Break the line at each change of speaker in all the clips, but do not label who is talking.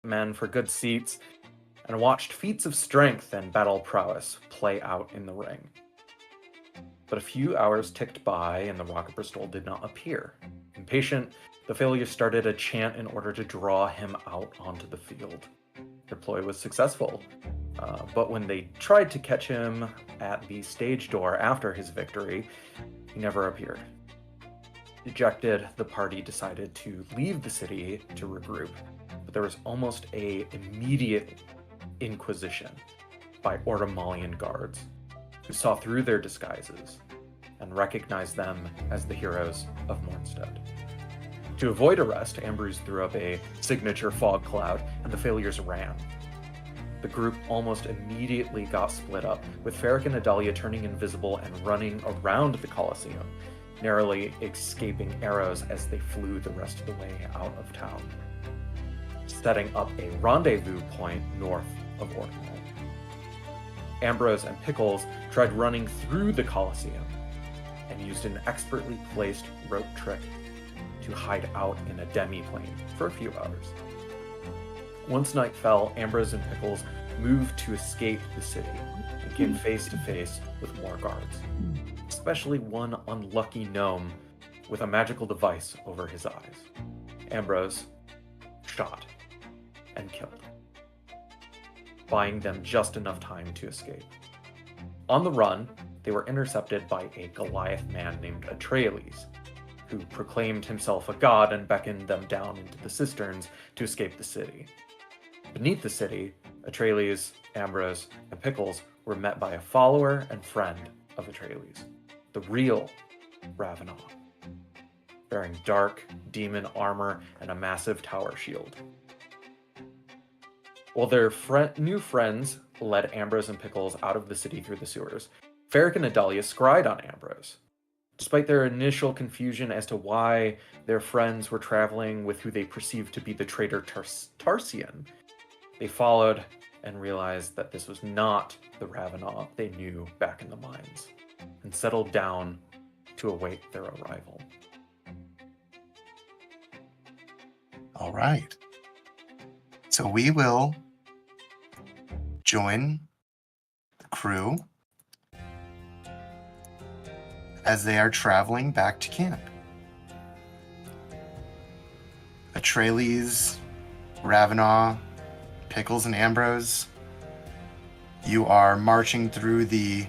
men for good seats and watched feats of strength and battle prowess play out in the ring. But a few hours ticked by and the Rock of Bristol did not appear. Impatient, the failures started a chant in order to draw him out onto the field. Their ploy was successful, but when they tried to catch him at the stage door after his victory, he never appeared. Dejected, the party decided to leave the city to regroup, but there was almost an immediate inquisition by Ortimalian guards, who saw through their disguises and recognized them as the heroes of Mornstead. To avoid arrest, Ambrose threw up a signature fog cloud, and the failures ran. The group almost immediately got split up, with Ferric and Adalia turning invisible and running around the Colosseum, narrowly escaping arrows as they flew the rest of the way out of town, setting up a rendezvous point north of Ortimal. Ambrose and Pickles tried running through the Colosseum and used an expertly placed rope trick to hide out in a demi-plane for a few hours. Once night fell, Ambrose and Pickles moved to escape the city and came face to face with more guards, especially one unlucky gnome with a magical device over his eyes. Ambrose shot and killed, buying them just enough time to escape. On the run, they were intercepted by a Goliath man named Atreides, who proclaimed himself a god and beckoned them down into the cisterns to escape the city. Beneath the city, Atreides, Ambrose, and Pickles were met by a follower and friend of Atreides, the real Ravenau, bearing dark demon armor and a massive tower shield. While their new friends led Ambrose and Pickles out of the city through the sewers, Ferric and Adalia scryed on Ambrose. Despite their initial confusion as to why their friends were traveling with who they perceived to be the traitor Tarsian, they followed and realized that this was not the Ravenau they knew back in the mines, and settled down to await their arrival.
All right. So we will join the crew as they are traveling back to camp. Atreides, Ravenau, Pickles, and Ambrose, you are marching through the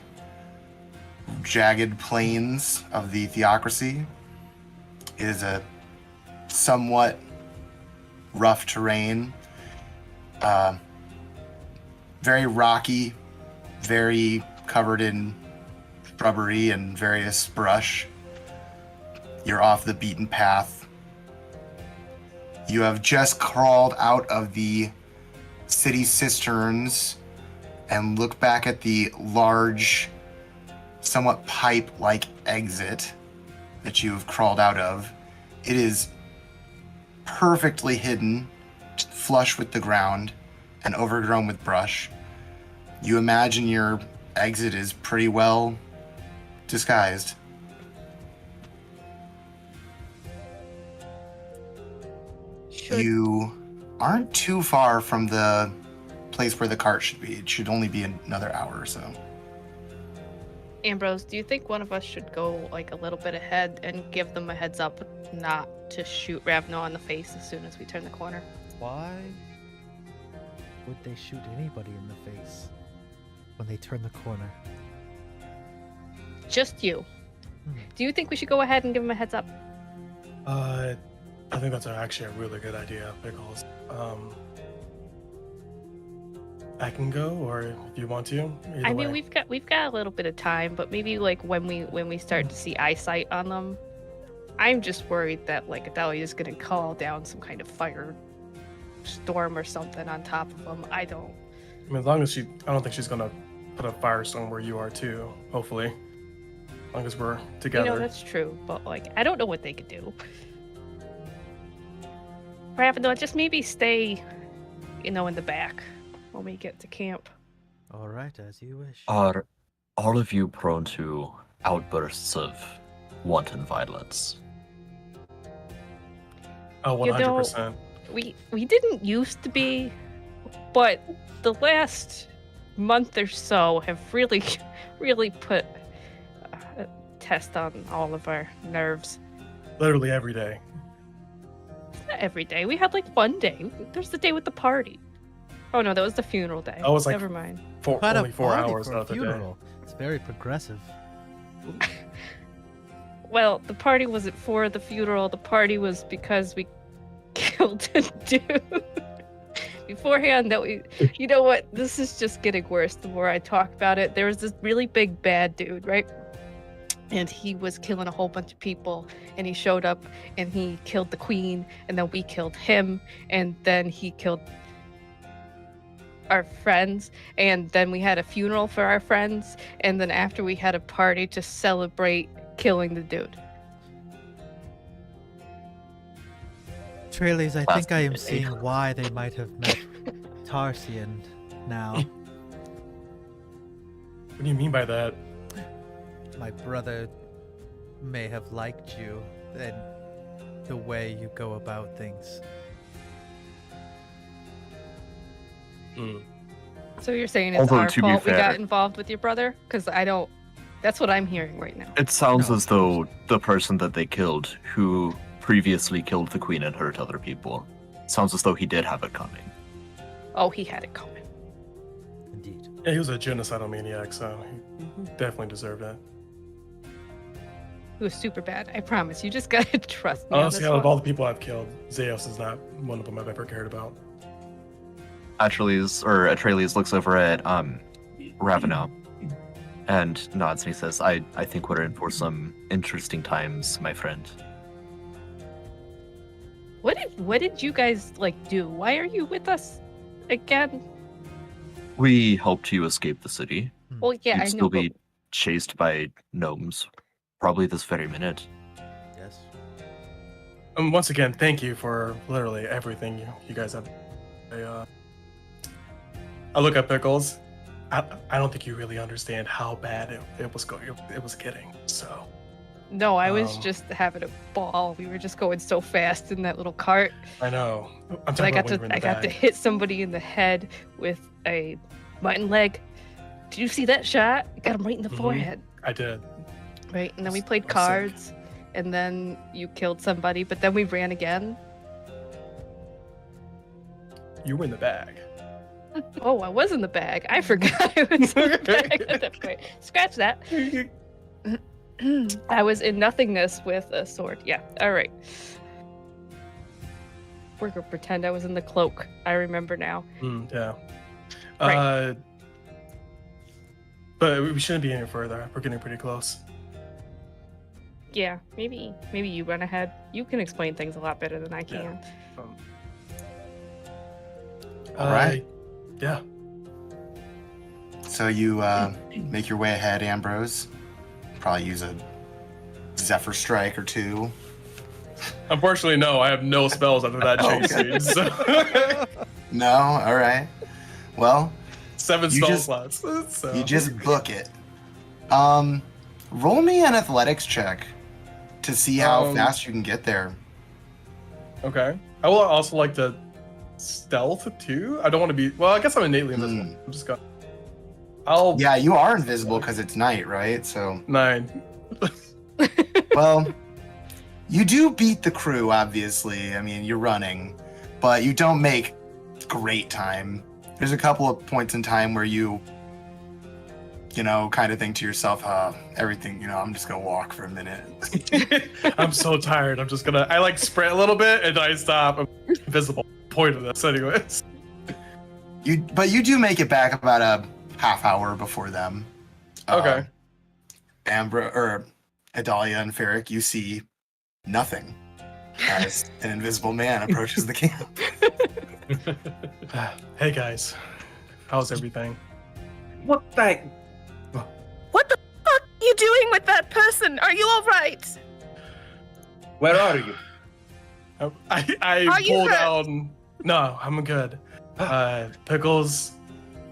jagged plains of the Theocracy. It is a somewhat rough terrain, very rocky, very covered in shrubbery and various brush. You're off the beaten path. You have just crawled out of the city cisterns and look back at the large, somewhat pipe-like exit that you've crawled out of. It is perfectly hidden, flush with the ground, and overgrown with brush. You imagine your exit is pretty well disguised. You aren't too far from the place where the cart should be. It should only be another hour or so.
Ambrose, do you think one of us should go like a little bit ahead and give them a heads up not to shoot Ravenau in the face as soon as we turn the corner?
Why would they shoot anybody in the face when they turn the corner?
Just you. Do you think we should go ahead and give them a heads up?
I think that's actually a really good idea, Pickles. I can go, or if you want to.
I mean, we've got a little bit of time, but maybe like when we start to see eyesight on them, I'm just worried that like Adalia is gonna call down some kind of fire storm or something on top of them. I
mean, as long as I don't think she's gonna put a firestorm where you are too. Hopefully, as long as we're together.
You know, that's true, but like I don't know what they could do. Ravenau, just maybe stay, in the back when we get to camp.
All right, as you wish.
Are all of you prone to outbursts of wanton violence?
Oh, 100%.
we didn't used to be, but the last month or so have really put a test on all of our nerves.
Literally every day.
Not every day. We had like one day. There's the day with the party. Oh no, that was the funeral day.
I was like
Never mind.
Quite
only
a
4
party
hours
for
the
a
other day.
funeral. It's very progressive.
Well, the party wasn't for the funeral. The party was because we killed a dude beforehand. You know what? This is just getting worse the more I talk about it. There was this really big bad dude, right? And he was killing a whole bunch of people. And he showed up and he killed the queen. And then we killed him. And then he killed our friends. And then we had a funeral for our friends. And then after we had a party to celebrate killing the dude.
Traileys, I think I am
Fascinating.
seeing why they might have met Tarsian now.
What do you mean by that?
My brother may have liked you and the way you go about things.
Hmm.
So you're saying it's
Although,
our
to be
fault we got
fair-
involved with your brother? Because I don't... That's what I'm hearing right now.
It sounds
No,
as though the person that they killed, who previously killed the queen and hurt other people, sounds as though he did have it coming.
Oh, he had it coming.
Indeed.
Yeah, he was a genocidal maniac, so he definitely deserved it.
It was super bad. I promise. You just gotta trust me on
Honestly,
this
out of
one.
all the people I've killed, Zeus is not one of them I've ever cared about.
Atreides looks over at Ravana and nods and he says, I think we're in for some interesting times, my friend.
What did you guys do? Why are you with us again?
We helped you escape the city.
Well, yeah,
You'd
I
still
know.
be chased by gnomes, probably this very minute.
Yes.
Once again, thank you for literally everything you guys have. I look at Pickles. I don't think you really understand how bad it was going. It was getting. So
No, I was
Um,
just having a ball. We were just going so fast in that little cart.
I know. I'm
And
talking about when we were in the
I got to
bag.
hit somebody in the head with a mutton leg. Did you see that shot? Got him right in the
Mhm.
forehead.
I did.
Right, and then we
That's-
played
that's sick.
cards, and then you killed somebody, but then we ran again.
You were in the bag.
Oh, I was in the bag. I forgot I was in the bag at that point. Scratch that. I was in nothingness with a sword. Yeah, all right. We're gonna pretend I was in the cloak. I remember now.
Yeah.
Right.
But we shouldn't be any further. We're getting pretty close.
Yeah, maybe you run ahead. You can explain things a lot better than I
Yeah.
can.
All right.
Yeah.
So you make your way ahead, Ambrose. Probably use a Zephyr Strike or two.
Unfortunately, no. I have no spells after that chase
Okay.
scene. So
No? All right. Well,
7
You
spell
just-
slots. So.
you just book it. Roll me an athletics check to see how fast you can get there.
Okay. I will also like to stealth too. I don't want to be. Well, I guess I'm innately invisible. I'm just gonna. I'll.
Yeah, you are invisible because it's night, right? So,
9.
well, you do beat the crew, obviously. I mean, you're running, but you don't make great time. There's a couple of points in time where you kind of think to yourself, everything, I'm just going to walk for a minute.
I'm so tired. I'm just gonna. I like sprint a little bit and I stop. I'm invisible. Point of this, anyways.
But you do make it back about a half hour before them.
Okay.
Adalia and Ferric, you see nothing as an invisible man approaches the camp.
Hey guys, how's everything?
What the?
What the fuck are you doing with that person? Are you alright?
Where are you?
I
Are you
pull
hurt?
down. No, I'm good. Pickles,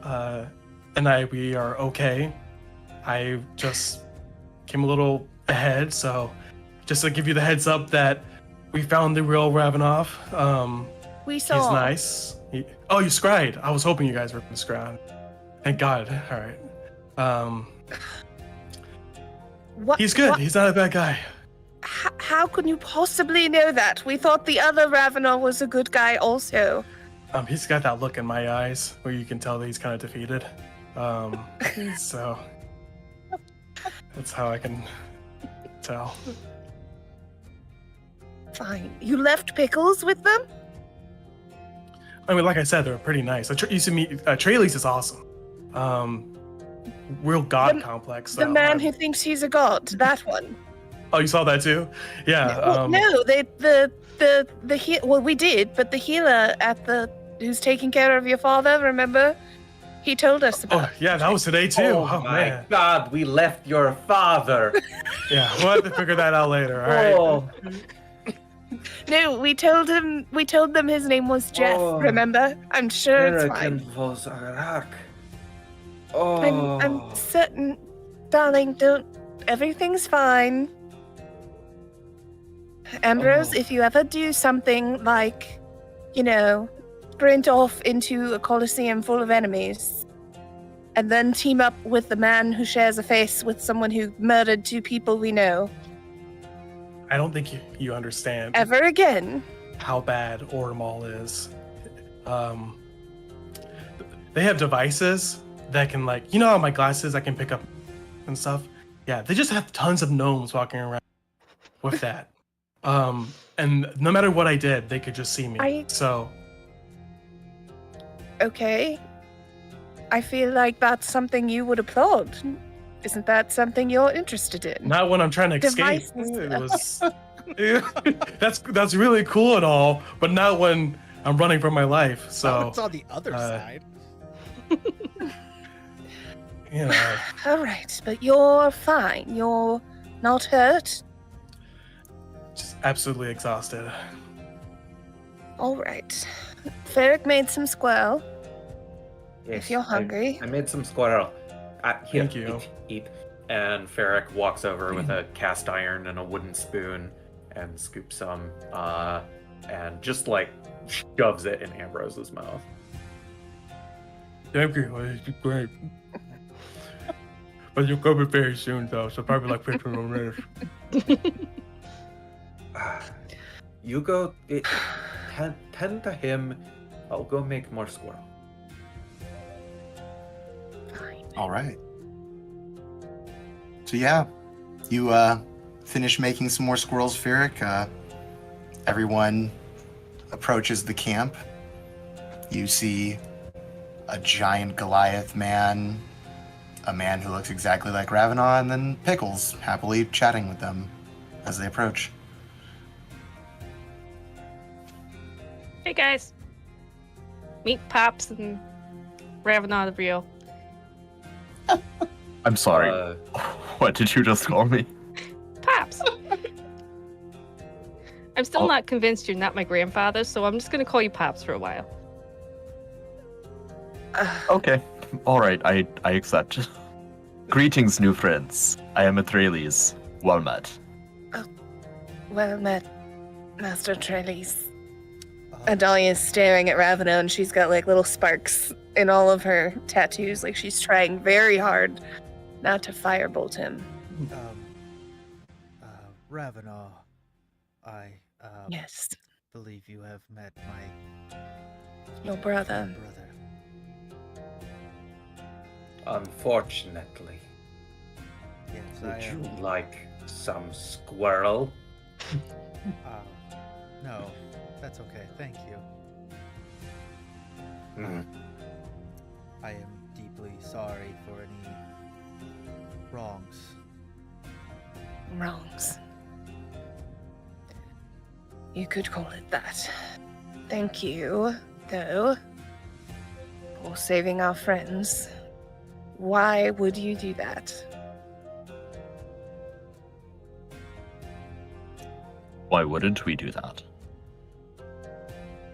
and we are okay. I just came a little ahead, so just to give you the heads up that we found the real Ravenov.
We saw.
He's nice. Oh, you scried. I was hoping you guys were going to scry. Thank God. All right.
What,
He's good.
what-
He's not a bad guy.
How can you possibly know that? We thought the other Ravener was a good guy also.
He's got that look in my eyes where you can tell that he's kind of defeated. So that's how I can tell.
Fine. You left Pickles with them?
I mean, like I said, they're pretty nice. You see me, Traley's is awesome. Real god complex.
The man who thinks he's a god. That one.
Oh, you saw that too? Yeah.
Well, no, well, we did, but the healer who's taking care of your father, remember? He told us about.
Oh, yeah, that was today too.
Oh, my
man.
God, we left your father.
Yeah, we'll have to figure that out later. All right.
Oh,
No, we told them his name was Jeff,
Oh.
remember? I'm sure it's fine.
Oh,
I'm certain, darling, everything's fine. Ambrose,
Oh.
if you ever do something like, sprint off into a coliseum full of enemies, and then team up with the man who shares a face with someone who murdered 2 people we know,
I don't think you understand
ever again.
how bad Ortimal is. They have devices that can, like, you know how my glasses I can pick up and stuff? Yeah, they just have tons of gnomes walking around with that. And no matter what I did, they could just see me. So
Okay. I feel like that's something you would applaud. Isn't that something you're interested in?
not when I'm trying to escape.
Devices.
It was that's really cool and all, but not when I'm running for my life. So
it's on the other side.
you know,
All right, but you're fine. You're not hurt.
just absolutely exhausted.
All right. Ferric made some squirrel.
yes,
you're hungry.
I made some squirrel. Here,
Thank you.
Eat. And Ferric walks over with a cast iron and a wooden spoon and scoops some, and just like shoves it in Ambrose's mouth.
Thank you. It's great. But you'll cover very soon, though, so probably like 15 more minutes.
You go tend to him. I'll go make more squirrel.
Fine.
All right. So yeah, you finish making some more squirrels, Ferric. Everyone approaches the camp. You see a giant Goliath man, a man who looks exactly like Ravenna, and then Pickles happily chatting with them as they approach.
Hey guys. Meet Pops and Ravenna the Real.
I'm sorry. What did you just call me?
Pops! I'm still
Oh.
not convinced you're not my grandfather, so I'm just gonna call you Pops for a while.
Okay. All right. I accept. Greetings, new friends. I am Atreides. Well met.
Well met, Master Trellis. Adalia's staring at Ravenna, and she's got like little sparks in all of her tattoos. Like she's trying very hard not to firebolt him.
Ravenna, I
Yes,
believe you have met my
your brother.
brother.
Unfortunately,
Yes,
would
I
you
am.
like some squirrel?
No, that's okay. Thank you.
Hmm.
I am deeply sorry for any wrongs.
Wrongs. You could call it that. Thank you, though, for saving our friends. Why would you do that?
Why wouldn't we do that?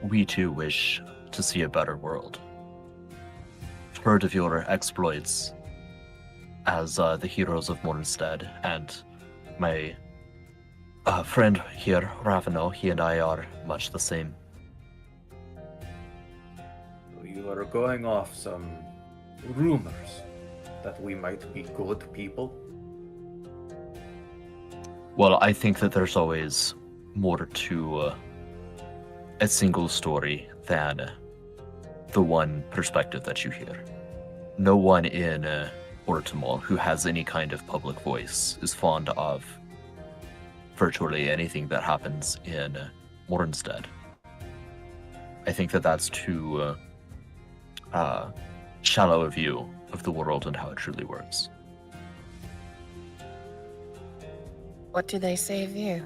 We too wish to see a better world. Heard of your exploits as the heroes of Mornstead, and my friend here, Ravenna, he and I are much the same.
you are going off some rumors that we might be good people.
Well, I think that there's always more to a single story than the one perspective that you hear. No one in Ortimal who has any kind of public voice is fond of virtually anything that happens in Mornstead. I think that that's too shallow a view of the world and how it truly works.
What do they say of you?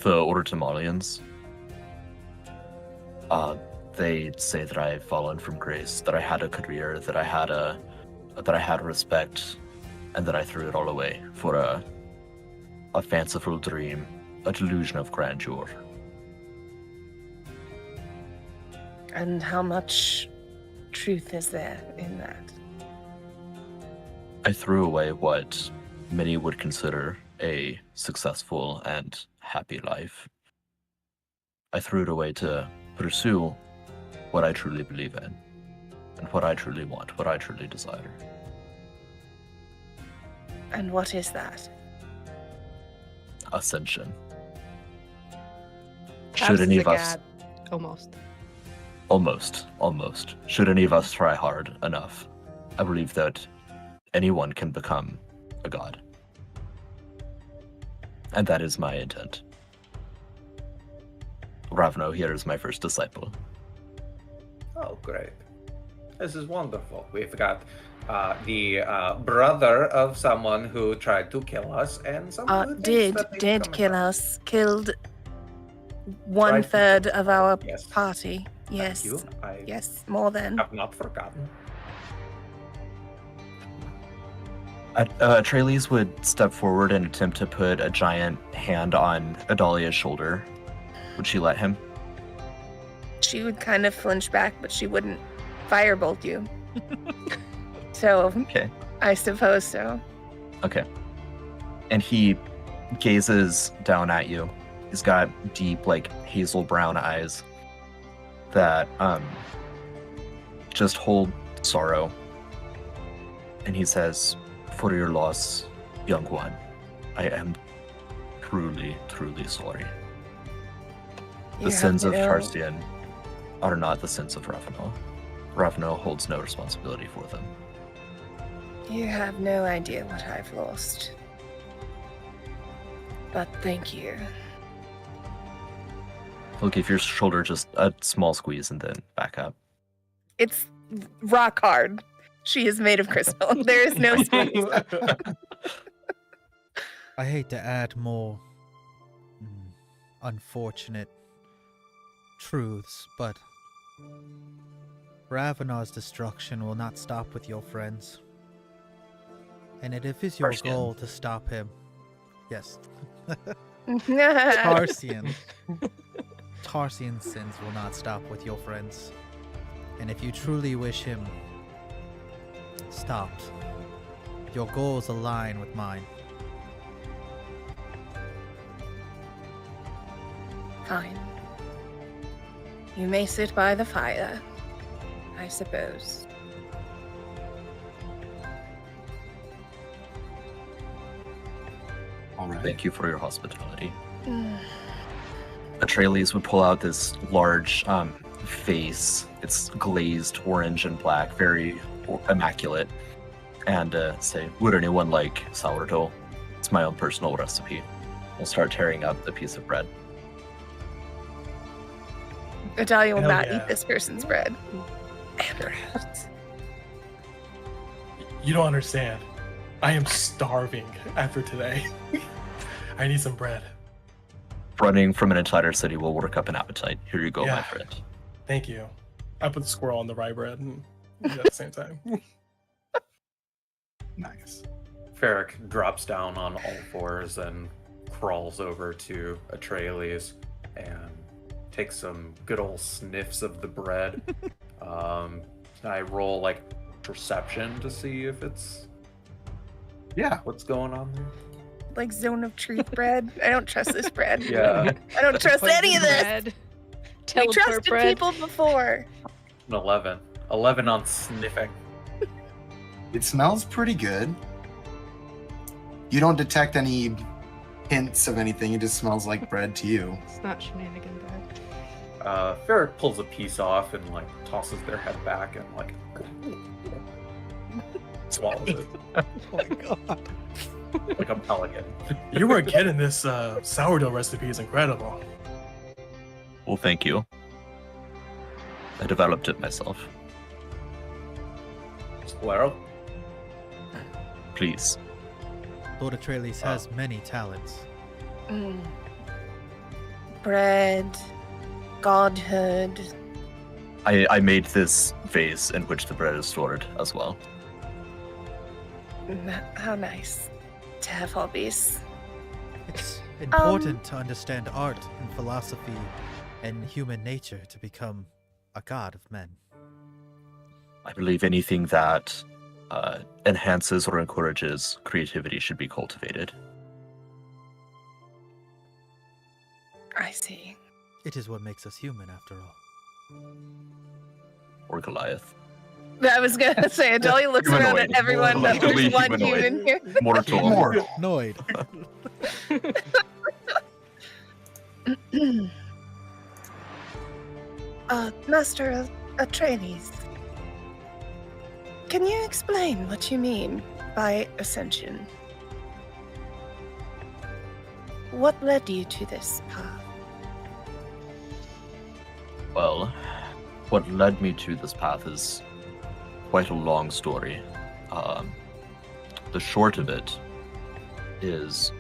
The Ortimalians, they say that I've fallen from grace, that I had a career, that I had respect, and that I threw it all away for a fanciful dream, a delusion of grandeur.
And how much truth is there in that?
I threw away what many would consider a successful and happy life. I threw it away to pursue what I truly believe in, and what I truly want, what I truly desire.
And what is that?
Ascension.
How's
Should any
the
of us...
god? Almost.
Almost. Should any of us try hard enough, I believe that anyone can become a god. And that is my intent. Ravno here is my first disciple.
Oh, great. This is wonderful. We've got the brother of someone who tried to kill us, and someone who thinks that they
Did
become a
kill
god.
us. Killed
Tried to
1/3 of our
Yes.
party.
Thank
Yes.
you. I
Yes, more than.
have not forgotten.
Tralles would step forward and attempt to put a giant hand on Adalia's shoulder. Would she let him?
She would kind of flinch back, but she wouldn't firebolt you. So,
Okay.
I suppose so.
Okay. And he gazes down at you. He's got deep, like, hazel brown eyes that just hold sorrow. And he says, "For your loss, young one, I am truly, truly sorry.
You
The
have
sins of
no-
Tarsian are not the sins of Ravno. Ravno holds no responsibility for them."
You have no idea what I've lost. But thank you.
He'll give your shoulder just a small squeeze and then back up.
It's rock hard. She is made of crystal. There is no squeeze.
I hate to add more unfortunate truths, but Ravenar's destruction will not stop with your friends. And it is your
Tarsian.
goal to stop him. Yes.
Tarsian.
Tarsian's sins will not stop with your friends. And if you truly wish him stopped, your goals align with mine.
Fine. You may sit by the fire, I suppose.
All right.
Thank you for your hospitality.
Mm.
Atreides would pull out this large vase. It's glazed orange and black, very immaculate, and say, "Would anyone like sourdough? It's my own personal recipe." We'll start tearing up the piece of bread.
Adalia will
Hell
not
yeah.
eat this person's bread. And her hats.
You don't understand. I am starving after today. I need some bread.
Running from an entire city will work up an appetite. Here you go, my
Yeah.
friend.
Thank you. I put the squirrel on the rye bread and eat it at the same time.
Nice.
Ferric drops down on all fours and crawls over to Atreides and takes some good old sniffs of the bread. Can I roll like perception to see if it's
Yeah.
what's going on there?
Like zone of truth bread. I don't trust this bread.
Yeah.
I don't trust any of this.
Bread. teleport
trusted
bread.
people before.
An 11. 11 on sniffing.
It smells pretty good. You don't detect any hints of anything. It just smells like bread to you.
It's not shenanigan bread.
Ferric pulls a piece off and like tosses their head back and like swallows it
Oh my god.
like a pelican.
You weren't kidding. This sourdough recipe is incredible.
Well, thank you. I developed it myself.
Squirrel.
Please.
Lord Atreides has many talents.
Mm. Bread, godhood.
I made this vase in which the bread is stored as well.
How nice to have hobbies.
It's important to understand art and philosophy and human nature to become a god of men.
I believe anything that enhances or encourages creativity should be cultivated.
I see.
It is what makes us human, after all.
Or Goliath.
I was gonna say, Adalia looks around at
Humanoid.
everyone, but
Literally
there's one
humanoid.
human here.
Mortal.
Mortal.
Noid.
Master Atreides, can you explain what you mean by ascension? What led you to this path?
Well, what led me to this path is quite a long story. The short of it is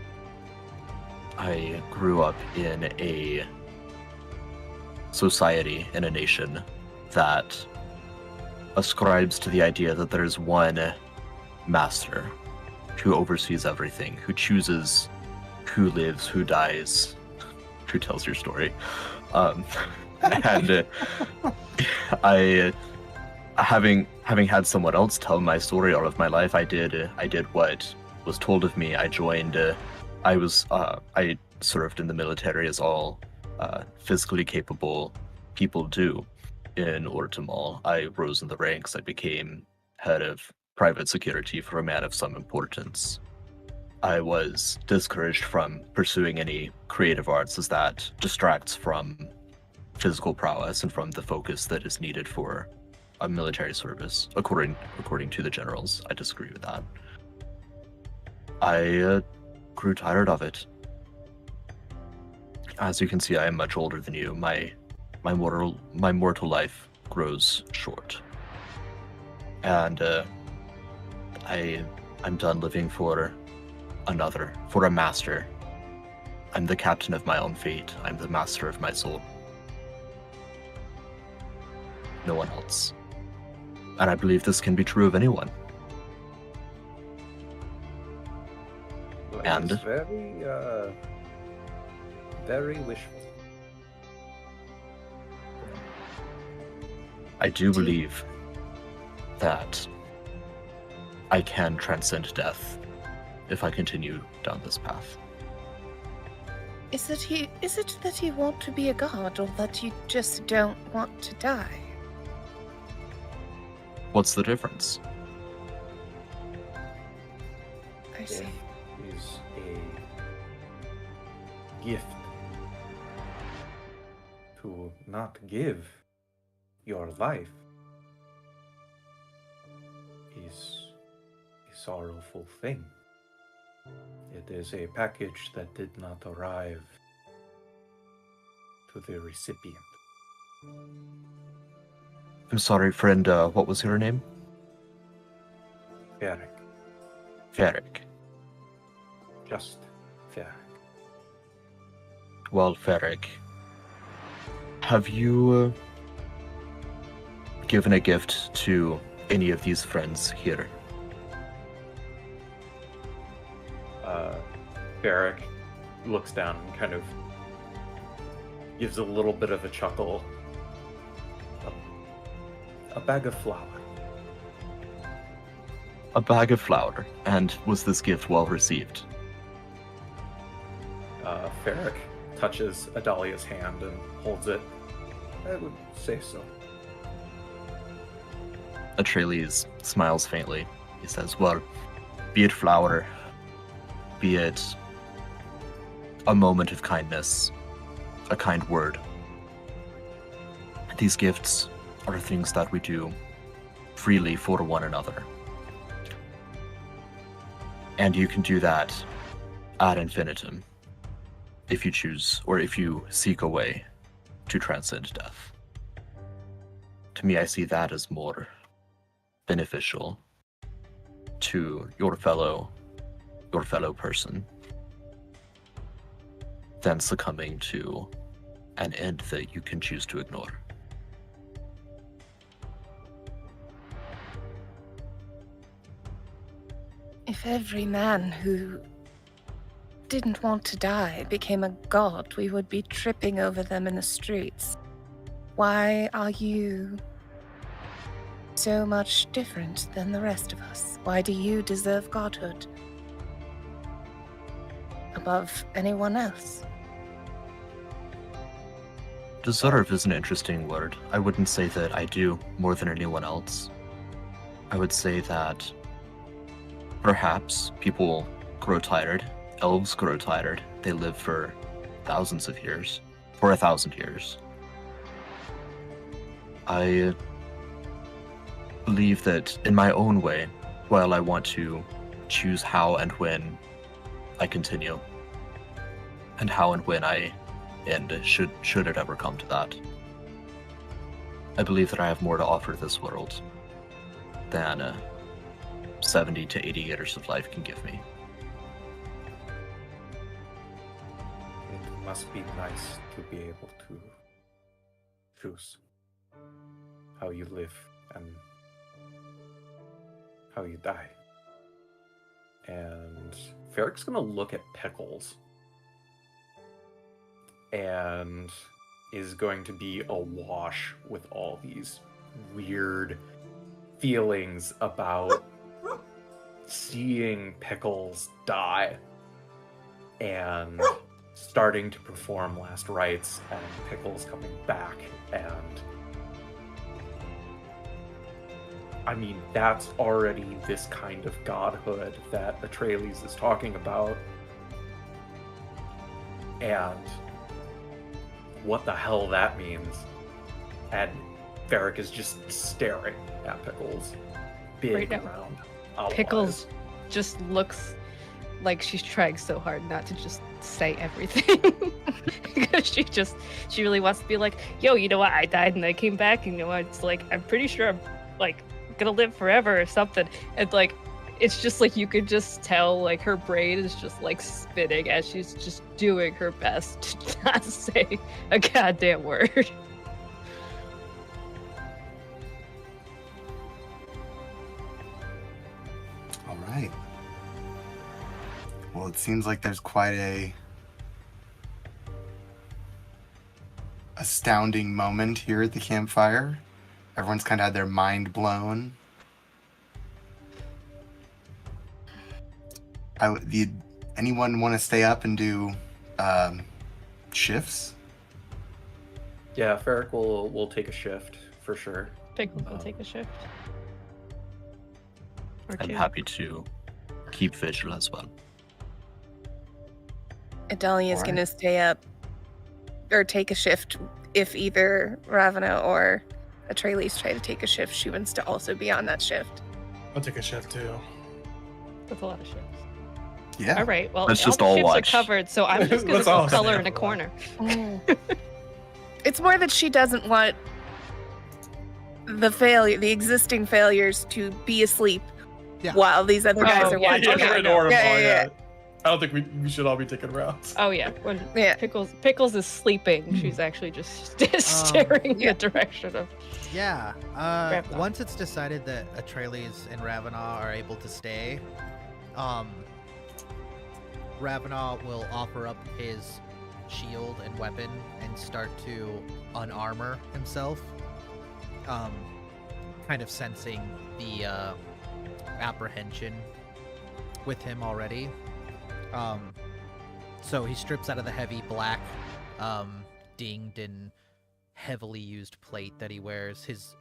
I grew up in a society, in a nation, that ascribes to the idea that there's one master who oversees everything, who chooses who lives, who dies, who tells your story. And I, having had someone else tell my story all of my life, I did what was told of me. I joined. I served in the military, as all physically capable people do in Ortimal. I rose in the ranks. I became head of private security for a man of some importance. I was discouraged from pursuing any creative arts, as that distracts from physical prowess and from the focus that is needed for a military service, according to the generals. I disagree with that. I grew tired of it. As you can see, I am much older than you. My mortal life grows short, and I'm done living for another, for a master. I'm the captain of my own fate. I'm the master of my soul. No one else. And I believe this can be true of anyone. And?
It's very wishful.
I do believe that I can transcend death if I continue down this path.
Is it that you want to be a god, or that you just don't want to die?
What's the difference?
I see.
Death is a gift. To not give your life is a sorrowful thing. It is a package that did not arrive to the recipient.
I'm sorry, friend, what was your name?
Ferric.
Ferric.
Just Ferric.
Well, Ferric, have you given a gift to any of these friends here?
Ferric looks down and kind of gives a little bit of a chuckle. A bag of flour.
A bag of flour. And was this gift well received?
Ferric touches Adalia's hand and holds it I would say so.
Atreides smiles faintly. He says, well, be it flower, be it a moment of kindness, a kind word. These gifts are things that we do freely for one another. And you can do that ad infinitum if you choose, or if you seek a way to transcend death. To me, I see that as more beneficial to your fellow person than succumbing to an end that you can choose to ignore.
If every man who didn't want to die became a god, we would be tripping over them in the streets. Why are you so much different than the rest of us? Why do you deserve godhood above anyone else?
Deserve is an interesting word. I wouldn't say that I do more than anyone else. I would say that perhaps people grow tired. Elves grow tired. They live for thousands of years. For 1,000 years. I believe that in my own way, while I want to choose how and when I continue, and how and when I end, should it ever come to that, I believe that I have more to offer this world than 70 to 80 years of life can give me.
It must be nice to be able to choose how you live and how you die. And Ferrick's gonna look at Pickles and is going to be awash with all these weird feelings about seeing Pickles die and starting to perform last rites, and Pickles coming back, and I mean, that's already this kind of godhood that Atreides is talking about. And what the hell that means. And Varric is just staring at Pickles. Big,
Right now,
round owl
Pickles
eyes.
just looks like she's trying so hard not to just say everything. Because she really wants to be like, yo, you know what, I died and I came back, and you know what, it's like, I'm pretty sure I'm like gonna live forever or something. And like, it's just like, you could just tell like her brain is just like spinning as she's just doing her best to not say a goddamn word.
All right. Well, it seems like there's quite a astounding moment here at the campfire. Everyone's kind of had their mind blown. Anyone want to stay up and do shifts?
Yeah, Ferric will take a shift for sure.
Pickles will take a shift. Or
I'm
two.
happy to keep vigil as well.
Adalia's
Alright.
gonna stay up or take a shift if either Ravana or Atreides try to take a shift. She wants to also be on that shift.
I'll take a shift too.
That's a lot of shifts.
Yeah.
All right, well,
Let's
all
just
the
all
shifts
watch.
are covered, so I'm just gonna
Let's all
go color
stay
in a
up.
corner.
It's more that she doesn't want the existing failures to be asleep
Yeah.
while these other guys are
yeah,
watching.
okay.
we're in
no.
Ortimal,
Yeah.
I don't think we should all be taking rounds.
Oh yeah, when
Yeah.
Pickles is sleeping, she's actually just staring
yeah.
in the direction of.
Yeah.
Ravana.
Once it's decided that Atreides and Ravana are able to stay, Ravana will offer up his shield and weapon and start to unarmor himself. Kind of sensing the apprehension with him already. So he strips out of the heavy black, dinged and heavily used plate that he wears. His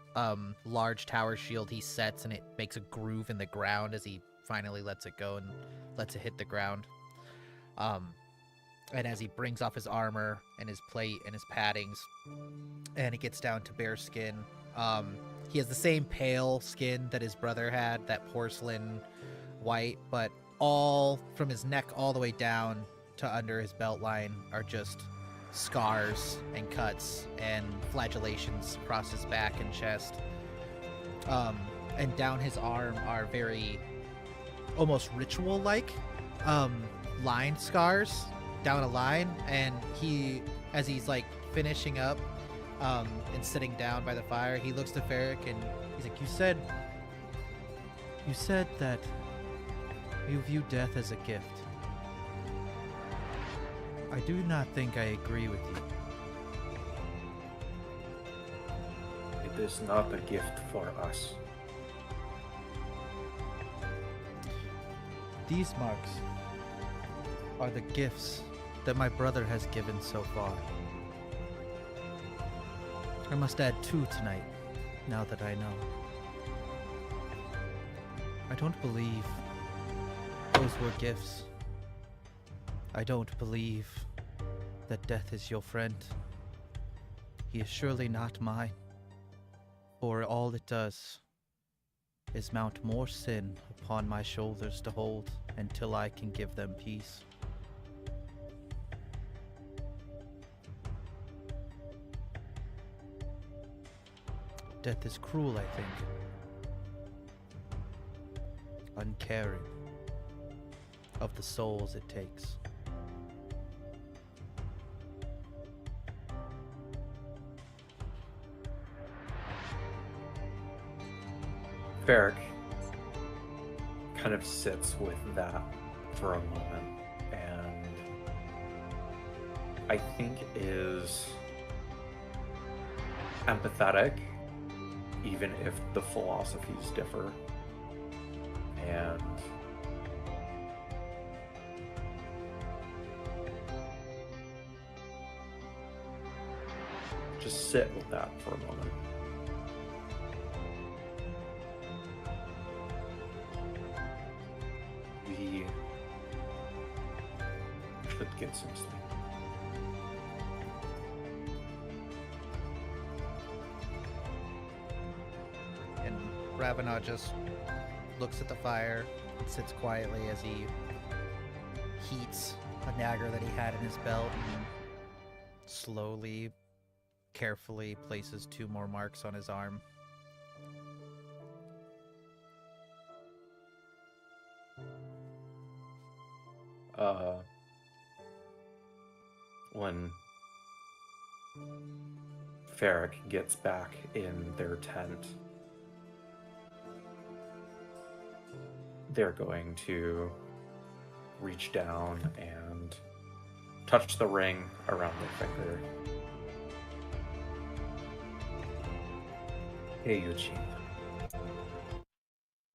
large tower shield he sets, and it makes a groove in the ground as he finally lets it go and lets it hit the ground. And as he brings off his armor and his plate and his paddings, and it gets down to bare skin, he has the same pale skin that his brother had, that porcelain white, but all from his neck all the way down to under his belt line are just scars and cuts and flagellations across his back and chest. And down his arm are very almost ritual-like line scars down a line, and he, as he's like finishing up and sitting down by the fire, he looks to Ferric and he's like, you said that you view death as a gift. I do not think I agree with you.
It is not a gift for us.
These marks are the gifts that my brother has given so far. I must add 2 tonight, now that I know. I don't believe those were gifts. I don't believe that death is your friend. He is surely not mine, for all it does is mount more sin upon my shoulders to hold until I can give them peace. Death is cruel, I think. Uncaring of the souls it takes.
Ferric kind of sits with that for a moment, and I think is empathetic, even if the philosophies differ. And just sit with that for a moment. We should get some sleep.
And Ravenau just looks at the fire and sits quietly as he heats a dagger that he had in his belt and slowly, carefully places 2 more marks on his arm.
When Ferric gets back in their tent, they're going to reach down and touch the ring around their finger. Hey, Eugene.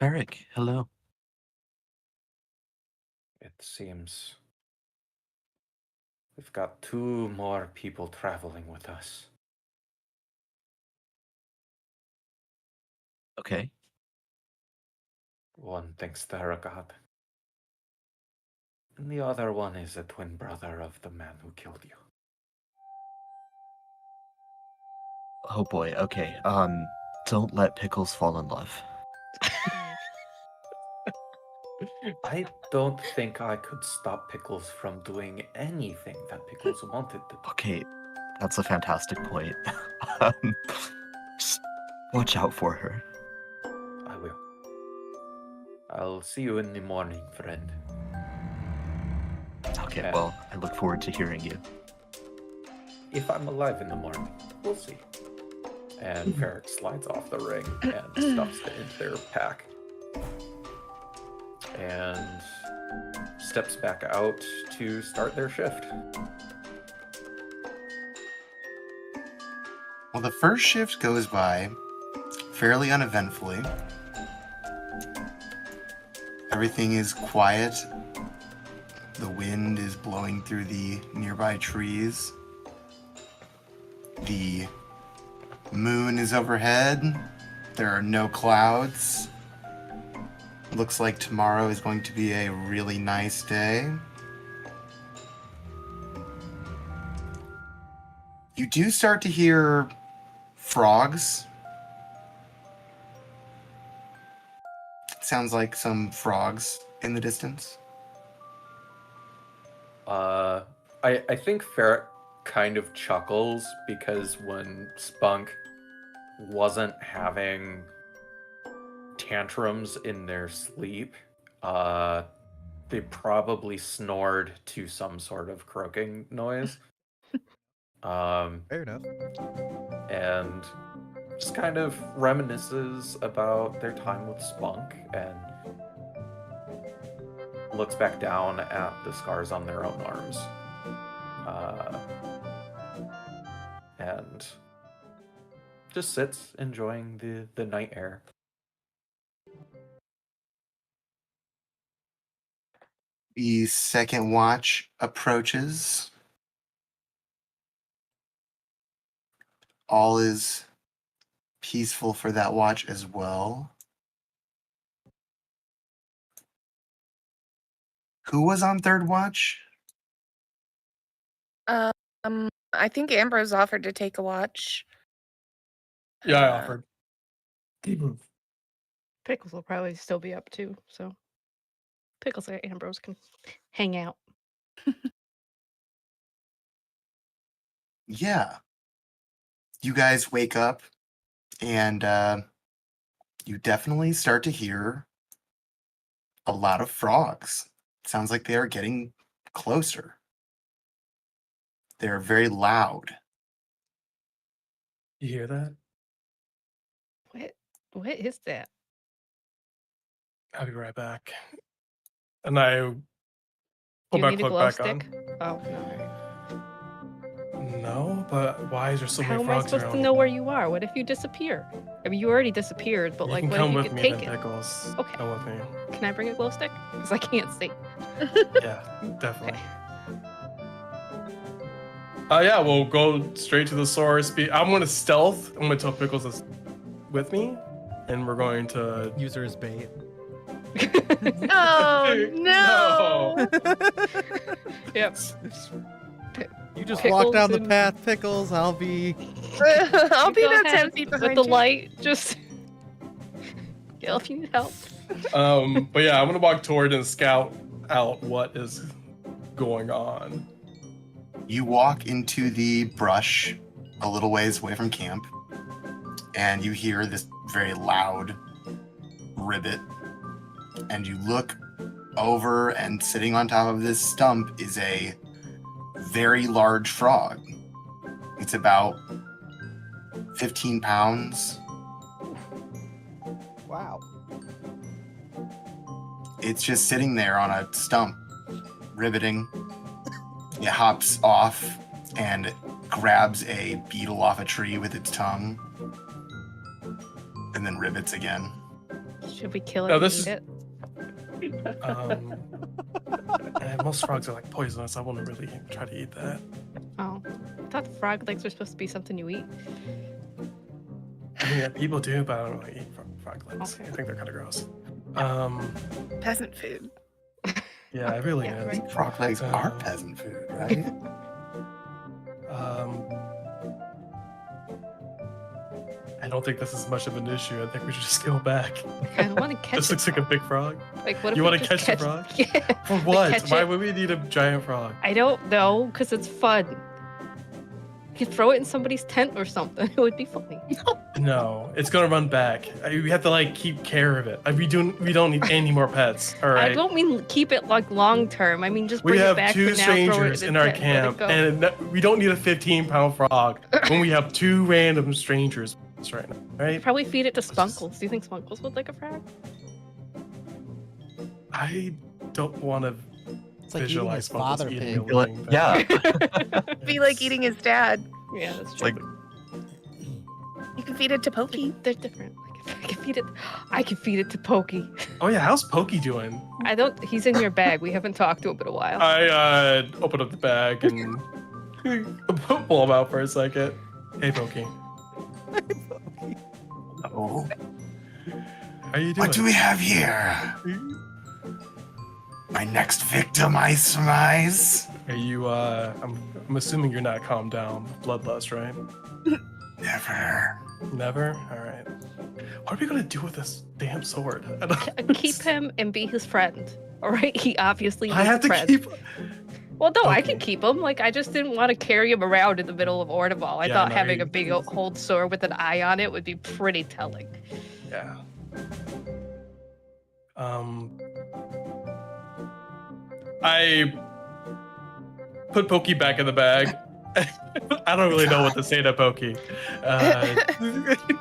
Eric, hello.
It seems we've got 2 more people traveling with us.
Okay.
One thinks they're a god, and the other one is a twin brother of the man who killed you.
Oh boy, okay. Don't let Pickles fall in love.
I don't think I could stop Pickles from doing anything that Pickles wanted to do.
Okay, that's a fantastic point. Just watch out for her.
I will. I'll see you in the morning, friend.
Okay,
Yeah.
well, I look forward to hearing you.
If I'm alive in the morning, we'll see. And Ferric slides off the ring and stuffs it into their pack. And steps back out to start their shift.
Well, the first shift goes by fairly uneventfully. Everything is quiet. The wind is blowing through the nearby trees. The Moon is overhead. There are no clouds. Looks like tomorrow is going to be a really nice day. You do start to hear frogs. Sounds like some frogs in the distance.
I think Ferret kind of chuckles because when Spunk wasn't having tantrums in their sleep, they probably snored to some sort of croaking noise.
Fair enough.
And just kind of reminisces about their time with Spunk and looks back down at the scars on their own arms. And just sits enjoying the night air.
The second watch approaches. All is peaceful for that watch as well. Who was on third watch?
I think Ambrose offered to take a watch.
Yeah, I
Uh,
offered.
Pickles will probably still be up too, so Pickles and Ambrose can hang out.
Yeah. You guys wake up and you definitely start to hear a lot of frogs. Sounds like they are getting closer. They're very loud.
You hear that?
What is that?
I'll be right back. And I
Do
put
you
my
need a
cloak
glow
back
stick?
on.
Oh, no.
No, but why is there so
How
many
am I
frogs
supposed
around?
to know where you are? What if you disappear? I mean, you already disappeared, but
You
like,
can
what
come
if you
with
get
me
taken?
then, Pickles.
Okay.
Come with me.
Can I bring a glow stick? Because I can't see.
Yeah, definitely. Yeah, we'll go straight to the source. I'm gonna stealth. I'm gonna tell Pickles is with me, and we're going to.
Use her as bait.
Oh no!
Yep.
You just
Pickles
walk down the
and-
path, Pickles. I'll be.
I'll be
Go
about 10
ahead
feet
with
behind
the
you.
light. Just Gail, if you need help.
But yeah, I'm gonna walk toward and scout out what is going on.
You walk into the brush a little ways away from camp, and you hear this very loud ribbit. And you look over, and sitting on top of this stump is a very large frog. It's about 15 pounds.
Wow.
It's just sitting there on a stump, ribbiting. It hops off and grabs a beetle off a tree with its tongue, and then ribbits again.
Should we kill it
No,
and
this
eat
is-
it?
And most frogs are like poisonous. I wouldn't really try to eat that.
Oh, I thought frog legs were supposed to be something you eat.
I mean, yeah, people do, but I don't really eat frog legs.
Okay.
I think they're kind of gross.
Peasant food.
Yeah, it really
Yeah,
is.
I think frog legs are
Um,
peasant food, right?
I don't think this is much of an issue. I think we should just go back.
I don't want to catch
This
it.
looks like a big frog.
Like, what if
You
we
wanna
just
catch the frog?
Yeah.
For what?
catch
Why
it.
would we need a giant frog?
I don't know, because it's fun. You could throw it in somebody's tent or something. It would be funny.
No, it's gonna run back. We have to like keep care of it. We don't need any more pets. All right.
I don't mean keep it like long term. I mean just
We
bring
have
it back
two
for now. Throw it
strangers
in
in
the
our
tent, let it
camp,
go.
and we don't need a 15-pound frog when we have two random strangers right now, right?
Probably feed it to
Let's just-
Spunkles. Do you think Spunkles would like a frog?
I don't want to
It's like eating
visualize
his father
Spunkles eating
pig.
a living thing.
Yeah.
Be like eating his dad.
Yeah, that's true.
Like,
You can feed it to Pokey.
They're different. I can feed it. I can feed it to Pokey.
Oh yeah, how's Pokey doing?
I don't. He's in your bag. We haven't talked to him in a while.
I open up the bag and pull him out for a second. Hey Pokey.
Oh,
How you doing?
what do we have here? My next victim, I surmise.
Are you? I'm assuming you're not calmed down. Bloodlust, right?
Never.
Never. All right. What are we gonna do with this damn sword?
Keep him and be his friend. All right. He obviously needs
I have
a
to
friend.
keep.
Well, no, I
Okay.
can keep him. Like, I just didn't want to carry him around in the middle of Ortimal. I
Yeah,
thought
no,
having
you-
a big old sword with an eye on it would be pretty telling.
Yeah. I put Pokey back in the bag. I don't really know what to say to Pokey.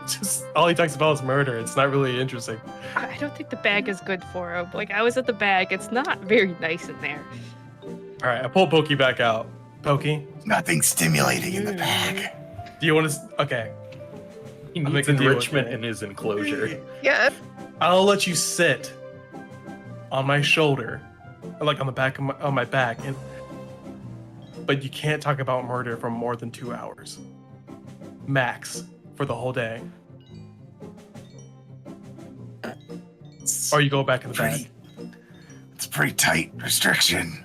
Just all he talks about is murder. It's not really interesting.
I don't think the bag is good for him. Like, I was at the bag. It's not very nice in there.
All right, I pull Pokey back out. Pokey,
Nothing stimulating in the bag.
do you want to? Okay,
He
I'll
needs
make a deal with
enrichment
you.
in his enclosure.
Yeah.
I'll let you sit on my shoulder, like on the back of my back, but you can't talk about murder for more than 2 hours, max, for the whole day. Or you go back in the bag,
It's a pretty tight restriction.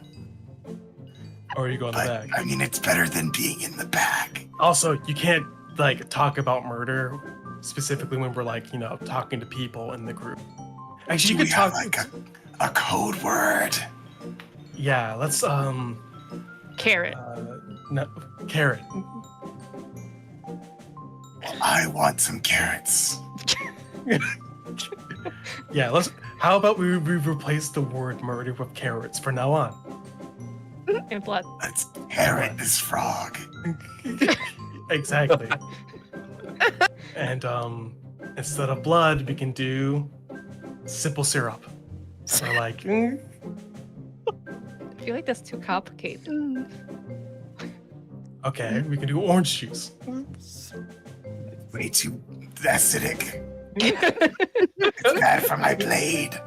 or you go in the
But
bag.
I mean, it's better than being in the bag.
Also, you can't like talk about murder specifically when we're like, talking to people in the group. Actually,
Do
you
we
could
have
talk.
like a code word?
Yeah, let's
Carrot.
no, carrot.
I want some carrots.
Yeah, let's. How about we replace the word murder with carrots from now on?
And blood.
Let's carrot this frog.
Exactly. And instead of blood, we can do simple syrup. So like,
I feel like that's too complicated.
okay, we can do orange juice.
Way too acidic. It's bad for my blade.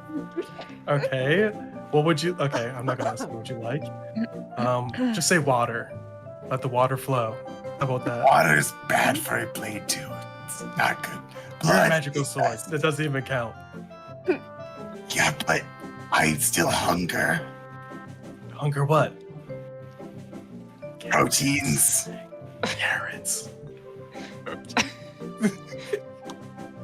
Okay, what would you? Okay, I'm not gonna ask you what you like. Just say water. Let the water flow. How about that?
Water's bad for a blade too. It's not good.
You're a
Blood
magical
is
sword.
best.
That doesn't even count.
Yeah, but I still hunger.
Hunger what?
Proteins.
Carrots.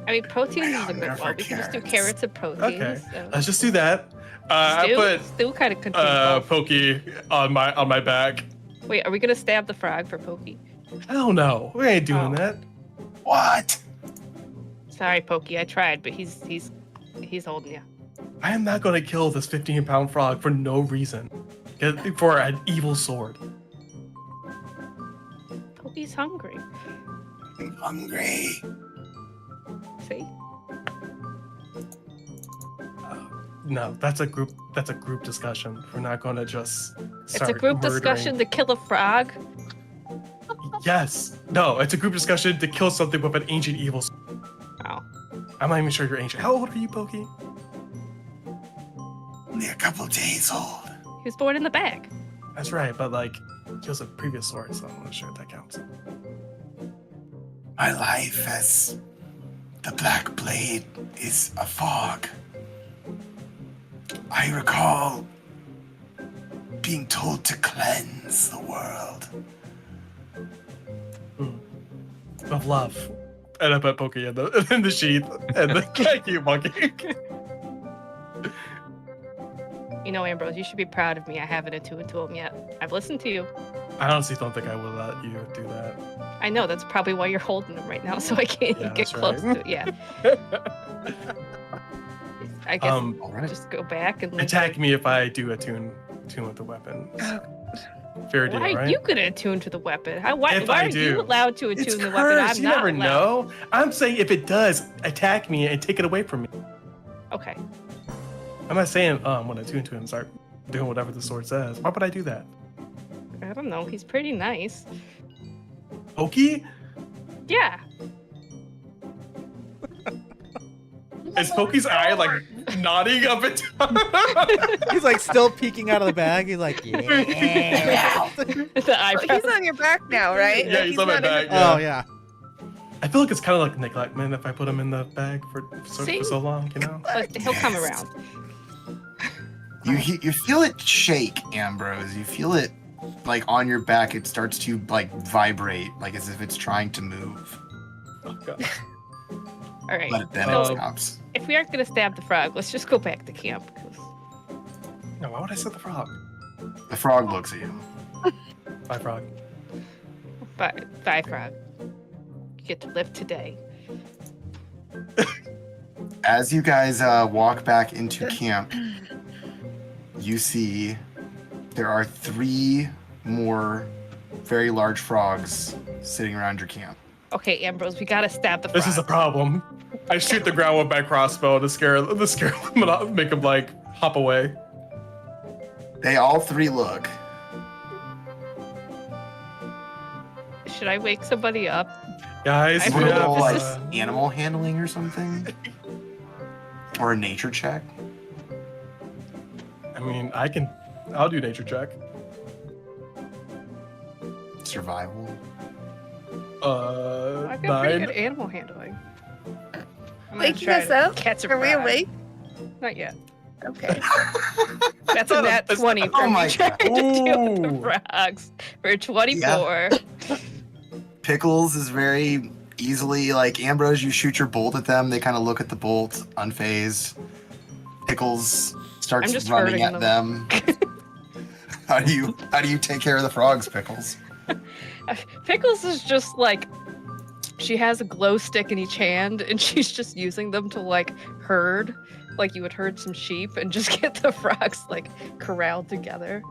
I mean, proteins is a
hunger
good
for
one. We can just do
carrots.
carrots and proteins.
Okay,
So.
let's just do that. I
Stew?
put
Stew kind of contains both.
Pokey on my back.
Wait, are we gonna stab the frog for Pokey?
Hell no, we ain't doing
Oh.
that.
What?
Sorry, Pokey. I tried, but he's holding you.
I am not gonna kill this 15-pound frog for no reason. For an evil sword.
Pokey's hungry.
I'm hungry.
See?
No, that's a group discussion. We're not gonna just
It's a
start
group
murdering-
discussion to kill a frog.
Yes. No, it's a group discussion to kill something with an ancient evil sword.
Oh.
I'm not even sure you're ancient. How old are you, Pokey?
Only a couple days old.
He was born in the bag.
That's right, but like kills a previous sword, so I'm not sure if that counts.
My life as the Black Blade is a fog. I recall being told to cleanse the world.
Of love. And I put Pokey in the sheath and the keep walking.
You know, Ambrose, you should be proud of me. I haven't attuned to him yet. I've listened to you.
I honestly don't think I would let you do that.
I know that's probably why you're holding him right now, so I can't
Yeah,
get
that's
close
right.
to it. Yeah. I guess
Alright.
just go back and like,
Attack me if I do attune with the weapon. Fair deal,
Why are
right?
you gonna attune to the weapon? Why
If
are
I
you
do.
allowed to attune
It's
the
cursed.
weapon? I'm
You
not
never
allowed.
know. I'm saying if it does, attack me and take it away from me.
Okay.
I'm not saying when I attune to him, start doing whatever the sword says. Why would I do that?
I don't know. He's pretty nice.
Pokey?
Yeah.
Is Pokey's eye like nodding up and down?
He's like still peeking out of the bag. He's like, yeah.
The eyebrows.
He's on your back now, right?
Yeah, he's on my
not in the-
back.
Oh yeah.
I feel like it's kind of like neglectment if I put him in the bag for
See?
so long, you know?
But he'll come around.
You feel it shake, Ambrose. You feel it like on your back. It starts to like vibrate, like as if it's trying to move.
Oh, God.
All right.
But then
So-
it stops.
If we aren't gonna stab the frog, let's just go back to camp. 'Cause
No, why would I set the frog?
The frog looks at you.
Bye, frog.
bye, frog. You get to live today.
As you guys walk back into camp, you see there are 3 more very large frogs sitting around your camp.
Okay, Ambrose, we gotta stab the frog.
This is a problem. I shoot the ground with my crossbow to scare them, make them like hop away.
They all 3 look.
Should I wake somebody up?
Guys,
I
we
feel
have,
Roll like
this
animal handling or something, or a nature check.
I mean, I'll do nature check.
Survival.
I got pretty
9.
good animal handling. I'm gonna
Waking
try
us
to
up?
catch a
Are we
frog.
awake?
Not yet.
Okay.
That's a nat 20
Oh
from
my
me trying to deal with the
Ooh.
frogs. For 24.
Pickles is very easily like Ambrose. You shoot your bolt at them. They kind of look at the bolt, unfazed. Pickles
I'm
starts
just
running
hurting
at them. How do you take care of the frogs, Pickles?
Pickles is just like, she has a glow stick in each hand and she's just using them to like herd, like you would herd some sheep and just get the frogs like corralled together.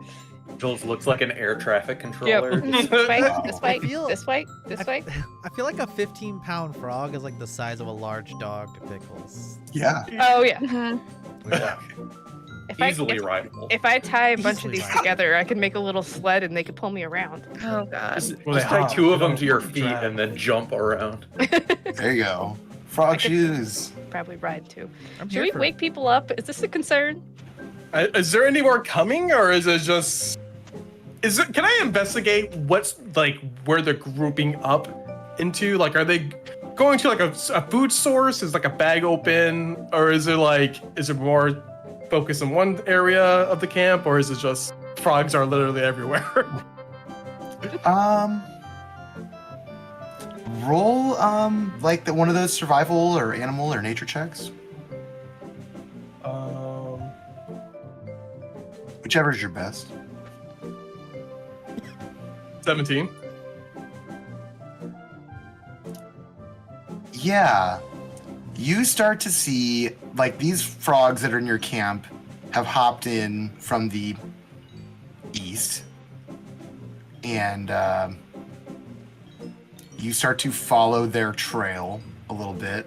Jules looks like an air traffic controller.
This way,
Wow.
this way,
I feel-
this way, this way.
I feel like a 15-pound frog is like the size of a large dog to Pickles.
Yeah.
Oh yeah.
Mhm.
Yeah.
If
Easily
if,
rideable.
if I tie a bunch of
Easily
these
rideable.
together, I can make a little sled and they can pull me around.
Oh god.
Just,
Well, they
just tie
hop,
2 of
they
them to your
don't
feet
drag.
and then jump around.
There you go. Frog shoes.
Probably ride too.
I'm
Should we
for-
wake people up? Is this a concern?
Is there any more coming, or is it just? Can I investigate what's like where they're grouping up into? Like, are they going to like a food source? Is like a bag open, or is it more focused in one area of the camp, or is it just frogs are literally everywhere?
Roll like one of those survival or animal or nature checks, whichever is your best.
17.
Yeah. You start to see like these frogs that are in your camp have hopped in from the east, and you start to follow their trail a little bit,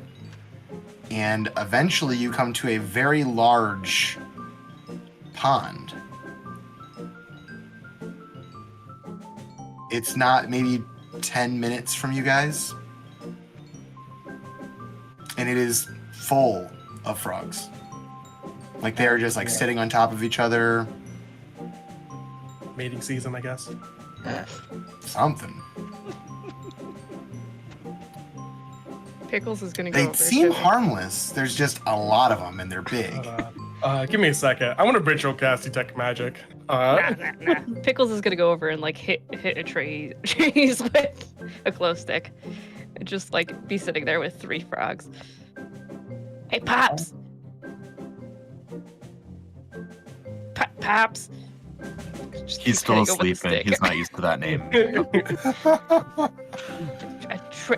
and eventually you come to a very large pond. It's not maybe 10 minutes from you guys, and it is full of frogs. Like they're just like sitting on top of each other.
Mating season, I guess.
Something.
Pickles is gonna go.
They
over
seem
to-
harmless. There's just a lot of them, and they're big.
Give me a second. I want to ritual cast detect magic.
Nah. Pickles is gonna go over and like hit a trees with a glow stick, and just like be sitting there with 3 frogs. Hey, Pops! Pops! Just
He's
keep
still
hitting him with the
sleeping.
stick.
He's not used to that name.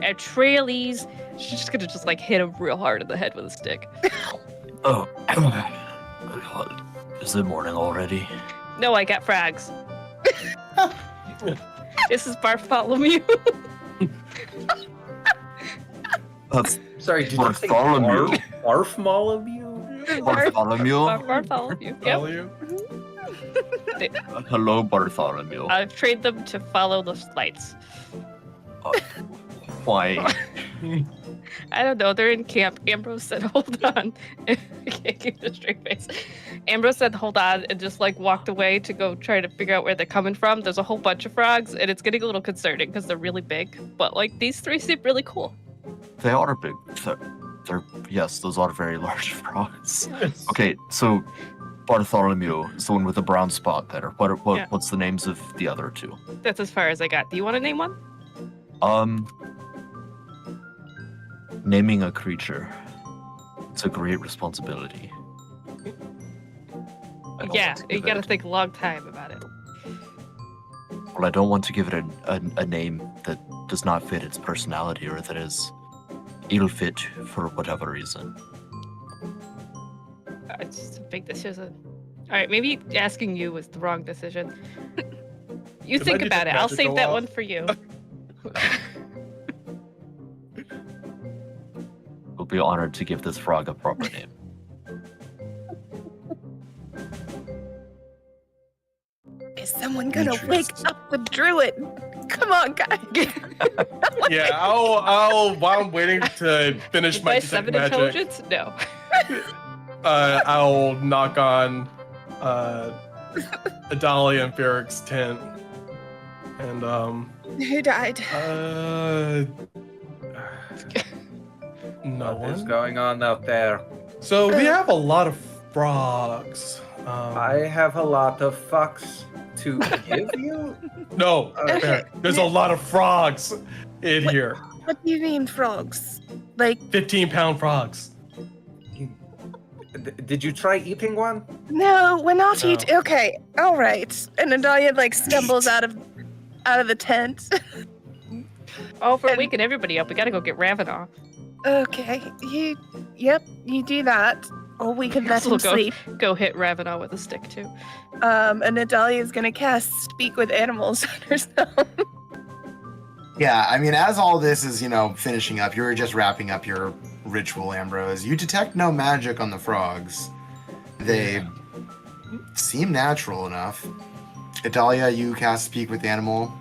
A trailies. She's just gonna just like hit him real hard in the head with a stick.
Oh, is it morning already?
No, I got frogs. This is Bartholomew.
That's
Sorry, did you say
Bartholomew.
Bartholomew?
Bartholomew.
Bartholomew. Yep.
Follow you?
Hello, Bartholomew.
I've trained them to follow the lights.
Why?
I don't know. They're in camp. Ambrose said, "Hold on." I can't keep the straight face. Ambrose said, "Hold on," and just like walked away to go try to figure out where they're coming from. There's a whole bunch of frogs, and it's getting a little concerning because they're really big. But like these 3 seem really cool.
They are big. They're yes, those are very large frogs. Okay, so Bartholomew is the one with the brown spot there. What's the names of the other two?
That's as far as I got. Do you want to name one?
Naming a creature. It's a great responsibility.
Yeah, you gotta think a long time about it.
Well, I don't want to give it a name that does not fit its personality or that is ill fit for whatever reason.
It's a big decision. All right, maybe asking you was the wrong decision. You
If
think
I did
about it.
just
I'll
magic
save
go
that
off.
one for you.
We'll be honored to give this frog a proper name.
Is someone gonna
Demetrius.
wake up the druid? Come on, guys.
Yeah, I'll while I'm waiting to finish my
By
detect
7
magic,
intelligence? No.
I'll knock on Adalia and Ferric's tent, and
Who died?
no
What is
one.
going on out there?
So we have a lot of frogs.
I have a lot of fucks to give you.
No,
Okay.
Ferric, there's a lot of frogs in
What?
here.
What do you mean frogs? Like,
15-pound frogs.
Did you try eating one?
no, we're not
No.
eating. Okay, all right. And Adalia like stumbles out of the tent.
Oh, for
And-
waking everybody up, we gotta go get Ravenov.
Okay, you do that, or we can let
We'll
him sleep.
Go hit Ravenov with a stick too.
And Adalia is gonna cast Speak with Animals on herself.
Yeah, I mean, as all this is, finishing up, you're just wrapping up your ritual, Ambrose. You detect no magic on the frogs. They seem natural enough. Adalia, you cast Speak with Animal.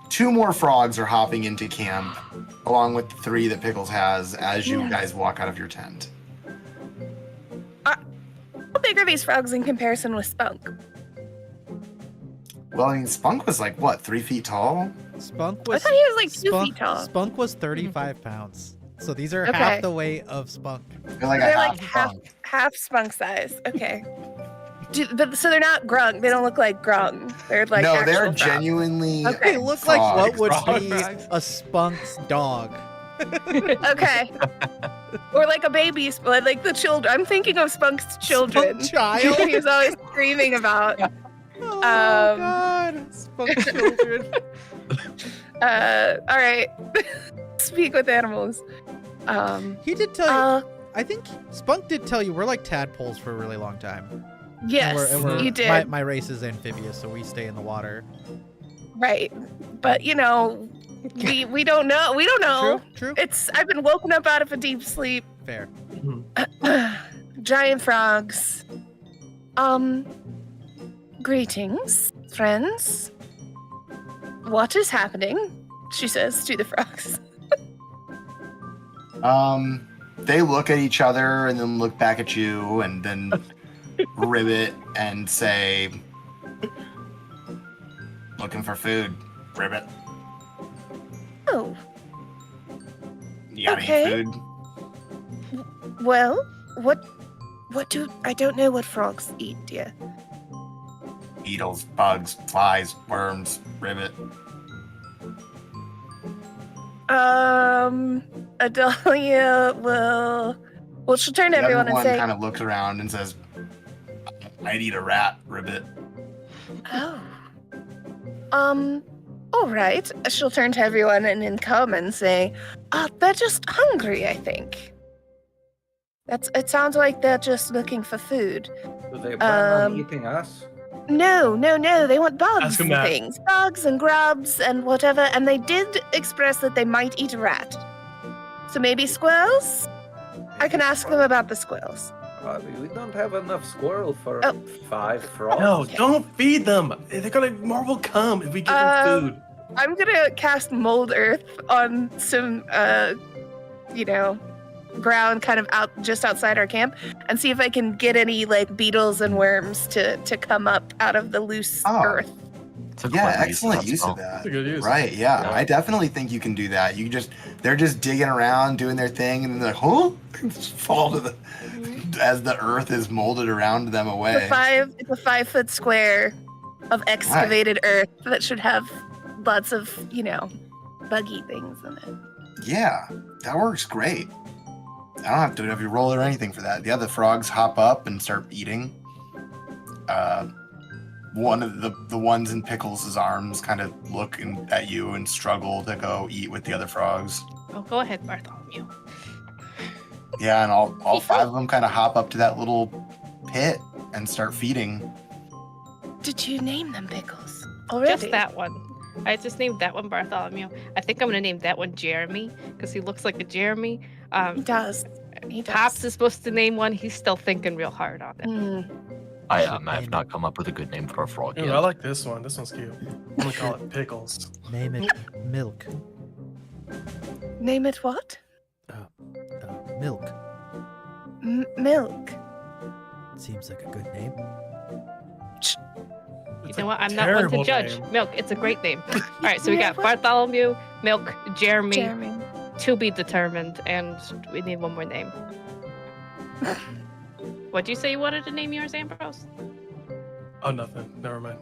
2 more frogs are hopping into camp, along with the 3 that Pickles has, as you guys walk out of your tent.
How big are these frogs in comparison with Spunk?
Well, I mean, Spunk was like, what, 3 feet tall?
Spunk
I
was
thought he was like 2
Spunk,
feet tall.
Spunk was 35 pounds. So these are
Okay.
half the weight of Spunk.
They're like
They're
a
like
half Spunk.
half Spunk size. Okay. So they're not grung. They don't look like grung. They're like
no,
actual
they're
frogs.
genuinely
Okay.
They look like what would
Frogs.
be a Spunk's dog.
Okay. Or like a baby, like the children. I'm thinking of Spunk's children.
Spunk child.
He was always screaming about.
Oh
Um,
god, Spunk children.
All right. Speak with animals.
He did tell you.
Uh,
I think Spunk did tell you we're like tadpoles for a really long time.
yes,
And we're-
you did.
My race is amphibious, so we stay in the water.
Right. But we don't know. We don't know.
True.
I've been woken up out of a deep sleep.
Fair.
Giant frogs. Greetings, friends. What is happening? She says to the frogs.
They look at each other and then look back at you and then ribbit and say, looking for food, ribbit.
Oh,
You got
Okay.
any food?
well, I don't know what frogs eat, dear.
Beetles, bugs, flies, worms, ribbit.
Adalia will she'll turn to everyone and say,
kind of looks around and says, I'd eat a rat, ribbit.
oh. All right. She'll turn to everyone and then come and say, they're just hungry, I think. It sounds like they're just looking for food.
Do they plan on
Um,
eating us?
No. They want bugs
Ask 'em
and
that.
things. Bugs and grubs and whatever. And they did express that they might eat a rat. So maybe squirrels? I can ask them about the squirrels.
We don't have enough squirrel for
Oh.
5 frogs.
No, don't feed them. They're gonna more will come if we give them food.
I'm gonna cast Mold Earth on some, ground kind of just outside our camp and see if I can get any like beetles and worms to come up out of the loose
Oh.
earth.
It's a
Yeah,
clever use of
excellent
that
use
spell.
of that.
That's a good use.
Right, yeah.
Yeah.
I definitely think you can do that. They're just digging around, doing their thing, and then they're like, huh? Just fall to the as the earth is molded around them away.
It's a 5-foot square of excavated earth that should have lots of, buggy things in it.
Yeah, that works great. I don't have to have you roll or anything for that. The other frogs hop up and start eating. One of the ones in Pickles' arms kind of look at you and struggle to go eat with the other frogs.
Oh, go ahead, Bartholomew.
Yeah, and all 5 of them kind of hop up to that little pit and start feeding.
Did you name them Pickles? Already?
Just that one. I just named that one Bartholomew. I think I'm gonna name that one Jeremy because he looks like a Jeremy.
He does. He does.
Pops is supposed to name one. He's still thinking real hard on it.
Mm.
I have not come up with a good name for a frog
Ooh,
yet.
I like this one. This one's cute. I'm gonna call it Pickles.
Name it Milk.
Name it what?
Milk.
Milk.
Seems like a good name.
You
It's
know
a
what? I'm not one to
terrible
judge.
name.
Milk, it's a great name. All right, so we
Yeah,
got
what?
Bartholomew, Milk, Jeremy,
Jeremy.
to be determined, and we need one more name. What'd you say you wanted to name yours, Ambrose?
Oh, nothing. Never mind.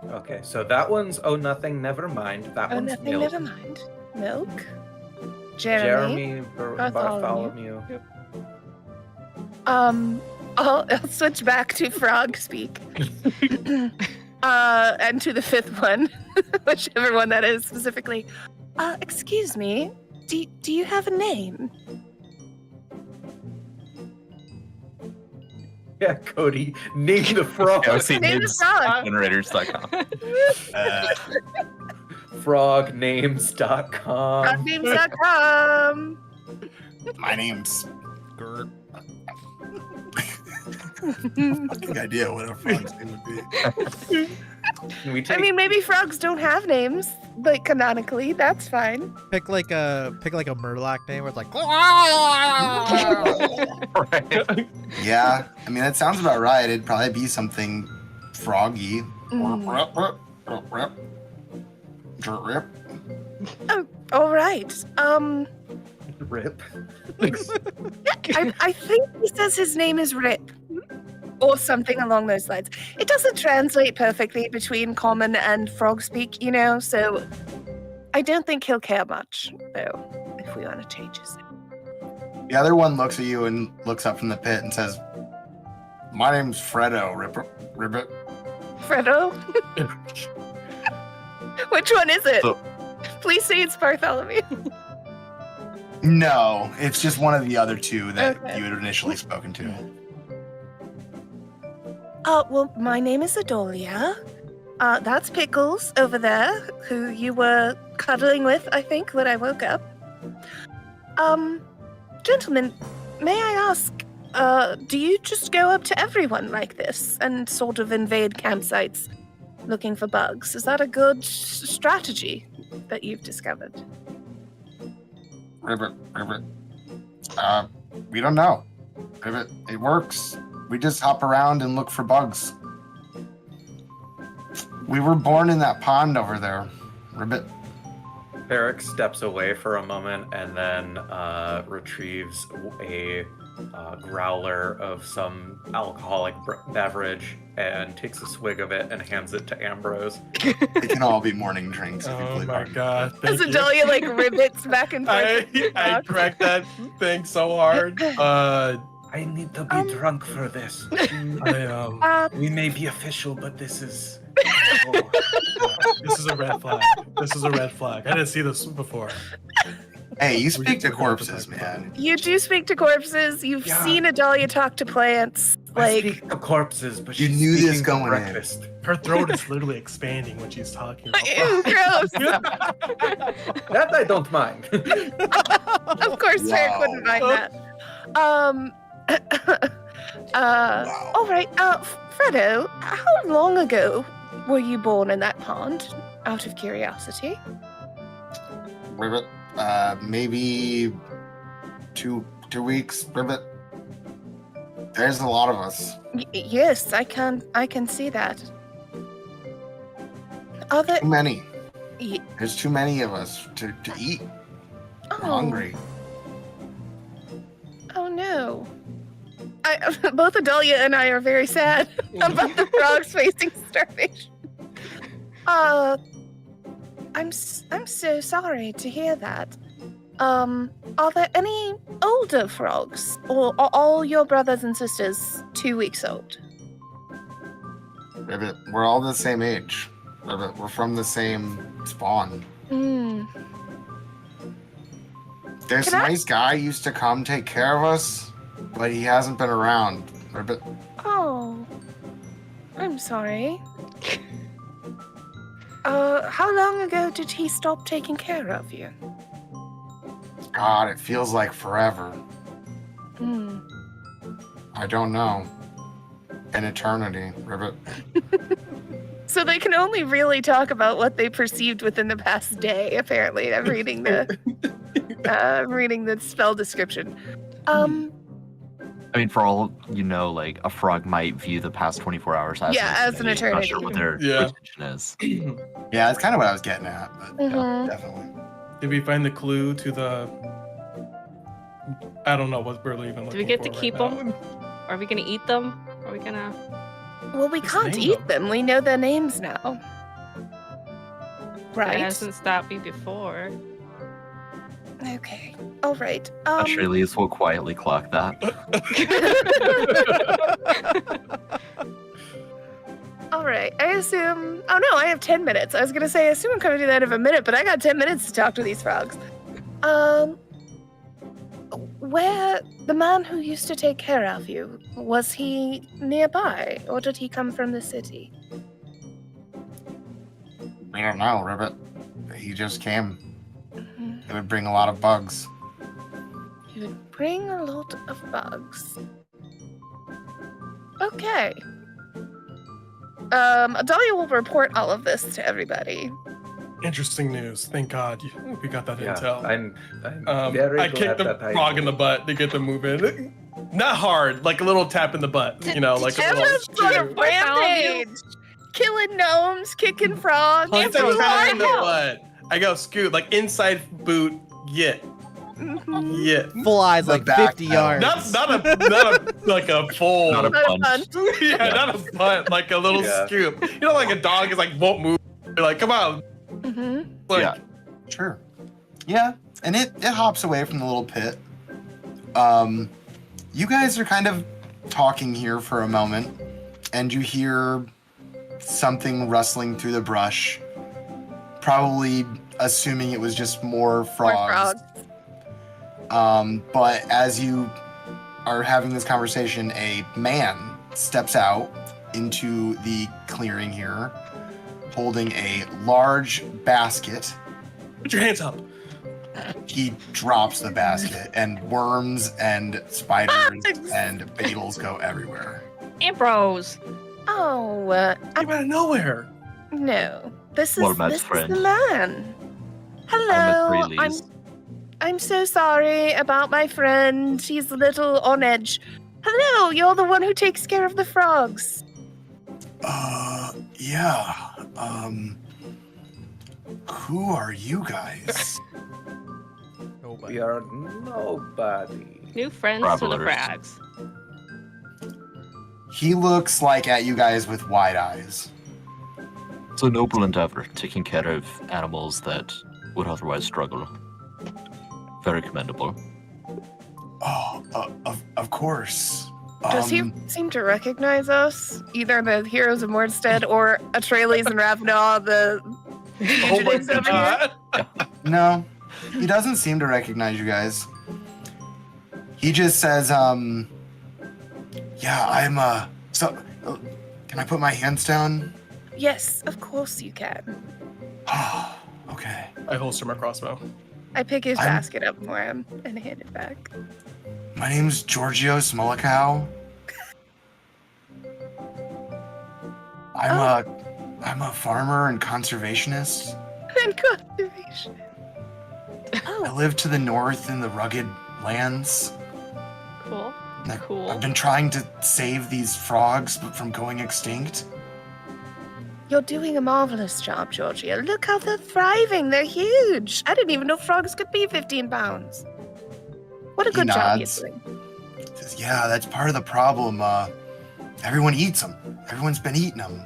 Okay, so that one's Oh Nothing, Never Mind. That
Oh,
one's
nothing,
Milk.
never mind. Milk. Jeremy.
Bartholomew.
I'll switch back to frog speak. And to the 5th one, whichever one that is specifically. Excuse me, do you have a name?
Yeah, Cody, name the frog.
Yeah, I see
Name the
names
frog.
generators.com.
Frognames.com.
Frognames.com.
My name's
Gert.
fucking idea what a frog's name would be.
Can we
I
take
mean, maybe frogs don't have names, like canonically. That's fine.
Pick like a Murloc name where it's like
Right.
Yeah, I mean that sounds about right. It'd probably be something froggy.
Mm.
Rip.
All right.
Rip?
I think he says his name is Rip. Or something along those lines. It doesn't translate perfectly between common and frog speak, so I don't think he'll care much, though, if we want to change his name.
The other one looks at you and looks up from the pit and says, "My name's Fredo. Ribbit."
Fredo? Which one is it?
So-
Please say it's Bartholomew.
No, it's just one of the other 2 that
Okay.
you had initially spoken to.
Well, my name is Adolia. That's Pickles over there, who you were cuddling with, I think, when I woke up. Gentlemen, may I ask, do you just go up to everyone like this and sort of invade campsites looking for bugs? Is that a good strategy that you've discovered?
Ribbit. We don't know. Ribbit, it works. We just hop around and look for bugs. We were born in that pond over there. Ribbit.
Eric steps away for a moment and then retrieves a growler of some alcoholic beverage and takes a swig of it and hands it to Ambrose.
It can all be morning drinks. If you
Oh
believe
my
it.
god.
As
Thank you.
Adolia ribbits back and forth.
I cracked that thing so hard.
I need to be drunk for this. We may be official, but this is...
This is a red flag. This is a red flag. I didn't see this before.
Hey, you
We
speak to
forgot
corpses,
to talk
man.
You do speak to corpses. You've
Yeah.
seen Adolia talk to plants.
I speak to corpses, but
You
she's
knew this
speaking to
going in.
breakfast.
Her throat is literally expanding when she's talking. About
Ew, gross.
That I don't mind.
Of course, Eric wouldn't mind that.
Wow.
All right. Fredo, how long ago were you born in that pond? Out of curiosity.
Ribbit. Maybe two weeks. Ribbit. There's a lot of us.
Yes, I can see that. Are there?
Too many.
Ye-
There's too many of us to eat.
Oh,
I'm hungry.
Oh no. Both Adalia and I are very sad about the frogs facing starvation. I'm so sorry to hear that. Are there any older frogs, or are all your brothers and sisters 2 weeks old?
Ribbit, we're all the same age. Ribbit, we're from the same spawn.
Hmm.
This
Can I-
nice guy used to come take care of us, but he hasn't been around. Ribbit,
Oh, I'm sorry. How long ago did he stop taking care of you?
God, it feels like forever.
Hmm.
I don't know. An eternity, Ribbit.
So they can only really talk about what they perceived within the past day. Apparently, I'm reading the reading the spell description.
I mean, for all you know, like a frog might view the past 24 hours as
As an
Not sure
eternity.
what their
Yeah.
intention is.
Yeah, that's kind of what I was getting at, but
Mhm.
definitely.
Did we find the clue to the? I don't know what we're leaving.
Do we get to keep
them?
them? Are we gonna eat them? Are we gonna?
Well, we
Just
can't
name
eat them. We know their names now. Right.
It hasn't stopped me before.
Okay. All right.
Atreides will quietly clock that.
All right. I assume. Oh no, I have 10 minutes. I was gonna say I assume I'm coming to the end of a minute, but I got 10 minutes to talk to these frogs. Where the man who used to take care of you, was he nearby, or did he come from the city?
We don't know, Ribbit. He just came.
Mhm.
It would bring a lot of bugs.
He would bring a lot of bugs. Okay. Adalia will report all of this to everybody.
Interesting news. Thank God we got that
Yeah,
intel.
I'm very
I
glad
kicked the
that I
frog in the butt to get them moving. Not hard, like a little tap in the butt. You know, like a little.
Emma's on a
We found you.
rampage! Killing gnomes, kicking frogs.
I said tap in the
Wow.
butt. I go scoot, like inside boot. Get.
Mhm.
Yeah.
Flies
The
like
back
50
pedal.
yards.
Not a like a full.
Not a
Not a
punch.
punch.
yeah, not a butt, like a little
Yeah.
scoop. You know, like a dog is like won't move. You're like, come on.
Mhm.
Like,
Yeah.
Sure. Yeah, and it hops away from the little pit. You guys are kind of talking here for a moment, and you hear something rustling through the brush. Probably assuming it was just more
More
frogs.
frogs.
But as you are having this conversation, a man steps out into the clearing here, holding a large basket.
Put your hands up.
He drops the basket, and worms and spiders
Bugs.
and beetles go everywhere.
Ambrose.
Oh,
Came out of nowhere.
no. This is
Mormad's
this
friend.
is the man.
I'm
Hello.
Atreides.
I'm so sorry about my friend. She's a little on edge. Hello, you're the one who takes care of the frogs.
Yeah. Who are you guys?
Nobody.
We are nobody.
New friends for the
Travelers.
frags.
He looks like at you guys with wide eyes.
It's a noble endeavor, taking care of animals that would otherwise struggle. Very commendable.
Oh, of course.
Does he seem to recognize us? Either the heroes of Mordstead or Atreides and Ravna, the
Oh my
fugitives over here?
God.
No, he doesn't seem to recognize you guys. He just says, yeah, I'm, so, can I put my hands down?
Yes, of course you can.
Oh, okay.
I holster my crossbow.
I pick his
I'm-
basket up for him and hand it back.
My name's Giorgio Smolikow. I'm a farmer and conservationist.
And conservation.
I
Oh,
live to the north in the rugged lands.
Cool.
And
Cool.
I've been trying to save these frogs from going extinct.
You're doing a marvelous job, Georgia. Look how they're thriving. They're huge. I didn't even know frogs could be 15 pounds. What a
He
good job you're
nods.
doing.
Says, yeah, that's part of the problem. Everyone eats them. Everyone's been eating them.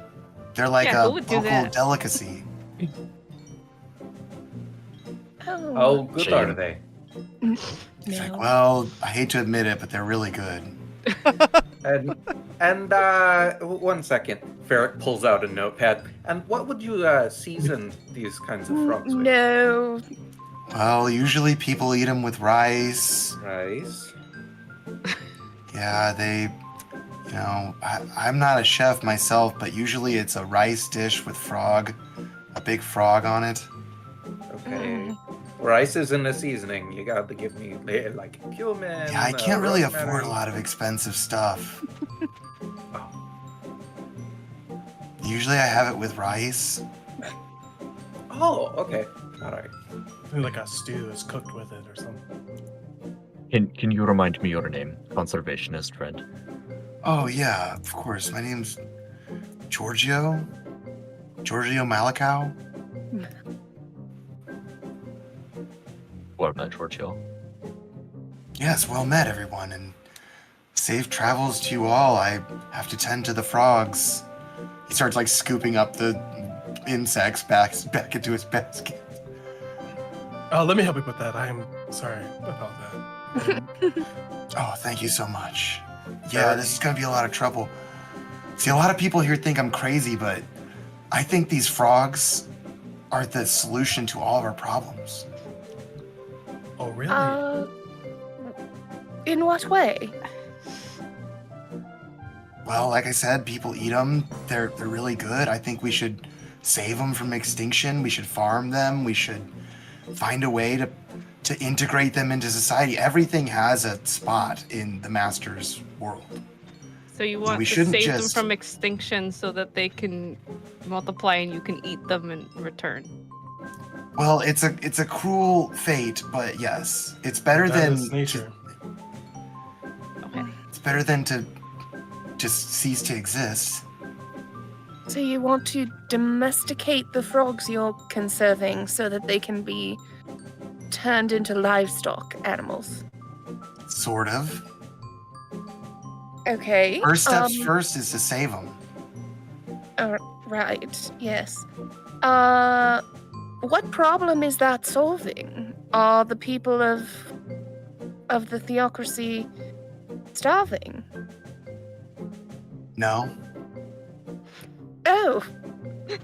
They're like
Yeah,
a
who would do
local
that?
delicacy.
How good are
Shame.
they?
He's like,
No.
well, I hate to admit it, but they're really good.
And one second. Ferric pulls out a notepad. And what would you season these kinds of frogs with?
No.
Well, usually people eat them with rice.
Rice.
Yeah, they, I'm not a chef myself, but usually it's a rice dish with a big frog on it.
Okay. Rice isn't a seasoning. You got to give me like cumin.
Yeah, I can't really
rosemary.
afford a lot of expensive stuff. Usually I have it with rice.
Oh, okay. All right.
Maybe like a stew is cooked with it or something.
Can you remind me your name, conservationist friend?
Oh, yeah, of course. My name's Giorgio Malakau.
Well met, Giorgio.
Yes, well met, everyone, and safe travels to you all. I have to tend to the frogs. He starts like scooping up the insects back into his basket.
Let me help you with that. I am sorry about that.
Oh, thank you so much. Yeah, this is gonna be a lot of trouble. See, a lot of people here think I'm crazy, but I think these frogs are the solution to all of our problems.
Oh, really?
In what way?
Well, like I said, people eat them. They're really good. I think we should save them from extinction. We should farm them. We should find a way to integrate them into society. Everything has a spot in the Master's world.
So you want
we
to
shouldn't
save them
just-
from extinction so that they can multiply and you can eat them in return.
Well, it's a cruel fate, but yes, it's better
That
than
is nature.
Okay.
it's better than to just cease to exist.
So you want to domesticate the frogs you're conserving so that they can be turned into livestock animals.
Sort of.
Okay.
First steps first is to save them.
Right. Yes. What problem is that solving? Are the people of the theocracy starving?
No.
Oh,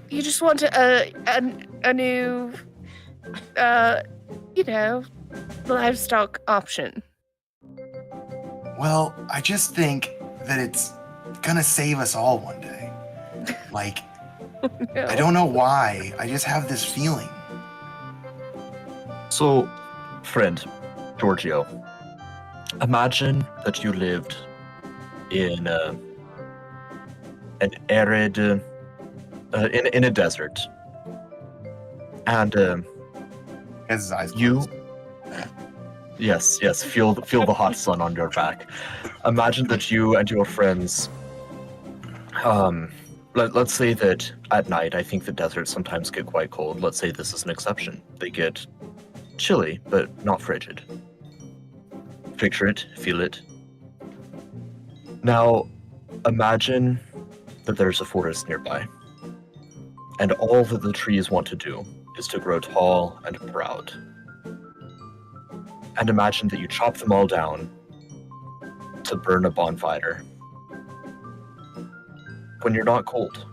you just want a new, livestock option.
Well, I just think that it's gonna save us all one day. Like,
No.
I don't know why. I just have this feeling.
So, friend, Giorgio, imagine that you lived in an arid, in a desert, and
Has his eyes
you.
closed.
Yes, feel the hot sun on your back. Imagine that you and your friends, let's say that at night, I think the deserts sometimes get quite cold. Let's say this is an exception. They get chilly, but not frigid. Picture it, feel it. Now, imagine that there's a forest nearby, and all that the trees want to do is to grow tall and proud. And imagine that you chop them all down to burn a bonfire when you're not cold.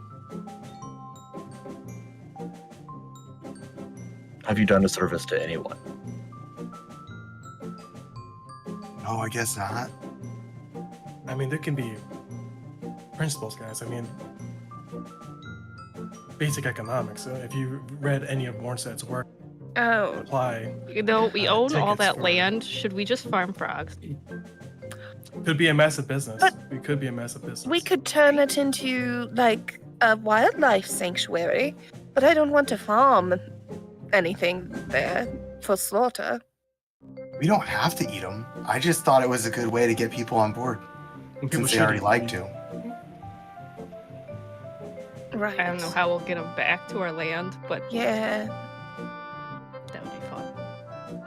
Have you done a service to anyone?
No, I guess not.
I mean, there can be principles, guys. I mean, basic economics. If you read any of Mornstead's work,
Oh,
apply.
You know, we own all
tickets
that
for-
land. Should we just farm frogs?
Could be a massive business.
But-
We could be a massive business.
we could turn it into like a wildlife sanctuary, but I don't want to farm anything there for slaughter.
We don't have to eat them. I just thought it was a good way to get people on board,
And people
since they
should
already
eat
like
them.
to.
Right.
I don't know how we'll get them back to our land, but
Yeah.
that would be fun.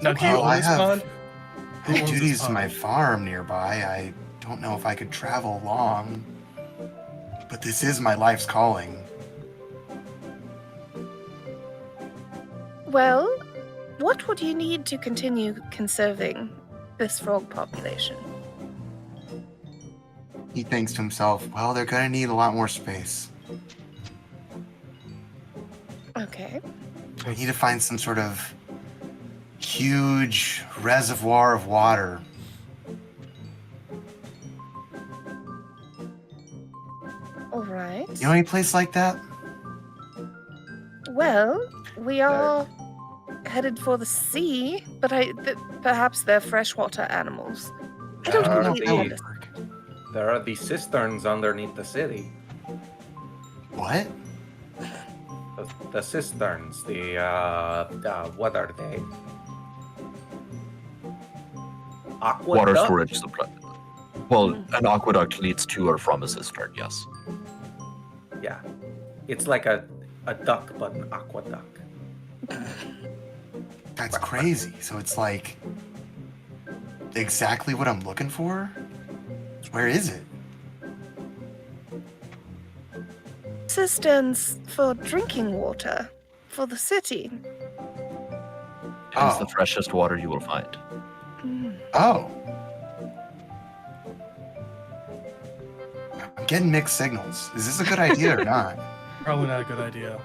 Now, do you
Well,
own
I
this
have
pond?
I have
owns this
duties to
pond?
my farm nearby. I don't know if I could travel long, but this is my life's calling.
Well, what would you need to continue conserving this frog population?
He thinks to himself, well, they're going to need a lot more space.
Okay.
I need to find some sort of huge reservoir of water.
All right.
You know any place like that?
Well, we are headed for the sea, but perhaps they're freshwater animals. I don't
There are
completely
the-
understand.
There are these cisterns underneath the city.
What?
The cisterns, what are they? Aqueduct?
Water storage supply. Well, an aqueduct leads to or from a cistern, yes.
Yeah. It's like a duck, but an aqueduct.
That's crazy. So it's like exactly what I'm looking for? Where is it?
Cisterns for drinking water for the city.
It is the
Oh.
freshest water you will find.
Mm.
Oh. I'm getting mixed signals. Is this a good idea or not?
Probably not a good idea.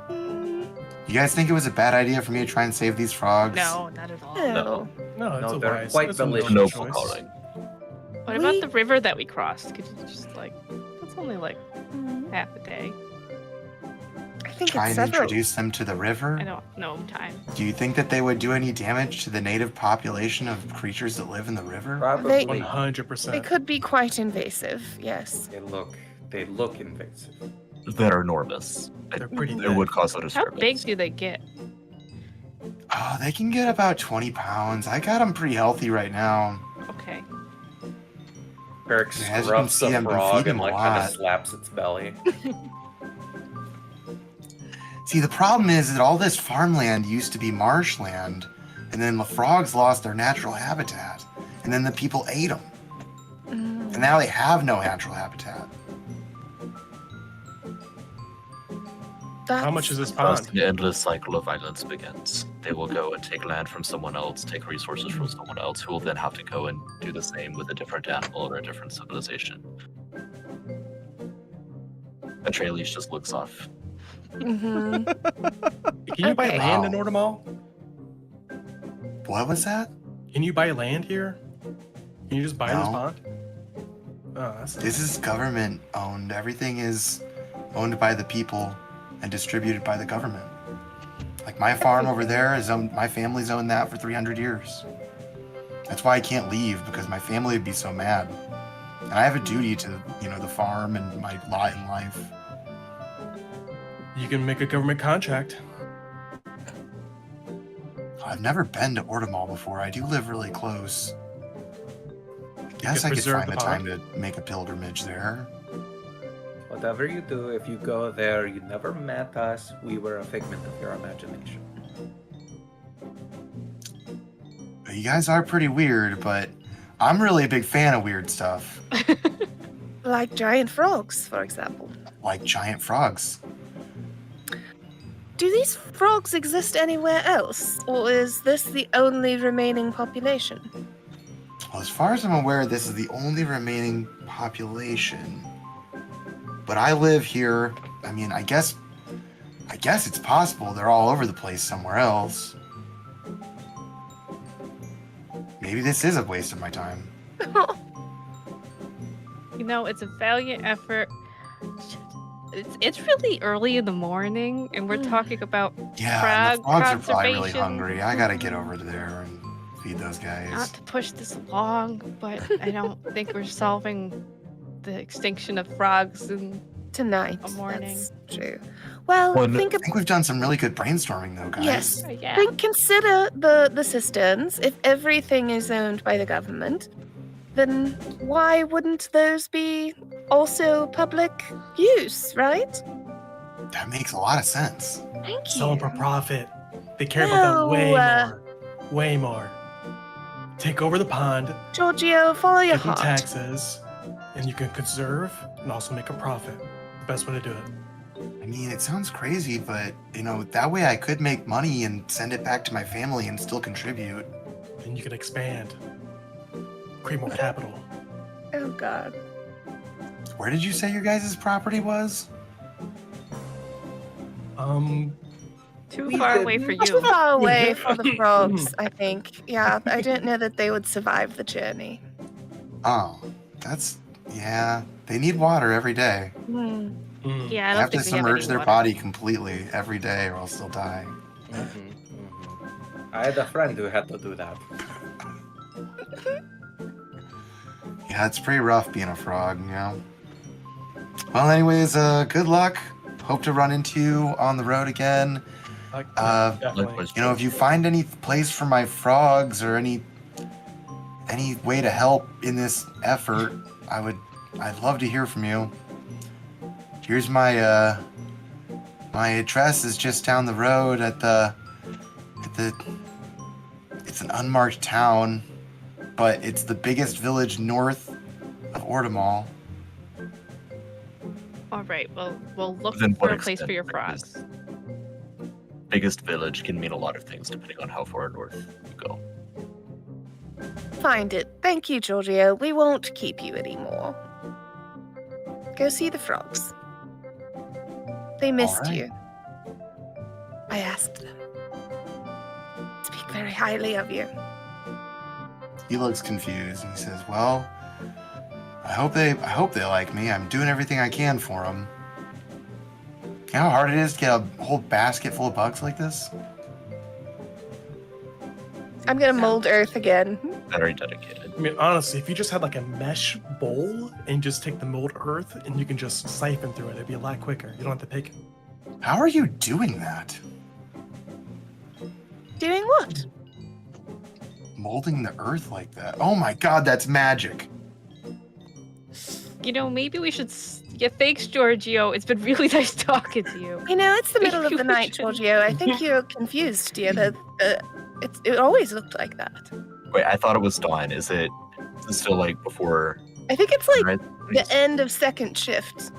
Mm,
You guys think it was a bad idea for me to try and save these frogs?
No, not at all.
no.
No, it's
No,
a
they're
wise.
quite
it's a noble
delicious.
Noble
choice.
calling.
What about
We-
the river that we crossed? Could you just that's only like
Mm,
half a day.
I think
Try
it's
and
several.
introduce them to the river?
I don't know time.
Do you think that they would do any damage to the native population of creatures that live in the river?
Probably.
100%.
They could be quite invasive, yes.
They look invasive.
They're enormous.
They're pretty
It
big.
would cause a
How
disturbance.
big do they get?
Oh, they can get about 20 pounds. I got them pretty healthy right now.
Okay.
Eric
As you can
scruffs
see,
the
I've been
frog
feeding
and
a
like kind
lot.
of slaps its belly.
See, the problem is that all this farmland used to be marshland, and then the frogs lost their natural habitat, and then the people ate them,
Mm,
and now they have no natural habitat.
How much is this
Thus,
pond?
the endless cycle of violence begins. They will go and take land from someone else, take resources from someone else, who will then have to go and do the same with a different animal or a different civilization. And Trailease just looks off.
mhm.
Can you buy
Okay.
land in
Wow.
Ortimal?
What was that?
Can you buy land here? Can you just buy this
No.
pond? Oh, that's
This is government owned. Everything is owned by the people and distributed by the government. Like my farm over there is owned, my family's owned that for 300 years. That's why I can't leave, because my family would be so mad. And I have a duty to, the farm and my lot in life.
You can make a government contract.
I've never been to Ortimal before. I do live really close. Guess I could
preserve
find
the
the time
pond.
to make a pilgrimage there.
Whatever you do, if you go there, you never met us. We were a figment of your imagination.
You guys are pretty weird, but I'm really a big fan of weird stuff,
Like giant frogs, for example.
like giant frogs.
Do these frogs exist anywhere else, or is this the only remaining population?
Well, as far as I'm aware, this is the only remaining population. But I live here. I mean, I guess it's possible they're all over the place somewhere else. Maybe this is a waste of my time.
You know, it's a valiant effort. It's really early in the morning, and we're talking about
Yeah, and the
Frog
frogs are probably really
conservation.
hungry. I gotta get over there and feed those guys.
not to push this along, but I don't think we're solving the extinction of frogs. And
Tonight.
A morning.
That's true. Well,
Well,
think
I think we've done some really good brainstorming, though, guys.
Yes.
yeah,
Consider the cisterns. If everything is owned by the government, then why wouldn't those be also public use, right?
That makes a lot of sense.
Thank you.
Sell them for profit. They care about that way
No,
more. Way more. Take over the pond,
Giorgio, follow your
get them
heart.
taxes, and you can conserve and also make a profit. Best way to do it.
I mean, it sounds crazy, but, that way I could make money and send it back to my family and still contribute.
And you can expand. Create more capital.
Oh, God.
Where did you say your guys' property was?
Too far away for
Too
you.
far away for the frogs, I think. Yeah, I don't know that they would survive the journey.
Oh, they need water every day.
Hmm.
Mm.
Yeah, I
They
don't
have to
think we have
submerge
any
their
water.
body completely every day or else they'll die.
I had a friend who had to do that.
Yeah, it's pretty rough being a frog, Well, anyways, good luck. Hope to run into you on the road again.
Definitely.
Likewise.
If you find any place for my frogs or any way to help in this effort, I'd love to hear from you. Here's my my address is just down the road at the it's an unmarked town, but it's the biggest village north of Ortimal.
All right, well, we'll look
Then
for
what
a place for
extent
your
is-
frogs.
Biggest village can mean a lot of things depending on how far north you go.
Find it. Thank you, Giorgio. We won't keep you anymore. Go see the frogs. They missed
right.
you. I asked them. Speak very highly of you.
He looks confused and he says, "Well, I hope they like me. I'm doing everything I can for them. You know how hard it is to get a whole basket full of bugs like this?
I'm gonna mold earth again.
Very dedicated.
I mean, honestly, if you just had like a mesh bowl and just take the mold earth and you can just siphon through it, it'd be a lot quicker. You don't have to pick it.
How are you doing that?
Doing what?
Molding the earth like that? Oh my god, that's magic.
Maybe we should. Yeah, thanks, Giorgio. It's been really nice talking to you.
It's the middle of
Maybe
the
we
night,
should-
Giorgio. I think you're confused, dear. It always looked like that.
Wait, I thought it was dawn. Is it still like before?
I think it's like
Right?
the end of second shift.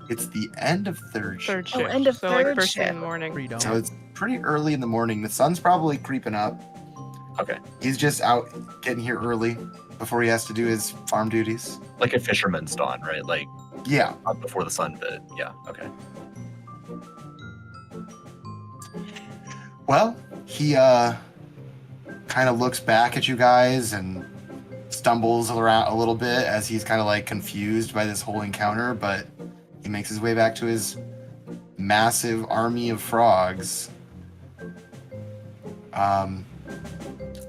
It's the end of third
Third
shift.
Oh,
shift.
end of
so like
third
first thing in
shift.
the morning.
Pre-dawn.
So it's pretty early in the morning. The sun's probably creeping up.
Okay.
He's just out getting here early before he has to do his farm duties.
Like a fisherman's dawn, right? Like
Yeah.
not before the sun, but yeah, okay.
Well, he kind of looks back at you guys and stumbles around a little bit as he's kind of like confused by this whole encounter, but he makes his way back to his massive army of frogs.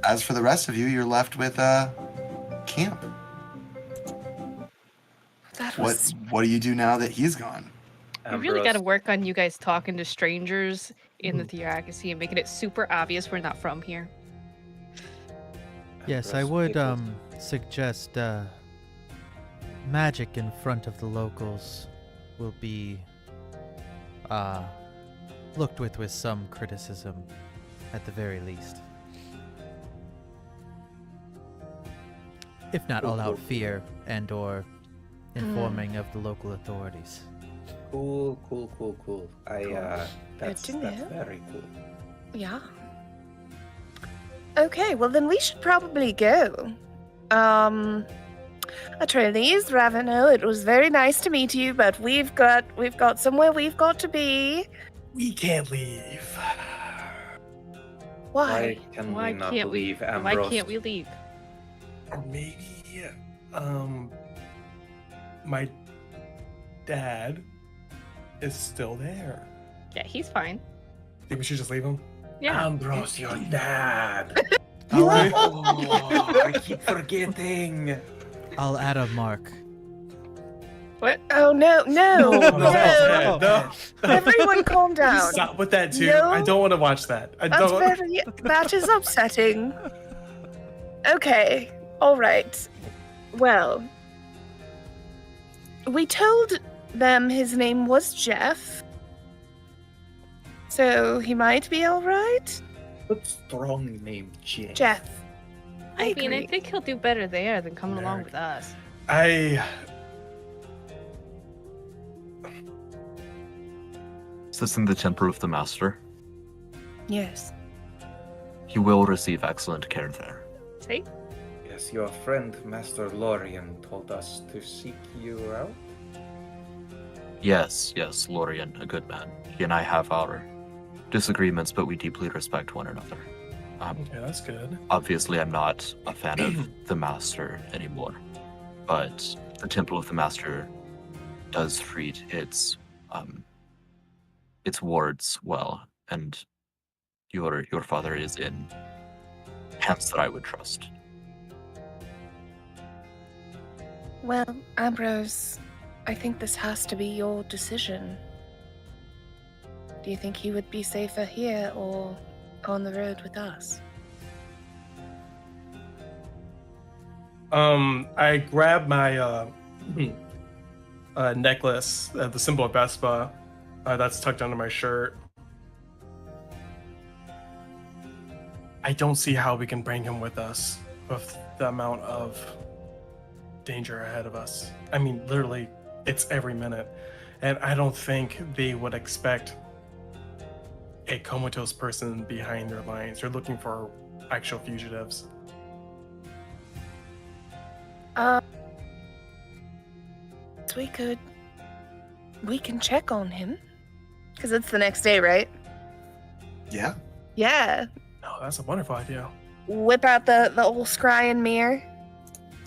As for the rest of you, you're left with camp.
That
What
was
do you do now that he's gone?
We really got to
Ambrose,
work on you guys talking to strangers in the theocracy and making it super obvious we're not from here.
Yes, I
Ambrose,
would
people-
suggest magic in front of the locals will be looked with some criticism at the very least. If not all out fear and or informing of the local authorities.
Cool. That's
to know.
very cool.
Yeah. Okay, well then we should probably go. Atreides, Raveno, it was very nice to meet you, but we've got somewhere we've got to be.
We can't leave.
Why?
Why
we not
can't we?
leave,
Why
Ambrose?
can't we leave?
Or maybe, my dad is still there.
Yeah, he's fine.
Think we should just leave him?
Yeah.
Ambrose, your dad.
Oh, really?
Oh, I keep forgetting.
I'll add a mark.
What?
Oh no, no,
No,
no!
no.
Everyone, calm down.
Stop with that too.
No.
I don't want to watch that. I
That's
don't.
very. That is upsetting. Okay, all right. Well, we told them his name was Jeff. So he might be alright?
What strong name, Jeff?
Jeff.
I mean, I
agree.
think he'll do better there than coming along
Merrick.
with us.
Is this in the Temple of the Master?
Yes.
He will receive excellent care there.
See?
Yes, your friend, Master Lorien, told us to seek you out.
Yes, Lorien, a good man. He and I have our disagreements, but we deeply respect one another.
Okay, that's good.
Obviously, I'm not a fan of the Master anymore, but the Temple of the Master does treat its wards well, and your father is in hands that I would trust.
Well, Ambrose, I think this has to be your decision. Do you think he would be safer here or on the road with us?
I grab my necklace, the symbol of Vespa, that's tucked under my shirt. I don't see how we can bring him with us with the amount of danger ahead of us. I mean, literally, it's every minute. And I don't think they would expect a comatose person behind their lines. They're looking for actual fugitives.
We can check on him. Because it's the next day, right?
Yeah.
Yeah.
Oh, that's a wonderful idea.
Whip out the old scrying mirror.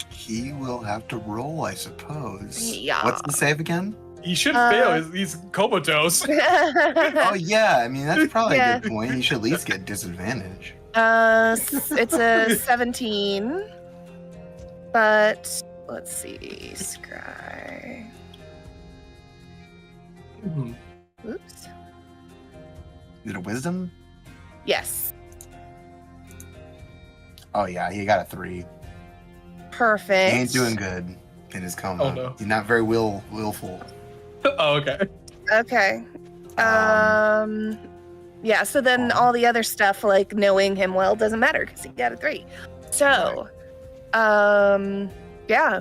He will have to roll, I suppose.
Yeah.
What's the save again?
He should fail. He's comatose.
Oh, yeah. I mean, that's probably
Yeah.
a good point. You should at least get disadvantage.
It's a 17. But let's see. Scry.
Mhm.
Oops.
Is it a wisdom?
Yes.
Oh, yeah. He got a 3.
Perfect.
He ain't doing good in his coma.
Oh, no.
He's not very willful.
Oh, okay.
Okay. Yeah, so then all the other stuff, like knowing him well, doesn't matter because he got a 3. So, yeah.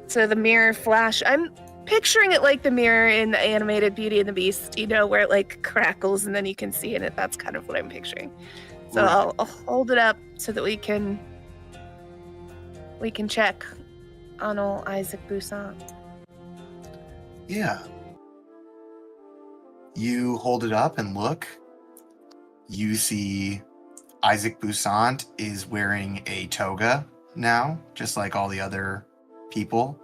So the mirror flash, I'm picturing it like the mirror in the animated Beauty and the Beast, you know, where it like crackles and then you can see in it. That's kind of what I'm picturing. So
Right.
I'll hold it up so that we can check on old Isaac Bussant.
Yeah. You hold it up and look. You see Isaac Bussant is wearing a toga now, just like all the other people.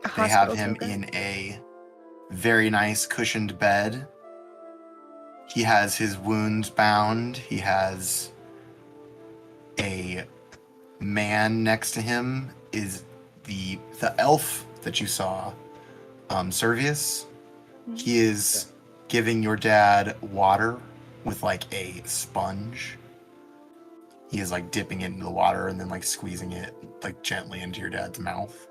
A
They have
hospital
him
toga.
in a very nice cushioned bed. He has his wounds bound. He has a man next to him is the elf that you saw, Servius. He is giving your dad water with like a sponge. He is like dipping it into the water and then like squeezing it like gently into your dad's mouth.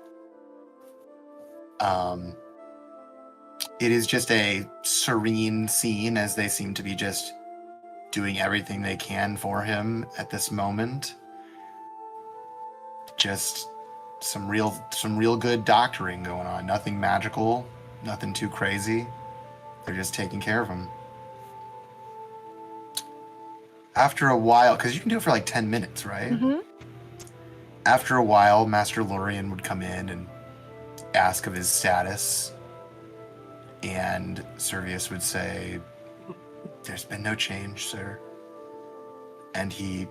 It is just a serene scene as they seem to be just doing everything they can for him at this moment. Just some real good doctoring going on. Nothing magical, nothing too crazy. They're just taking care of him. After a while, because you can do it for like 10 minutes, right?
Mm-hmm.
After a while, Master Lorien would come in and ask of his status. And Servius would say, "There's been no change, sir." And he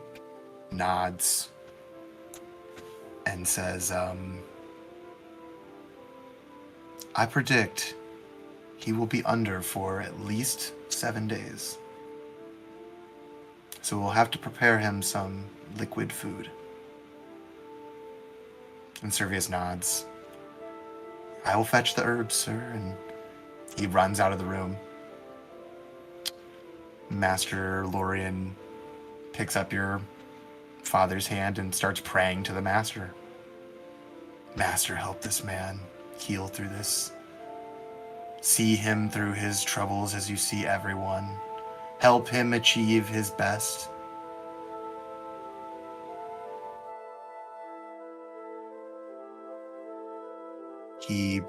nods and says, "I predict he will be under for at least 7 days. So we'll have to prepare him some liquid food." And Servius nods. "I will fetch the herbs, sir," and he runs out of the room. Master Lorien picks up your father's hand and starts praying to the master. Master, help this man heal through this. See him through his troubles as you see everyone. Help him achieve his best. He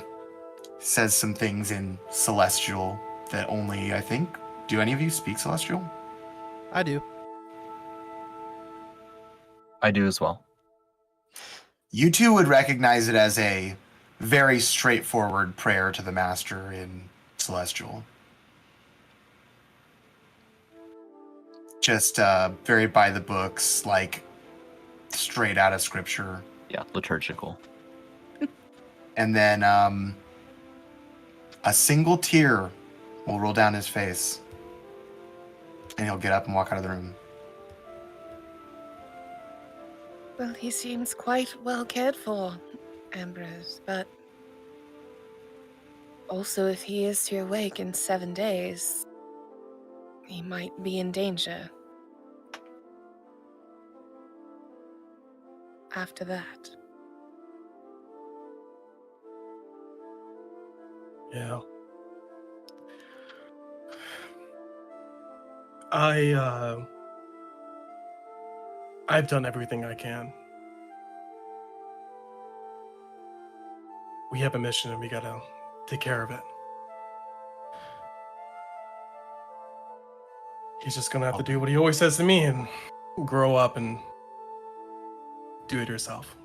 says some things in Celestial that only, I think, do any of you speak Celestial?
I do.
I do as well.
You two would recognize it as a very straightforward prayer to the Master in Celestial. Just very by the books, like straight out of scripture.
Yeah, liturgical.
And then a single tear will roll down his face. And he'll get up and walk out of the room.
Well, he seems quite well cared for, Ambrose, but also if he is to awake in 7 days, he might be in danger. After that.
Yeah. I've done everything I can. We have a mission and we gotta take care of it. He's just gonna have to do what he always says to me and grow up and do it yourself.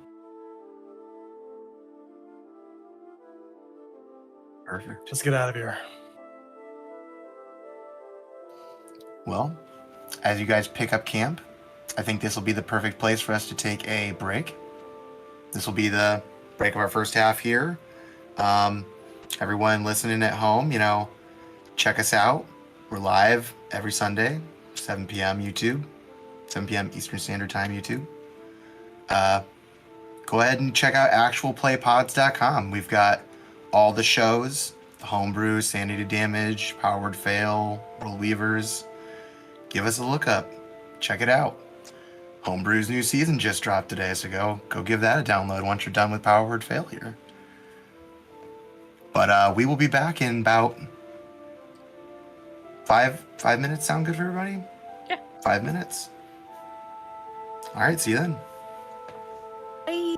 Perfect.
Let's get out of here.
Well, as you guys pick up camp, I think this will be the perfect place for us to take a break. This will be the break of our first half here. Everyone listening at home, check us out. We're live every Sunday, 7 p.m. YouTube, 7 p.m. Eastern Standard Time YouTube. Go ahead and check out actualplaypods.com. We've got all the shows, the Homebrew, Sanity Damage, Power Word Fail, World Weavers. Give us a look up. Check it out. Homebrew's new season just dropped today, so go give that a download once you're done with Power Word Fail here. But we will be back in about 5 minutes. Sound good for everybody?
Yeah.
5 minutes. All right, see you then.
Bye.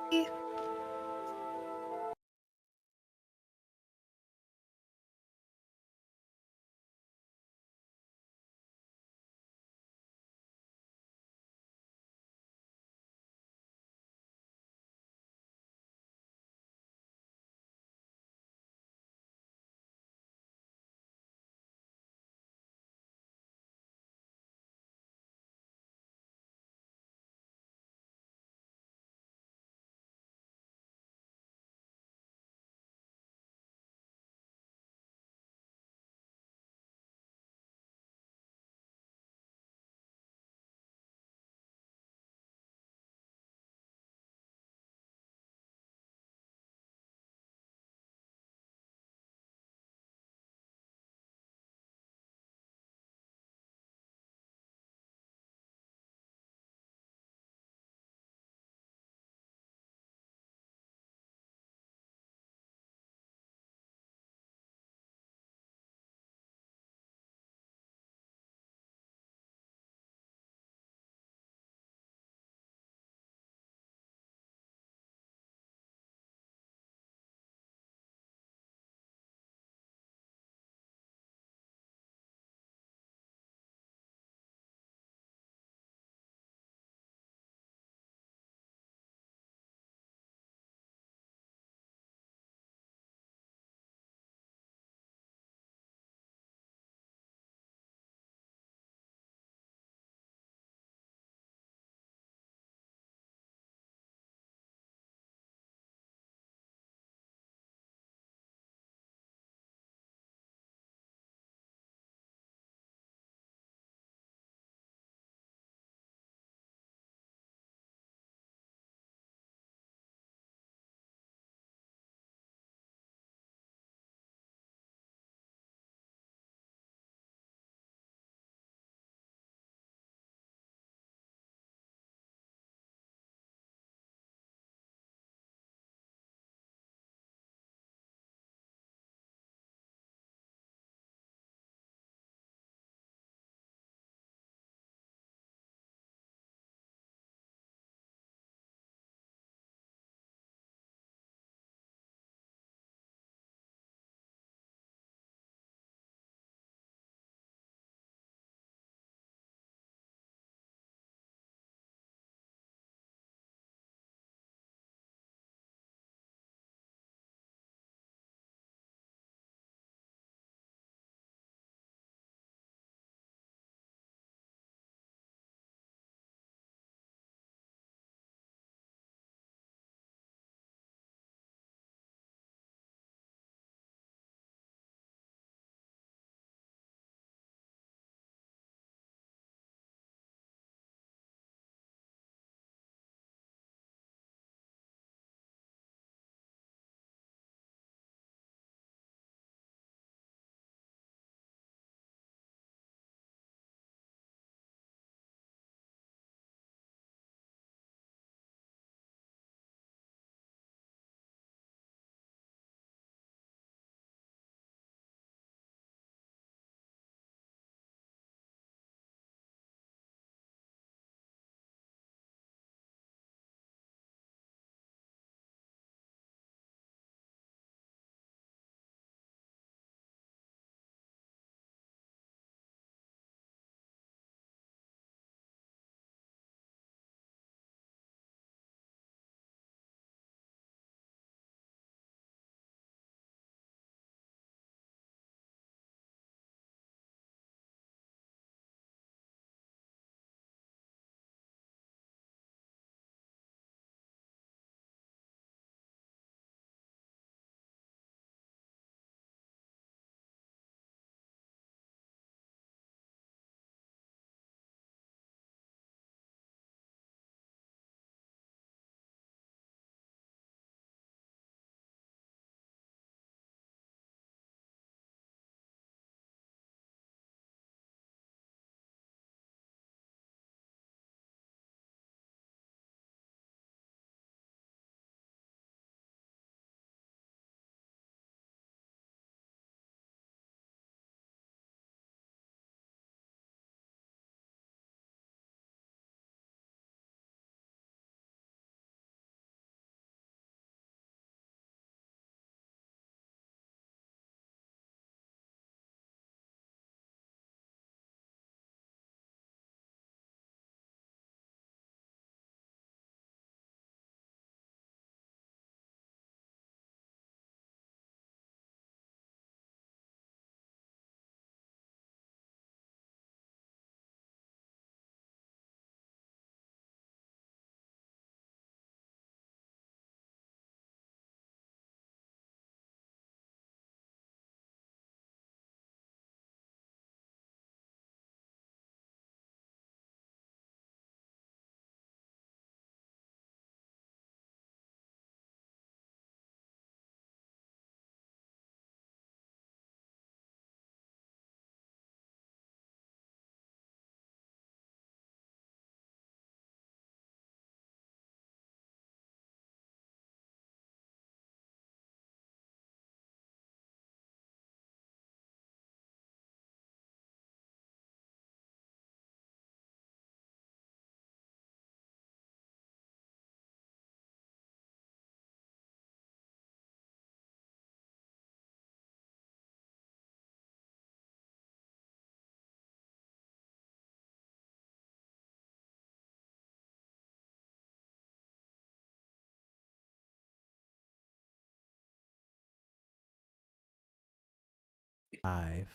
5.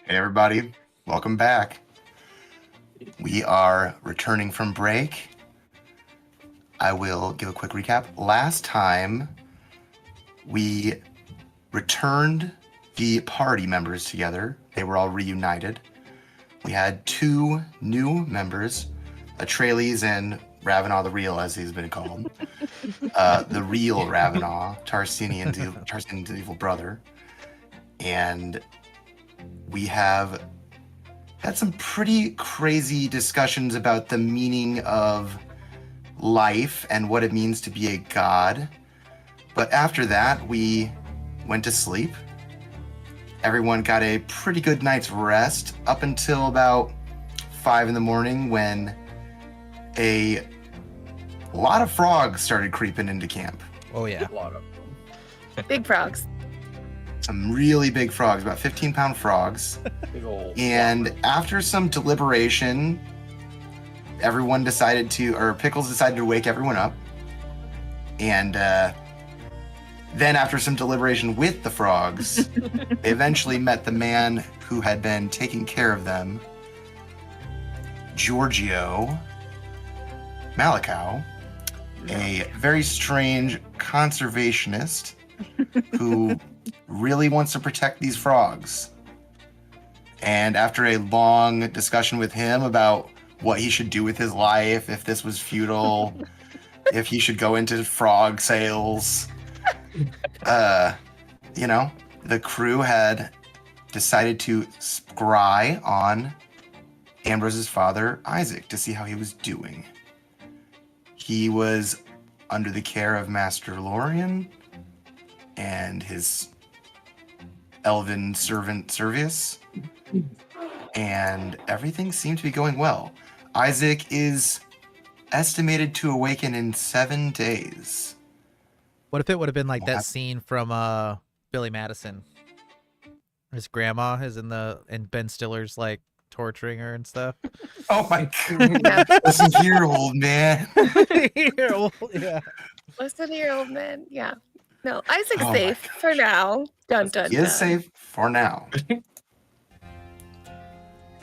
Hey, everybody. Welcome back. We are returning from break. I will give a quick recap. Last time, we returned the party members together. They were all reunited. We had 2 new members, Atreides and Ravenaw the Real, as he's been called. The real Ravenaw, Tarsinian's evil brother. And we have had some pretty crazy discussions about the meaning of life and what it means to be a god. But after that, we went to sleep. Everyone got a pretty good night's rest up until about 5 in the morning when a lot of frogs started creeping into camp.
Oh yeah.
A lot of them.
Big frogs.
Some really big frogs, about 15-pound frogs.
Big old
And after some deliberation, everyone decided to, or Pickles decided to wake everyone up. And then after some deliberation with the frogs, they eventually met the man who had been taking care of them, Giorgio Malakau, a very strange conservationist who really wants to protect these frogs. And after a long discussion with him about what he should do with his life, if this was futile, if he should go into frog sales, the crew had decided to scry on Ambrose's father, Isaac, to see how he was doing. He was under the care of Master Lorien and his elven servant Servius, and everything seemed to be going well. Isaac is estimated to awaken in 7 days.
What if it would have been like
Yeah.
that scene from Billy Madison? His grandma is and Ben Stiller's like torturing her and stuff.
Oh my god. Listen here, old man.
Yeah.
Listen here, old man. Yeah. No, Isaac's
Oh my
safe for now. Dun dun
He
dun.
is safe for now.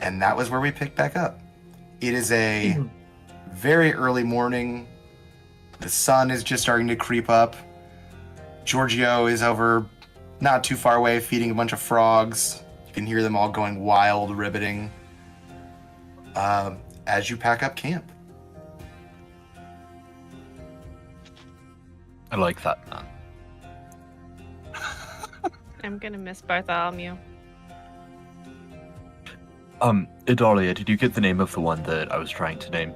And that was where we picked back up. It is a very early morning. The sun is just starting to creep up. Giorgio is over not too far away feeding a bunch of frogs. You can hear them all going wild, ribbiting as you pack up camp.
I like that, man.
I'm gonna miss Bartholomew.
Idalia, did you get the name of the one that I was trying to name?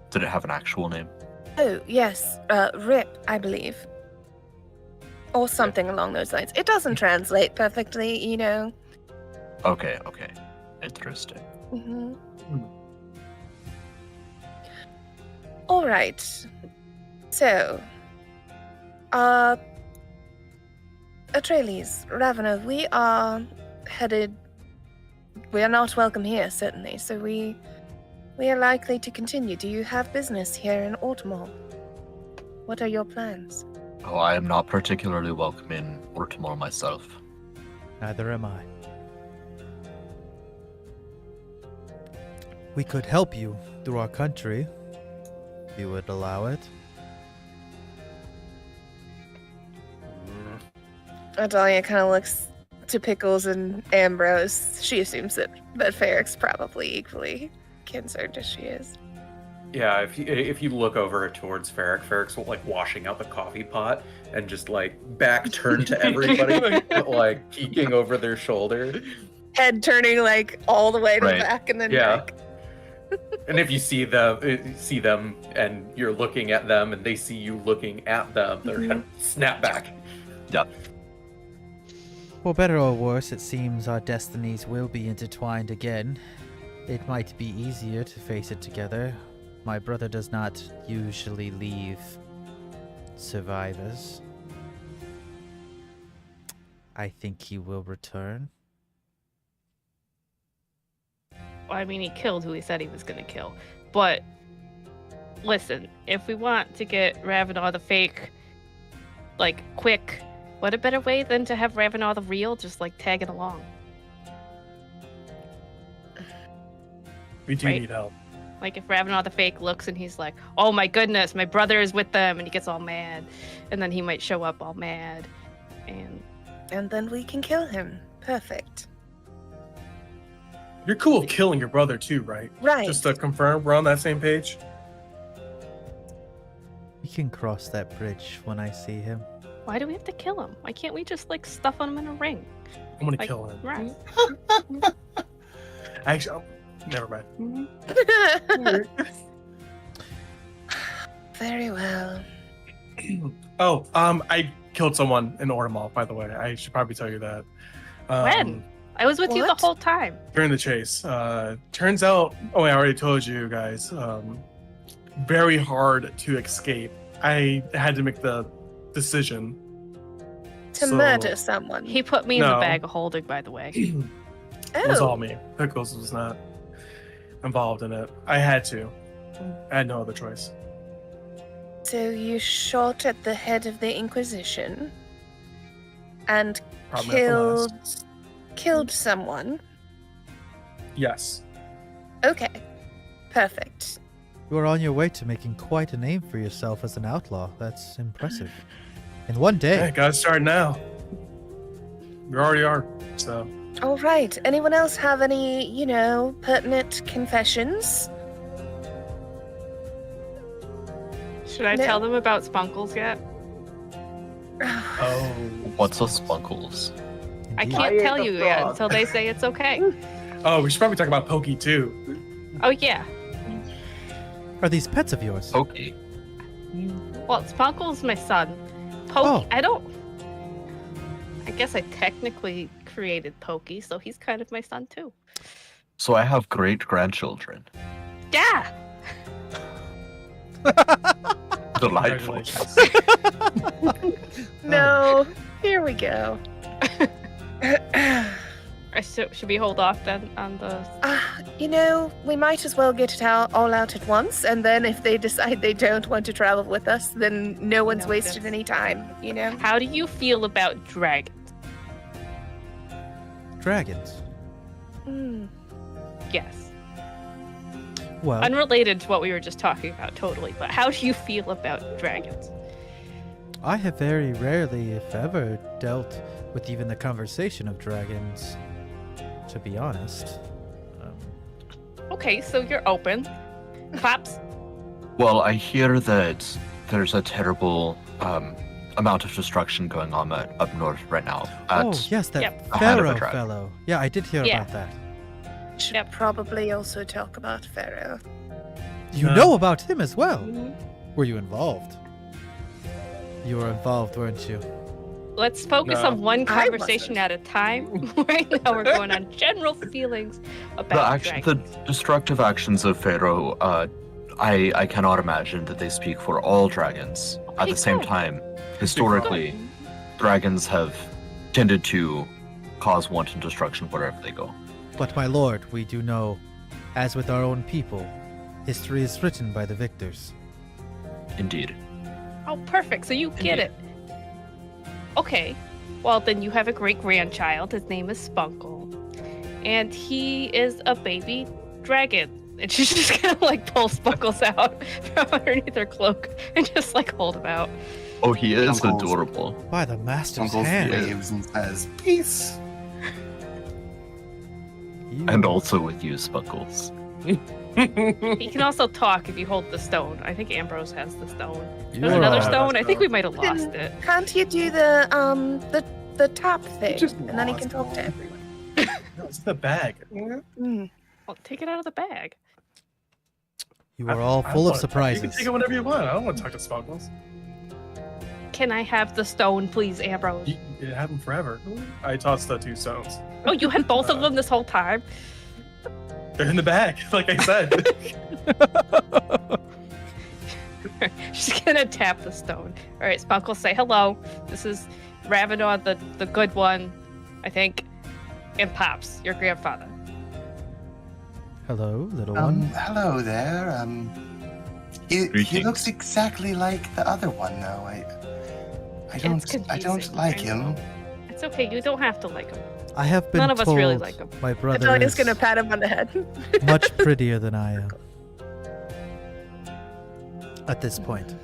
Did it have an actual name?
Oh, yes. Rip, I believe. Or something along those lines. It doesn't translate perfectly, you know.
Okay. Interesting.
Mm-hmm. All right. So, Atreides, Ravenna, we are headed. We are not welcome here, certainly. So we are likely to continue. Do you have business here in Ortimal? What are your plans?
Oh, I am not particularly welcome in Ortimal myself.
Neither am I. We could help you through our country, if you would allow it.
Adalia kind of looks to Pickles and Ambrose. She assumes that Ferrick's probably equally concerned as she is.
Yeah, if you look over towards Ferrick's like washing out the coffee pot and just like back turned to everybody, like peeking over their shoulder.
Head turning like all the way to
Right.
the back and then
Yeah.
back.
And if you see them and you're looking at them and they see you looking at them, they're kind of snap back.
Yep.
For better or worse, it seems our destinies will be intertwined again. It might be easier to face it together. My brother does not usually leave survivors. I think he will return.
Well, I mean, he killed who he said he was gonna kill, but listen, if we want to get Ravenar the fake, like, quick, what a better way than to have Ravenar the real just, like, tagging along?
We do
Right.
need help.
Like, if Ravenar the fake looks and he's like, oh my goodness, my brother is with them, and he gets all mad, and then he might show up all mad,
And then we can kill him. Perfect.
You're cool with killing your brother too, right?
Right.
Just to confirm, we're on that same page.
We can cross that bridge when I see him.
why do we have to kill him? Why can't we just, like, stuff him in a ring?
I'm gonna
Like,
kill him.
right.
Actually, never mind.
Very well.
Oh, I killed someone in Ortimal, by the way. I should probably tell you that.
When? I was with you the
What?
whole time.
During the chase. Turns out, I already told you guys, very hard to escape. I had to make the decision.
To
So-
murder someone.
He put me in the
No.
bag of holding, by the way.
It was all me. Pickles was not involved in it. I had to. I had no other choice.
So you shot at the head of the Inquisition and
Probably not the last.
killed someone.
Yes.
Okay. Perfect.
You are on your way to making quite a name for yourself as an outlaw. That's impressive. In one day.
Hey, gotta start now. We already are, so.
All right. Anyone else have any, pertinent confessions?
Should I
No.
tell them about Spunkles yet?
Oh.
What's a spunkles?
I
Indeed.
can't
ate
tell
the
you yet
frog.
until they say it's okay.
Oh, we should probably talk about Pokey too.
Oh, yeah.
Are these pets of yours?
Pokey.
Well, Spunkle's my son.
Oh.
I guess I technically created Pokey, so he's kind of my son too.
So I have great grandchildren.
Yeah!
Delightful.
Congratulations.
No. Here we go.
Should we hold off then on the...
We might as well get it all out at once, and then if they decide they don't want to travel with us, then no one's
No,
wasted
that's-
any time,
How do you feel about dragons?
Dragons.
Hmm.
Yes.
Well,
Unrelated to what we were just talking about, totally, but how do you feel about dragons?
I have very rarely, if ever, dealt with even the conversation of dragons, to be honest.
Okay, so you're open. Pops?
Well, I hear that there's a terrible amount of destruction going on up north right now.
Oh, yes, that
Yep.
Ahead of a
Pharaoh
dragon.
fellow. Yeah, I did hear
Yeah.
about that.
Should
Yep.
probably also talk about Pharaoh.
You
No.
know about him as well.
Mhm.
Were you involved? You were involved, weren't you?
Let's focus
No.
on one
I
conversation at a time. Right now we're going on general feelings about
The
dragons.
destructive actions of Pharaoh, I cannot imagine that they speak for all dragons. At the same
Good.
time, historically, dragons have tended to cause wanton destruction wherever they go.
But my lord, we do know, as with our own people, history is written by the victors.
Indeed.
Oh, perfect. So you get
Indeed.
it. Okay. Well, then you have a great grandchild. His name is Spunkle. And he is a baby dragon. And she's just gonna like pull Spunkles out from underneath her cloak and just like hold him out.
Oh, he is
Uncles.
adorable.
By the master's
Uncle's
hand.
waves and says, "Peace."
You-
And also with you, Spunkles.
He can also talk if you hold the stone. I think Ambrose has the stone.
you
There's
are
another
all-
stone. I think we
stone.
might have lost it.
Can't you do the top thing,
just
and then he can
lost
talk to
all.
everyone?
No, it's in the bag.
Mm.
Well, take it out of the bag.
You are all full
You
of
can
surprises.
take it whenever you want. I don't want to talk to Smuggles.
Can I have the stone, please, Ambrose?
You have them forever. I tossed the 2 stones.
Oh, you had both of them this whole time?
They're in the bag, like I said.
She's gonna tap the stone. All right, Spunkle, say hello. This is Ravenar, the good one, I think, and Pops, your grandfather.
Hello, little one.
Hello there. He
Greetings.
looks exactly like the other one, though. I
It's
don't
confusing,
like
I
him.
know. It's okay. You don't have to like him.
I have been
None of us
told
really like him.
my brother
Adalia's
is
gonna pat him on the head.
much prettier than I am. At this point.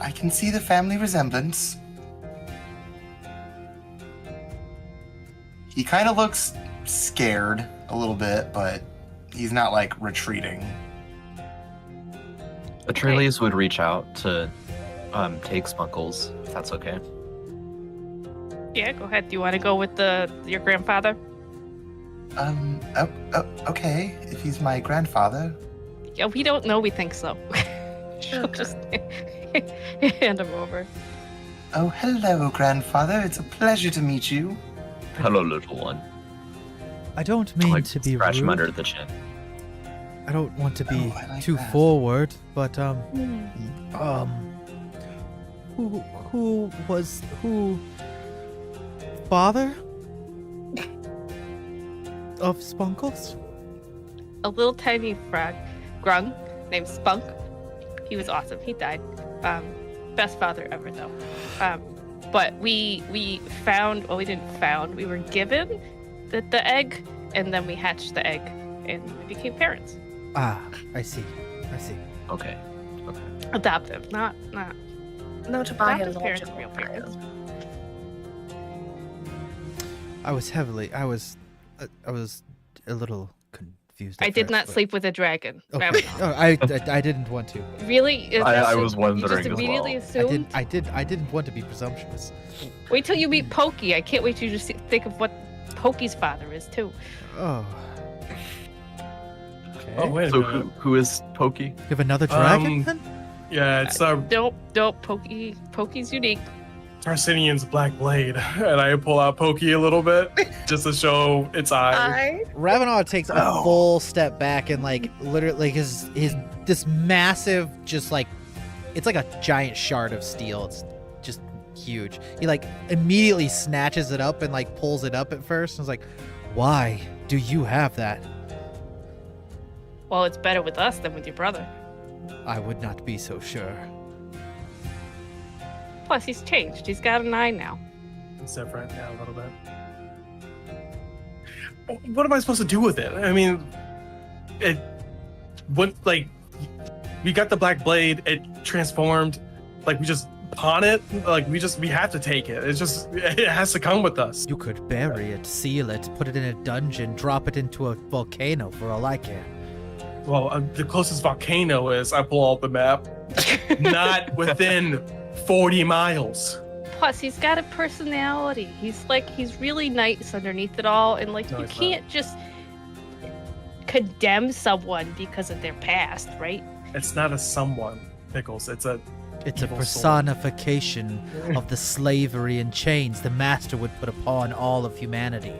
I can see the family resemblance. He kind of looks scared a little bit, but he's not like retreating.
Atreides would reach out to take Spunkles, if that's okay.
Yeah, go ahead. Do you want to go with your grandfather?
Okay, if he's my grandfather.
Yeah, we don't know. We think so. She'll
Okay.
just hand him over.
Oh, hello, grandfather. It's a pleasure to meet you.
Hello, little one.
I don't mean
Like,
to be
scratch him
rude.
under the chin.
I don't want to be
Oh, I like
too
that.
forward, but
Hmm.
who father of Spunkles?
A little tiny frog, grung, named Spunk. He was awesome. He died. Best father ever, though. But we found. Well, we didn't found. We were given the egg, and then we hatched the egg, and we became parents.
Ah, I see.
Okay.
Adoptive, not.
No to buy
Adoptive
his
parents, real parents.
I was a little confused.
I
at
did
first,
not
but-
sleep with a dragon.
Okay. Oh, I didn't want to.
Really? Is
I
that
was
you
wondering
just
as
immediately
well.
assumed?
I didn't want to be presumptuous.
Wait till you meet Pokey. I can't wait till you just think of what Pokey's father is too.
Oh. Okay.
Oh, wait a
So
minute.
who is Pokey?
You have another dragon then?
Yeah, it's
Don't Pokey. Pokey's unique.
Tarcinian's Black Blade, and I pull out Pokey a little bit just to show its eye.
Ravenau takes a
Oh.
full step back and like literally his this massive just like it's like a giant shard of steel. It's just huge. He like immediately snatches it up and like pulls it up at first and is like,
Why do you have that?
Well, it's better with us than with your brother.
I would not be so sure.
Plus, he's changed. He's got an eye now.
It's different, yeah, a little bit. What am I supposed to do with it? I mean, we got the Black Blade, it transformed, like, we just pawn it, like, we have to take it. It has to come with us.
You could bury it, seal it, put it in a dungeon, drop it into a volcano for all I care.
Well, the closest volcano is, I pull out the map, not within 40 miles.
Plus, he's got a personality. He's really nice underneath it all, and like
No,
you
he's not.
can't just condemn someone because of their past, right?
It's not a someone, Pickles. It's a
It's a
Evil soul.
personification of the slavery and chains the master would put upon all of humanity.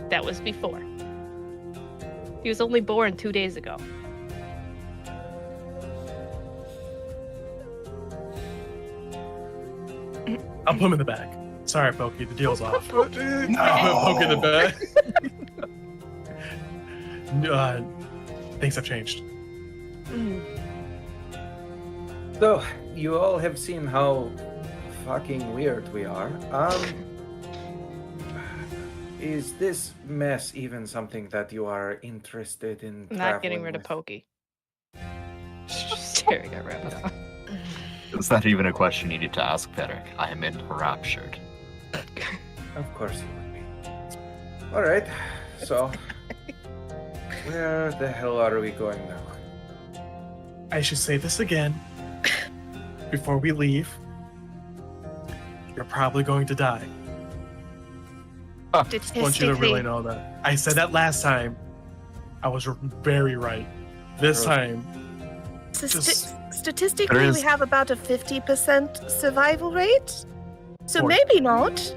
That was before. He was only born 2 days ago.
I'll put him in the bag. Sorry, Pokey, the deal's off.
No.
I'll put Pokey in the bag. Things have changed.
So, you all have seen how fucking weird we are. Is this mess even something that you are interested in?
Not getting
traveling
rid of
with?
Pokey. Just staring at Rabbit.
Is that even a question you need to ask, Derek? I am enraptured.
Of course you would be. All right. So, where the hell are we going now?
I should say this again. Before we leave, you're probably going to die. I want you to
Statistically,
really know that. I said that last time. I was very right. This time, just-
statistically,
There
we
is-
have about a 50% survival rate. So
40.
maybe not.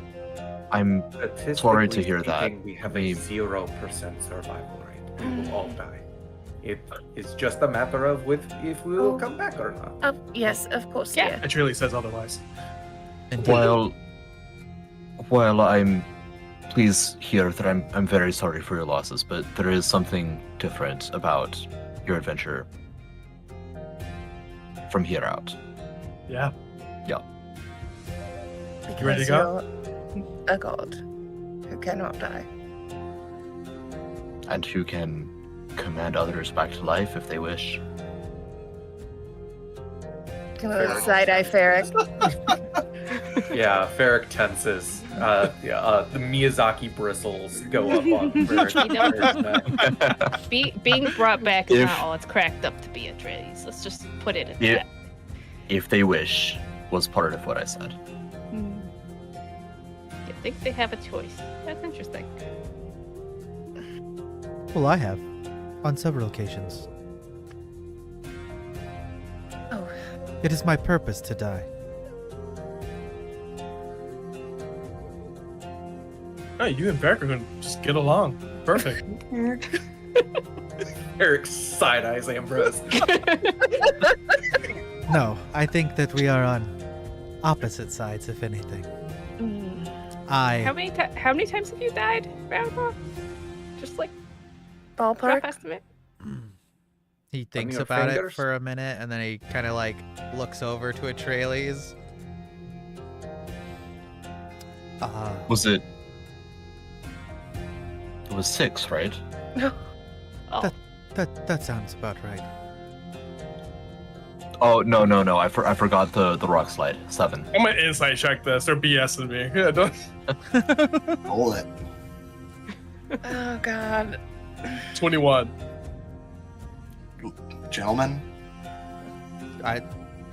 I'm sorry to
Statistically
hear that.
speaking, we have a
We-
0% survival rate. We will all die. It is just a matter of if we will
Oh.
come back or not.
Yes, of course.
Yeah.
Yeah.
it really says otherwise.
Indeed.
while I'm Please hear that I'm very sorry for your losses, but there is something different about your adventure from here out.
Yeah.
Because
You ready to go?
you're a god who cannot die.
And who can command others back to life if they wish.
Side-eye Ferric.
Yeah, Ferric tenses. The Miyazaki bristles go up on Ferric's neck.
Being brought back is
If-
not all it's cracked up to be, Atreides. Let's just put it at
Yeah.
that.
If they wish was part of what I said.
You think they have a choice? That's interesting.
Well, I have. On several occasions.
Oh,
It is my purpose to die.
Oh, you and Beck are gonna just get along. Perfect.
Ferric side eyes Ambrose.
No, I think that we are on opposite sides, if anything.
How
I
many times have you died, Roundball? Just like rough
ballpark.
estimate.
He thinks
your
about
fingers?
it for a minute, and then he kind of like looks over to Atreides.
Was it? It was 6, right?
Oh,
that sounds about right.
Oh no! I forgot the rock slide. 7.
I'm gonna insight check this. They're BSing me. Yeah, don't.
Hold it.
Oh god.
21.
Gentlemen,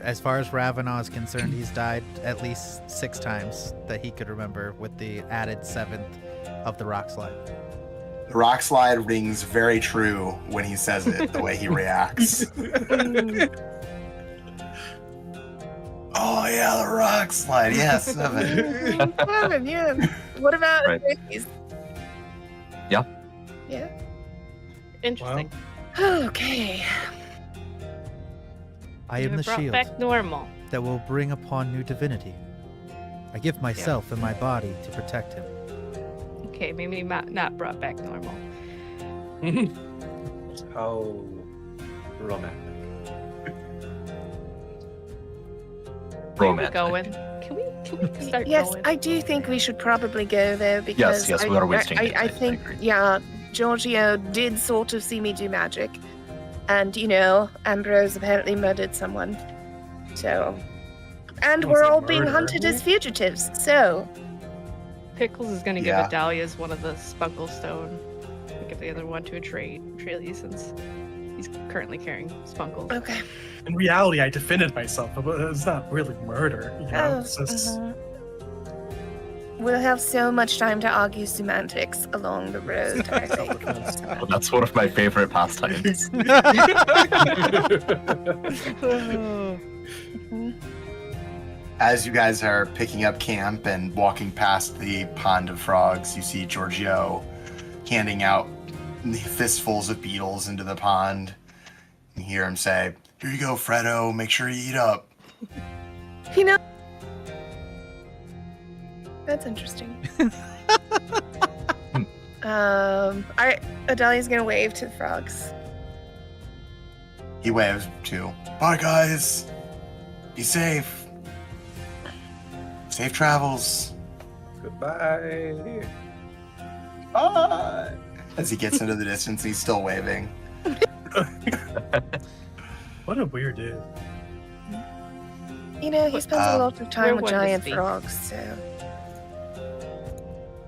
As far as Ravenau is concerned, he's died at least 6 times that he could remember, with the added 7th of the rock slide.
the rock slide rings very true when he says it, the way he reacts. Oh yeah, the rock slide. Yeah, 7.
Seven, yeah. What about
Right.
Atreides?
Yeah.
Yeah.
interesting.
Okay.
I
You
am
were
the
brought
shield
back normal.
that will bring upon new divinity. I give myself and my body to protect him.
Okay, maybe not brought back normal.
How romantic.
Where are we
Romantic.
going? Can we start
Yes,
going?
I do think we should probably go there because
yes,
I,
we are wasting
I,
it,
I
I
think
agree.
yeah, Giorgio did sort of see me do magic, and Ambrose apparently murdered someone. So, and
Don't
we're
say
all being
murder.
hunted as fugitives. So,
Pickles is gonna
Yeah.
give Adalia's one of the Spunkle Stone. Give the other one to Atreides since he's currently carrying Spunkles.
okay.
In reality, I defended myself, but it's not really murder. You know,
Oh,
it's just
We'll have so much time to argue semantics along the road, I think.
Well, that's one of my favorite pastimes.
As you guys are picking up camp and walking past the pond of frogs, you see Giorgio handing out fistfuls of beetles into the pond. You hear him say, "Here you go, Fredo. Make sure you eat up."
You know, that's interesting. Adalia's gonna wave to the frogs.
He waves too. Bye, guys. Be safe. Safe travels.
Goodbye.
Bye. As he gets into the distance, he's still waving.
what a weird dude.
He spends a lot of time
We're
with
one to
giant
speak.
frogs, so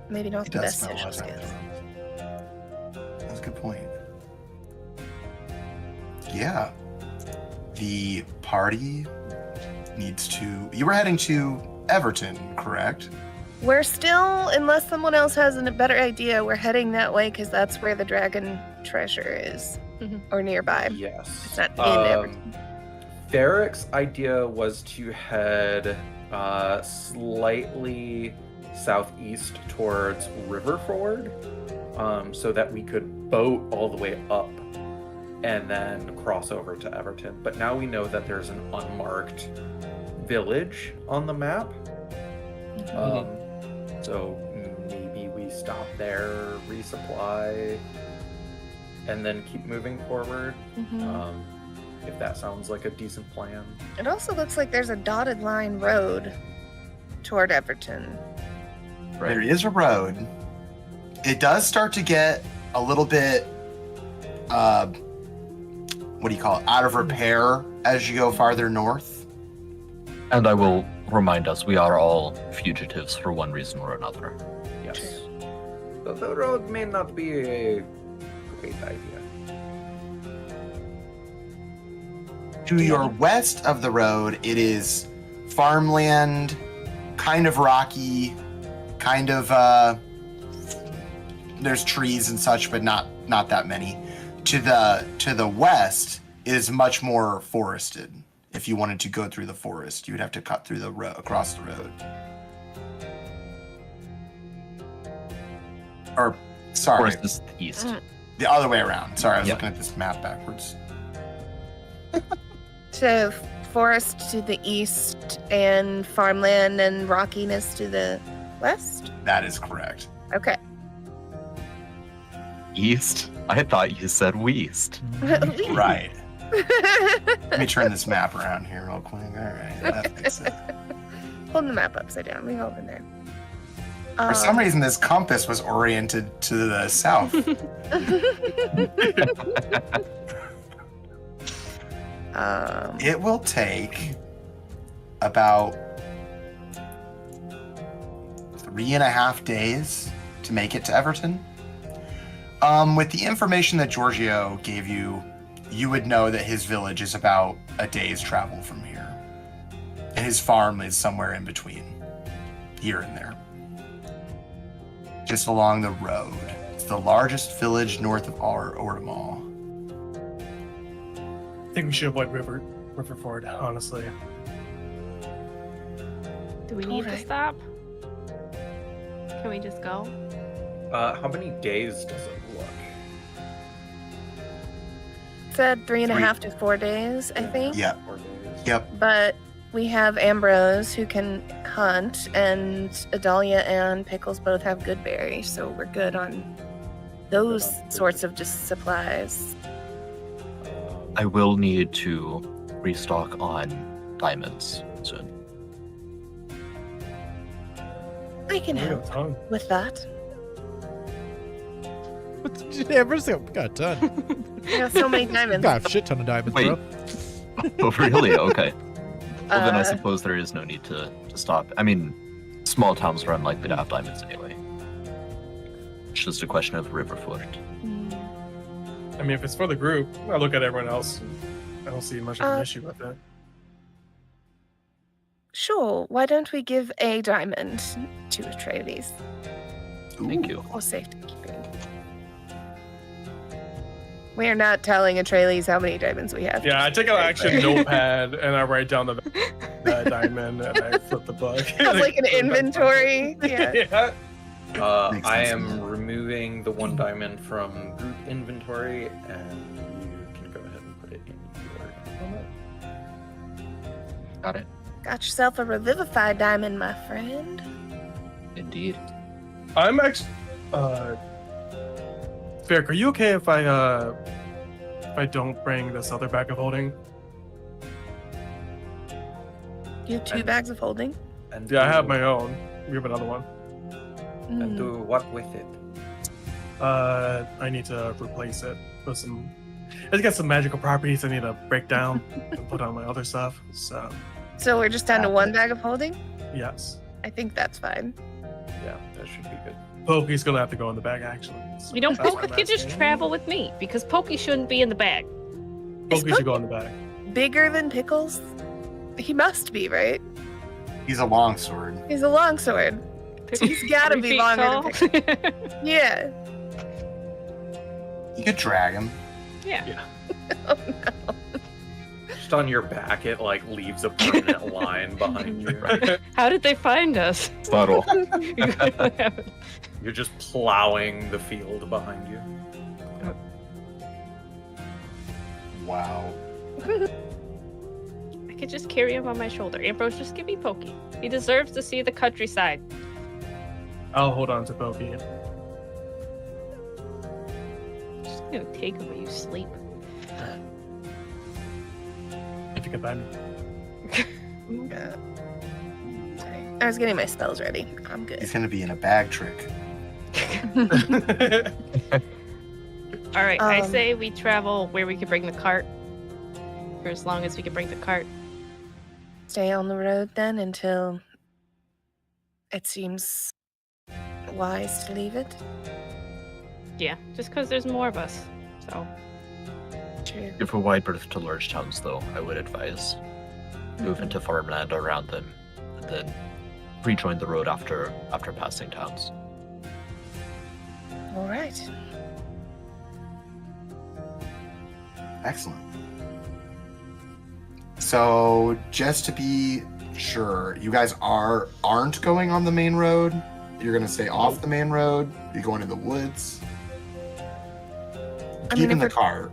maybe not
He
the
does
best
spend a
social
lot of time
skills.
with frogs. That's a good point. Yeah. The party needs to. You were heading to Everton, correct?
We're still, unless someone else has a better idea, we're heading that way because that's where the dragon treasure is,
Mhm.
or nearby.
Yes.
It's not in Everton.
Ferric's idea was to head slightly southeast towards Riverford, so that we could boat all the way up and then cross over to Everton. But now we know that there's an unmarked village on the map. So maybe we stop there, resupply, and then keep moving forward. If that sounds like a decent plan.
It also looks like there's a dotted line road toward Everton.
There is a road. It does start to get a little bit, what do you call it, out of repair as you go farther north.
And I will remind us, we are all fugitives for one reason or another.
Yes. So the road may not be a great idea.
To your west of the road, it is farmland, kind of rocky, kind of, there's trees and such, but not that many. To the west, it is much more forested. If you wanted to go through the forest, you would have to cut through the road, across the road. Or, sorry,
Forest is east.
the other way around. Sorry, I was
Yeah.
looking at this map backwards.
So forest to the east and farmland and rockiness to the west?
That is correct.
Okay.
East? I thought you said west.
Right. Let me turn this map around here real quick. All right, that makes sense.
Hold the map upside down. We hold in there.
For some reason, this compass was oriented to the south. It will take about 3.5 days to make it to Everton. With the information that Giorgio gave you, you would know that his village is about a day's travel from here. And his farm is somewhere in between, here and there. Just along the road. It's the largest village north of Ortimal.
I think we should avoid Riverford, honestly.
Do we need to
Alright.
stop? Can we just go?
How many days does it look?
Said 3.5 to 4 days, I think.
Yep.
4 days.
Yep.
But we have Ambrose who can hunt, and Adalia and Pickles both have good berries, so we're good on those sorts of just supplies.
I will need to restock on diamonds soon.
I can
We got a
help
ton.
with that.
Amber's got a ton.
I got so many diamonds.
Got a shit ton of diamonds,
Wait.
bro.
Oh, really? Okay. Well, then I
Uh,
suppose there is no need to stop. I mean, small towns are unlikely to have diamonds anyway. It's just a question of Riverford.
I mean, if it's for the group, I look at everyone else. I don't see much of an
Uh,
issue with it.
Sure, why don't we give a diamond to Atreides
Thank you.
for safekeeping? We are not telling Atreides how many diamonds we have.
Yeah, I take out actually a notepad and I write down the diamond and I flip the book.
Have like an inventory. Yeah.
Yeah.
Makes
I
sense.
am removing the 1 diamond from group inventory, and you can go ahead and put it in your inventory.
Got it.
Got yourself a revivified diamond, my friend.
Indeed.
I'm actually. Ferric, are you okay if I don't bring this other bag of holding?
You have 2
And-
bags of holding?
And
Yeah, I have
do-
my own. We have another one.
And
Mm.
do what with it?
I need to replace it with some. It's got some magical properties I need to break down and put on my other stuff. So,
So we're just down to 1 bag of holding?
yes.
I think that's fine.
Yeah, that should be good.
Pokey's gonna have to go in the bag, actually. So
You know,
that's why
Pokey
I'm
could just
asking.
travel with me because Pokey shouldn't be in the bag.
Is
Pokey should go in the bag.
Bigger than Pickles? He must be, right?
He's a longsword.
He's a longsword. He's gotta
3
be
feet
longer
tall.
than Yeah.
You could drag him.
Yeah.
Oh no.
Just on your back, it like leaves a permanent line behind you.
How did they find us?
Subtle.
You're just plowing the field behind you.
Wow.
I could just carry him on my shoulder. Ambrose, just give me Pokey. He deserves to see the countryside.
I'll hold on to Pokey.
I'm gonna take it when you sleep.
If you can find me.
Sorry. I was getting my spells ready. I'm good.
He's gonna be in a bag trick.
All right, I
Um,
say we travel where we can bring the cart. For as long as we can bring the cart.
Stay on the road then until it seems wise to leave it.
Yeah, just because there's more of us. So,
True.
Give a wide berth to large towns, though, I would advise. Move into farmland around them, and then rejoin the road after passing towns.
All right.
Excellent. So, just to be sure, you guys aren't going on the main road? You're gonna stay off the main road? You're going in the woods?
I mean,
Keeping the
if
cart.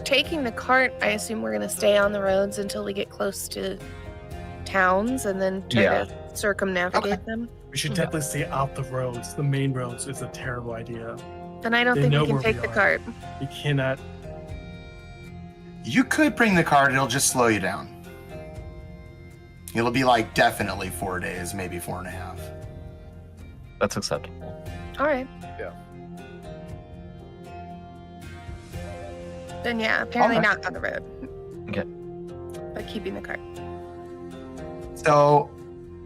Taking the cart, I assume we're gonna stay on the roads until we get close to towns and then try to circumnavigate them.
We should definitely stay out the roads. The main roads is a terrible idea.
Then I don't
They
think
know
we can
where
take
we
the
are.
cart.
You cannot.
You could bring the cart, it'll just slow you down. It'll be like definitely 4 days, maybe 4.5.
That's acceptable.
All right.
Yeah.
Then yeah, apparently
Okay.
not on the road.
Okay.
But keeping the cart.
So,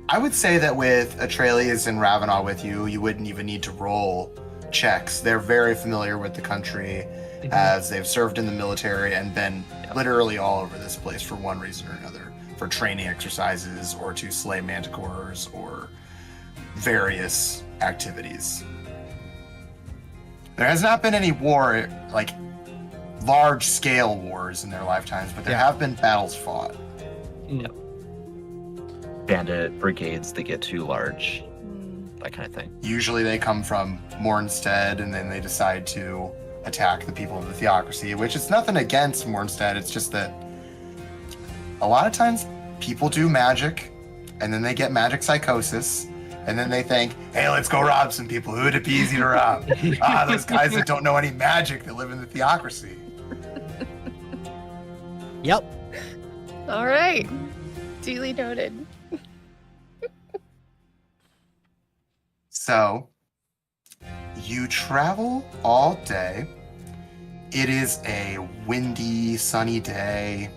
I would say that with Atralius and Ravenau with you, you wouldn't even need to roll checks. They're very familiar with the country, as they've served in the military and been literally all over this place for one reason or another, for training exercises or to slay manticores or various activities. There has not been any war, like large-scale wars in their lifetimes, but there have been battles fought.
Bandit brigades, they get too large, that kind of thing.
Usually they come from Mornstead, and then they decide to attack the people of the Theocracy, which is nothing against Mornstead. It's just that a lot of times people do magic, and then they get magic psychosis, and then they think, hey, let's go rob some people. Who would it be easy to rob? Those guys that don't know any magic that live in the Theocracy.
Yep.
All right. Duly noted.
So, you travel all day. It is a windy, sunny day.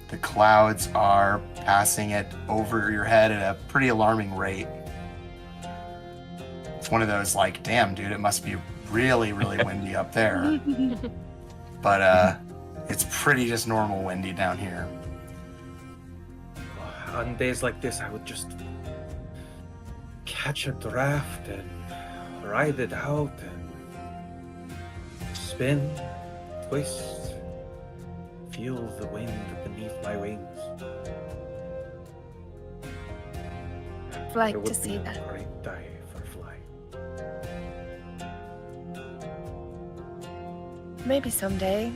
The clouds are passing it over your head at a pretty alarming rate. It's one of those like, damn, dude, it must be really, really windy up there. But it's pretty just normal windy down here.
On days like this, I would just catch a draft and ride it out and spin, twist, feel the wind beneath my wings.
I'd like
It
to
would
see
be a
that.
great day for flying.
Maybe someday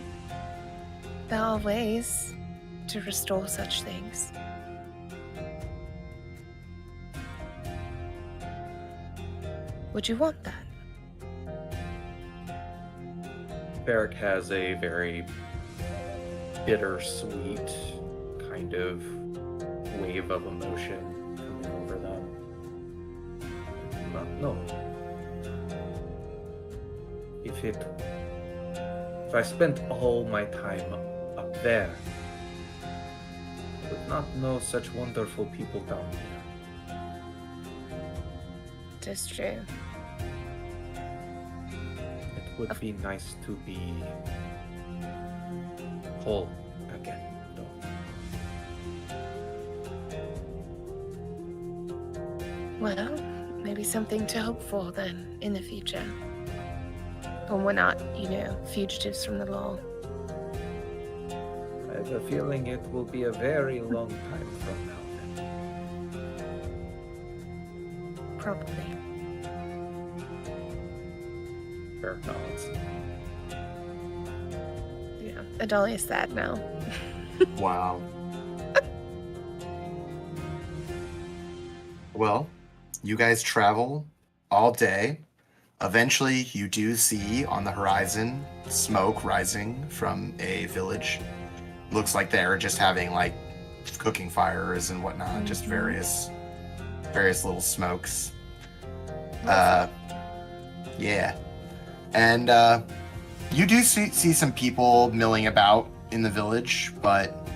there are ways to restore such things. Would you want that?
Beric has a very bittersweet kind of wave of emotion coming over them. No. If I spent all my time up there, I would not know such wonderful people down here.
It is true.
It would be nice to be whole again, though.
Well, maybe something to hope for then in the future. When we're not, fugitives from the law.
I have a feeling it will be a very long time from now then.
Probably.
Fair nods.
Yeah. Adalia's sad now.
Wow. Well, you guys travel all day. Eventually, you do see on the horizon smoke rising from a village. Looks like they're just having like cooking fires and whatnot, just various little smokes. Yeah. And you do see some people milling about in the village, but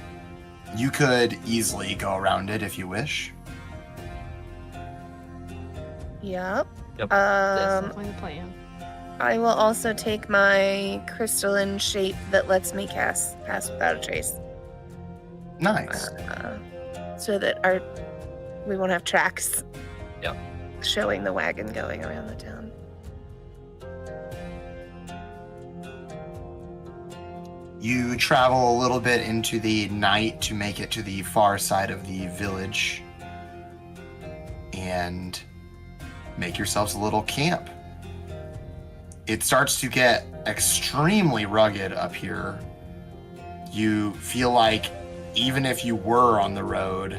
you could easily go around it if you wish.
Yep.
Yep.
That's definitely the plan.
I will also take my crystalline shape that lets me pass without a trace.
Nice.
So that we won't have tracks.
Yep.
Showing the wagon going around the town.
You travel a little bit into the night to make it to the far side of the village and make yourselves a little camp. It starts to get extremely rugged up here. You feel like even if you were on the road,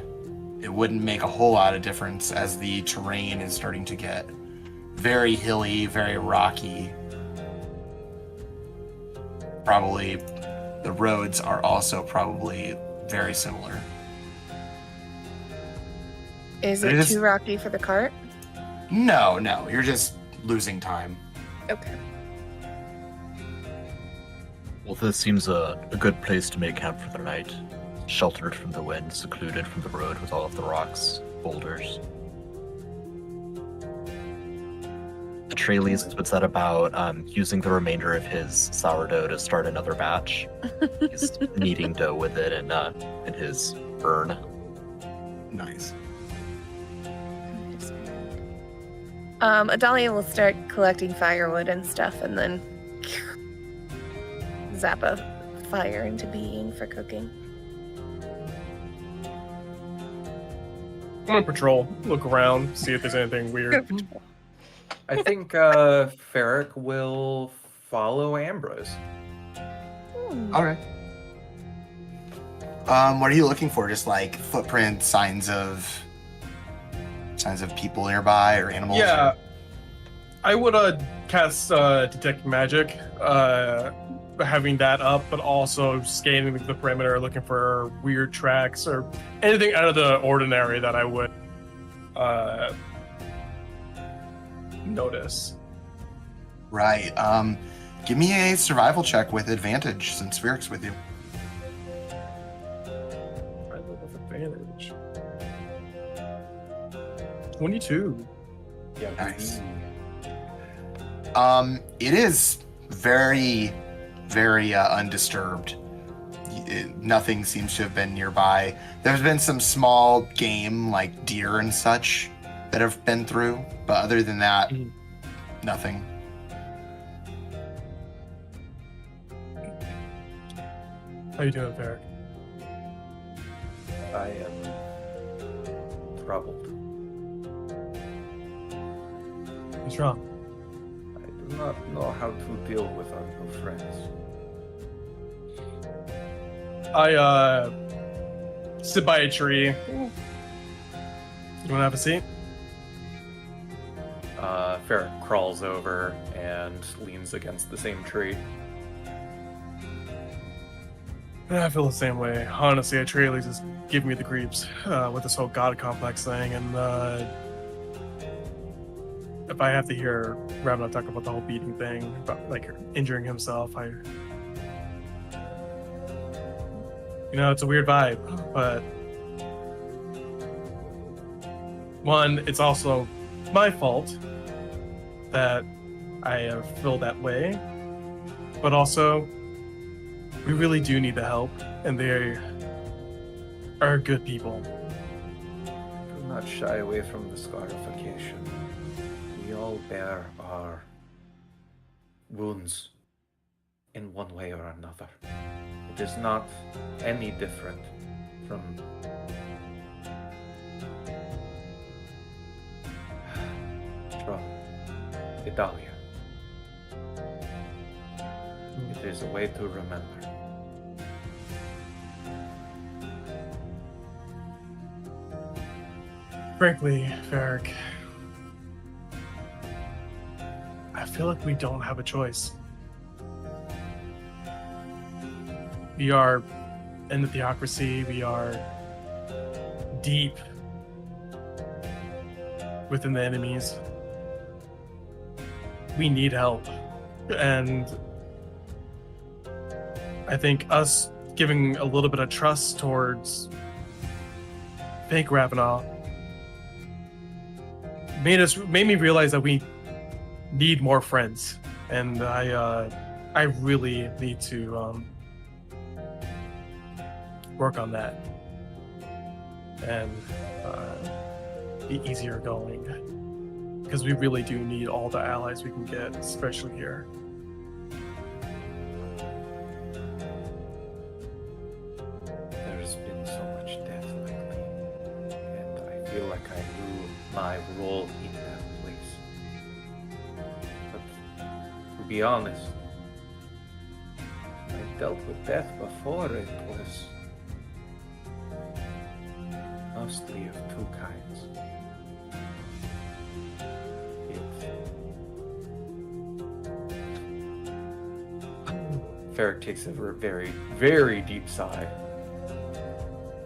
it wouldn't make a whole lot of difference as the terrain is starting to get very hilly, very rocky. Probably the roads are also probably very similar.
Is
It
it
is-
too rocky for the cart?
No, you're just losing time.
Okay.
Well, this seems a good place to make camp for the night. Sheltered from the wind, secluded from the road with all of the rocks, boulders. Atreides puts that about using the remainder of his sourdough to start another batch. He's kneading dough with it in his urn.
Nice.
Adalia will start collecting firewood and stuff and then zap a fire into being for cooking.
I'm gonna patrol, look around, see if there's anything weird.
I think Ferric will follow Ambrose.
All right. What are you looking for? Just like footprints, signs of people nearby or animals?
Yeah,
or-
I would cast detect magic, having that up, but also scanning the perimeter, looking for weird tracks or anything out of the ordinary that I would notice.
Right. Give me a survival check with advantage since Ferric's with you.
I look with advantage. 22.
Yeah.
Nice. It is very, very undisturbed. Nothing seems to have been nearby. There's been some small game like deer and such that have been through, but other than that, nothing.
How you doing, Ferric?
I am troubled.
What's wrong?
I do not know how to deal with our new friends.
I sit by a tree. You wanna have a seat?
Ferric crawls over and leans against the same tree.
I feel the same way. Honestly, Atreides is giving me the creeps with this whole god complex thing, and if I have to hear Ravna talk about the whole beating thing, about like injuring himself, it's a weird vibe. But one, it's also my fault that I feel that way, but also we really do need the help, and they are good people.
Do not shy away from the scarification. We all bear our wounds in one way or another. It is not any different from Italia. It is a way to remember.
Frankly, Ferric, I feel like we don't have a choice. We are in the theocracy. We are deep within the enemies. We need help. And I think us giving a little bit of trust towards fake Ravenel made me realize that we need more friends. And I really need to work on that and be easier going, because we really do need all the allies we can get, especially here.
There's been so much death lately, and I feel like I grew my role in that place. But to be honest, I dealt with death before. It was mostly of two kinds. Ferric takes a very, very deep sigh.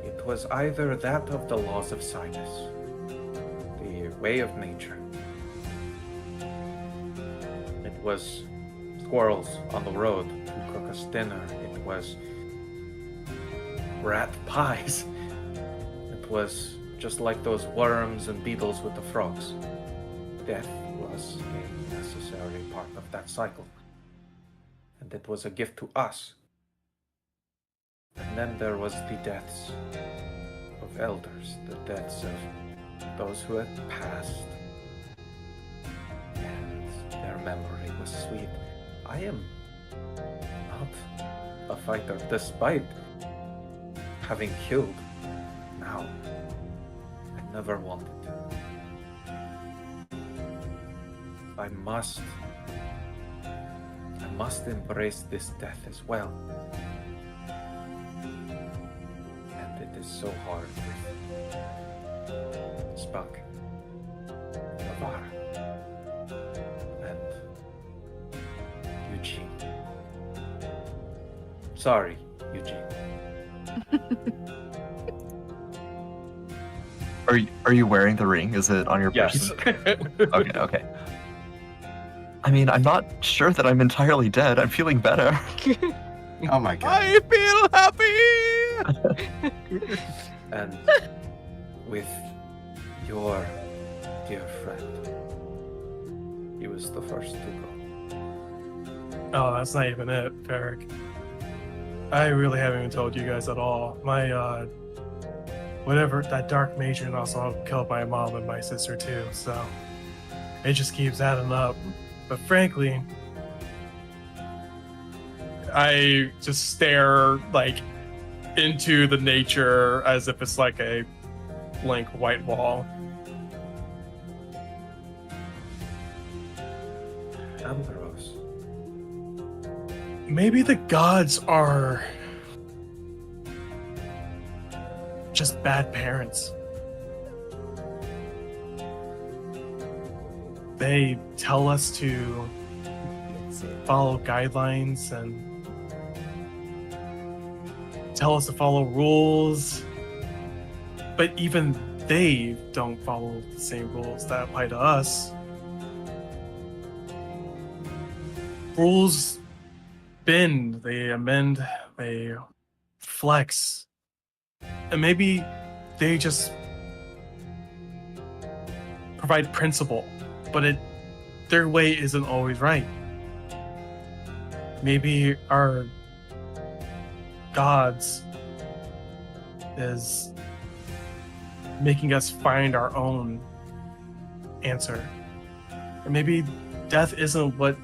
It was either that of the laws of Sinus, the way of nature. It was squirrels on the road to cook us dinner. It was rat pies. It was just like those worms and beetles with the frogs. Death was a necessary part of that cycle. And it was a gift to us. And then there was the deaths of elders, the deaths of those who had passed. And their memory was sweet. I am not a fighter, despite having killed. Now, I never wanted to. I must embrace this death as well. And it is so hard with Spuck, Navarra, and Eugene. Sorry, Eugene.
Are you wearing the ring? Is it on your
Yes.
person? Okay. I mean, I'm not sure that I'm entirely dead. I'm feeling better.
Oh my god.
I feel happy.
And with your dear friend, he was the first to go.
Oh, that's not even it, Ferric. I really haven't even told you guys at all. My, whatever, that dark matron also killed my mom and my sister too, so it just keeps adding up. But frankly, I just stare, like, into the nature as if it's like a blank white wall.
Ambrose.
Maybe the gods are just bad parents. They tell us to follow guidelines and tell us to follow rules, but even they don't follow the same rules that apply to us. Rules bend, they amend, they flex, and maybe they just provide principle, but their way isn't always right. Maybe our gods is making us find our own answer. Or maybe death isn't what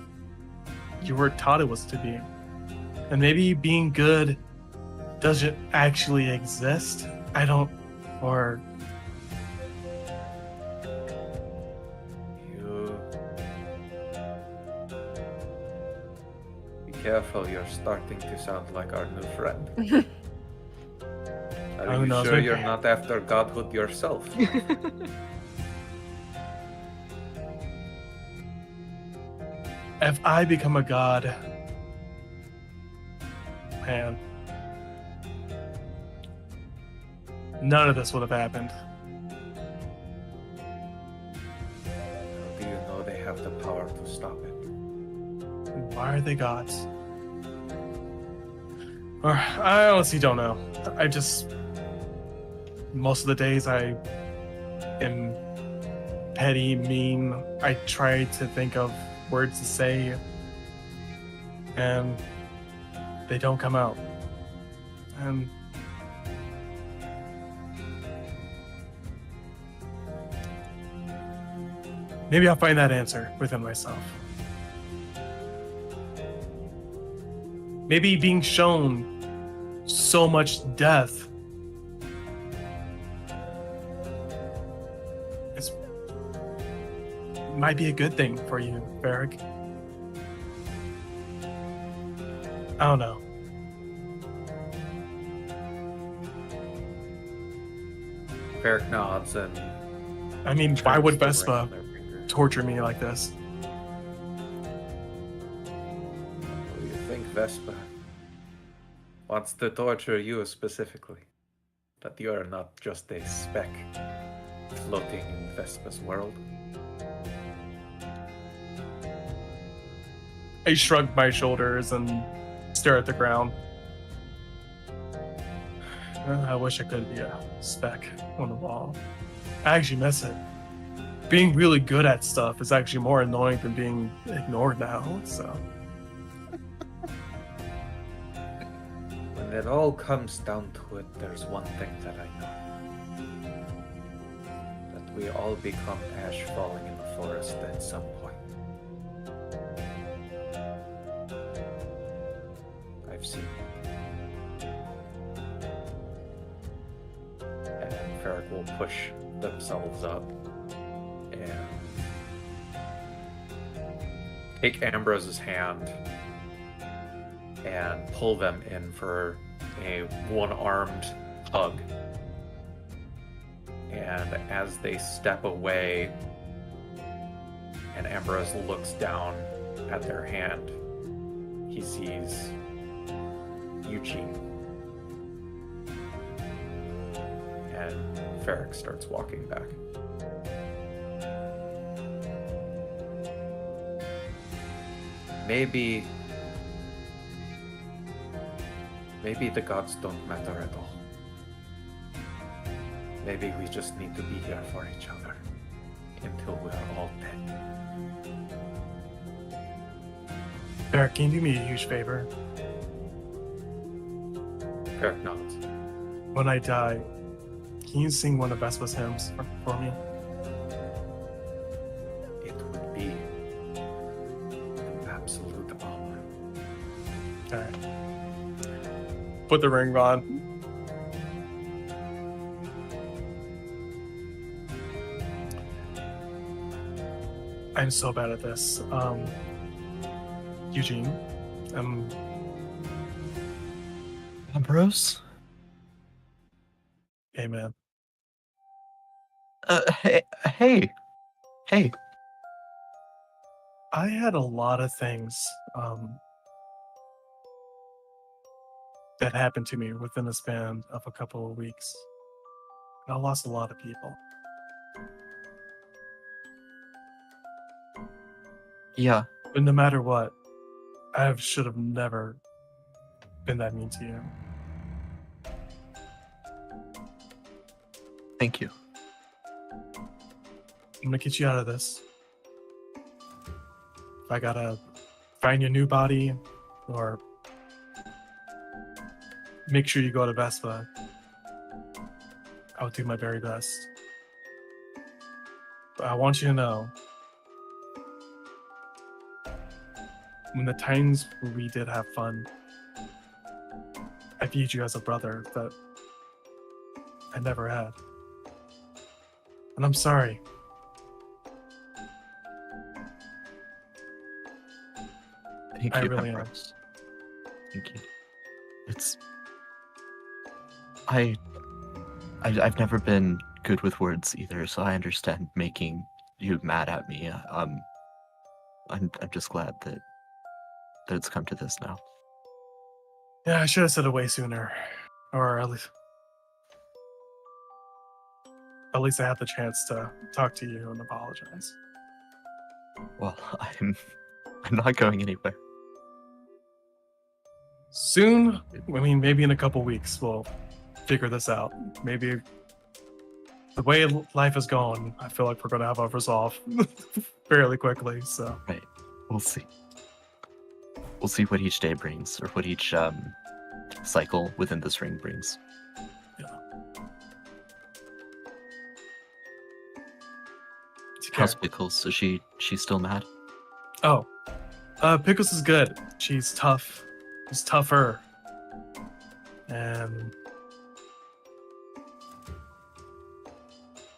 you were taught it was to be. And maybe being good doesn't actually exist. Or
Careful, you're starting to sound like our new friend. Are
Who
you
knows,
sure
maybe-
you're not after godhood yourself?
If I become a god, man, none of this would have happened.
How do you know they have the power to stop it?
Why are they gods? Or, I honestly don't know. I just, most of the days I am petty, mean. I try to think of words to say, and they don't come out. And maybe I'll find that answer within myself. Maybe being shown so much death might be a good thing for you, Varric. I don't know.
Varric nods and
I mean, why would
turns the ring
Vespa
on their finger.
torture me like this?
What do you think Vespa wants to torture you specifically? That you are not just a speck floating in Vespa's world?
I shrug my shoulders and stare at the ground. I wish I could be a speck on the wall. I actually miss it. Being really good at stuff is actually more annoying than being ignored now, so.
When it all comes down to it, there's one thing that I know. That we all become ash falling in the forest at some point. I've seen it. And Ferric will push themselves up and take Ambrose's hand and pull them in for a one-armed hug. And as they step away and Ambrose looks down at their hand, he sees Eugene. And Ferric starts walking back. Maybe the gods don't matter at all. Maybe we just need to be here for each other until we are all dead.
Eric, can you do me a huge favor?
Ferric nods.
When I die, can you sing one of Vespa's hymns for me?
It would be an absolute honor.
Alright. Put the ring on. I'm so bad at this. Eugene,
Ambrose?
hey man.
Hey.
I had a lot of things that happened to me within the span of a couple of weeks. I lost a lot of people.
Yeah.
But no matter what, I should have never been that mean to you.
Thank you.
I'm gonna get you out of this. If I gotta find your new body or make sure you go to Vespa, I'll do my very best. But I want you to know, when the times we did have fun, I viewed you as a brother that I never had. And I'm sorry.
Thank
I
you,
really am.
Ambrose. Thank you. It's I've never been good with words either, so I understand making you mad at me. I'm just glad that it's come to this now.
Yeah, I should have said it way sooner, or at least I had the chance to talk to you and apologize.
Well, I'm not going anywhere.
Soon, I mean, maybe in a couple weeks, we'll figure this out. Maybe the way life is going, I feel like we're going to have a resolve fairly quickly. So
Right. We'll see. We'll see what each day brings, or what each cycle within this ring brings.
take care.
How's Pickles? Is she still mad?
Oh, Pickles is good. She's tough. She's tougher. And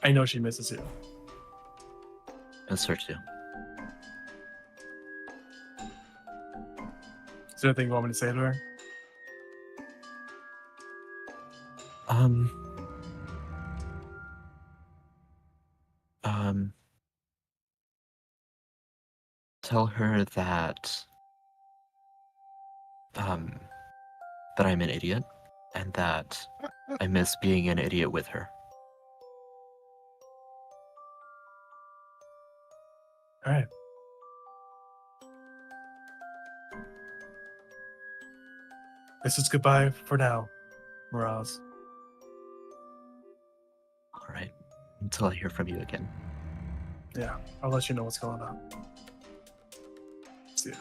I know she misses you.
Miss her too.
Is there anything you want me to say to her?
Tell her that that I'm an idiot, and that I miss being an idiot with her.
All right. This is goodbye for now, Miraz.
All right, until I hear from you again.
Yeah, I'll let you know what's going on. See ya.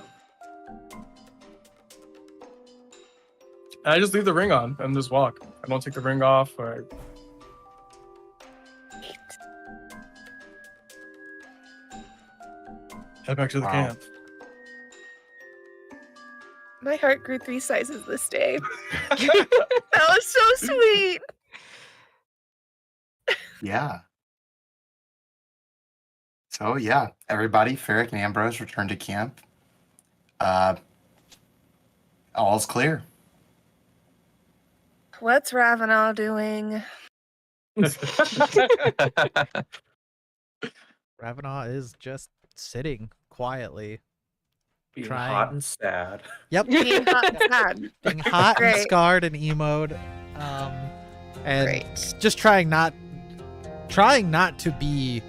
I just leave the ring on and just walk. I don't take the ring off. Or head back to the
Wow.
camp.
My heart grew 3 sizes this day. That was so sweet.
Yeah. So yeah, everybody, Ferric and Ambrose return to camp. All's clear.
What's Ravenel doing?
Ravenel is just sitting quietly,
Being
Trying.
hot and sad.
Yep,
Being hot and sad.
being hot and
Great.
scarred and emoed, and
Great.
just trying not to be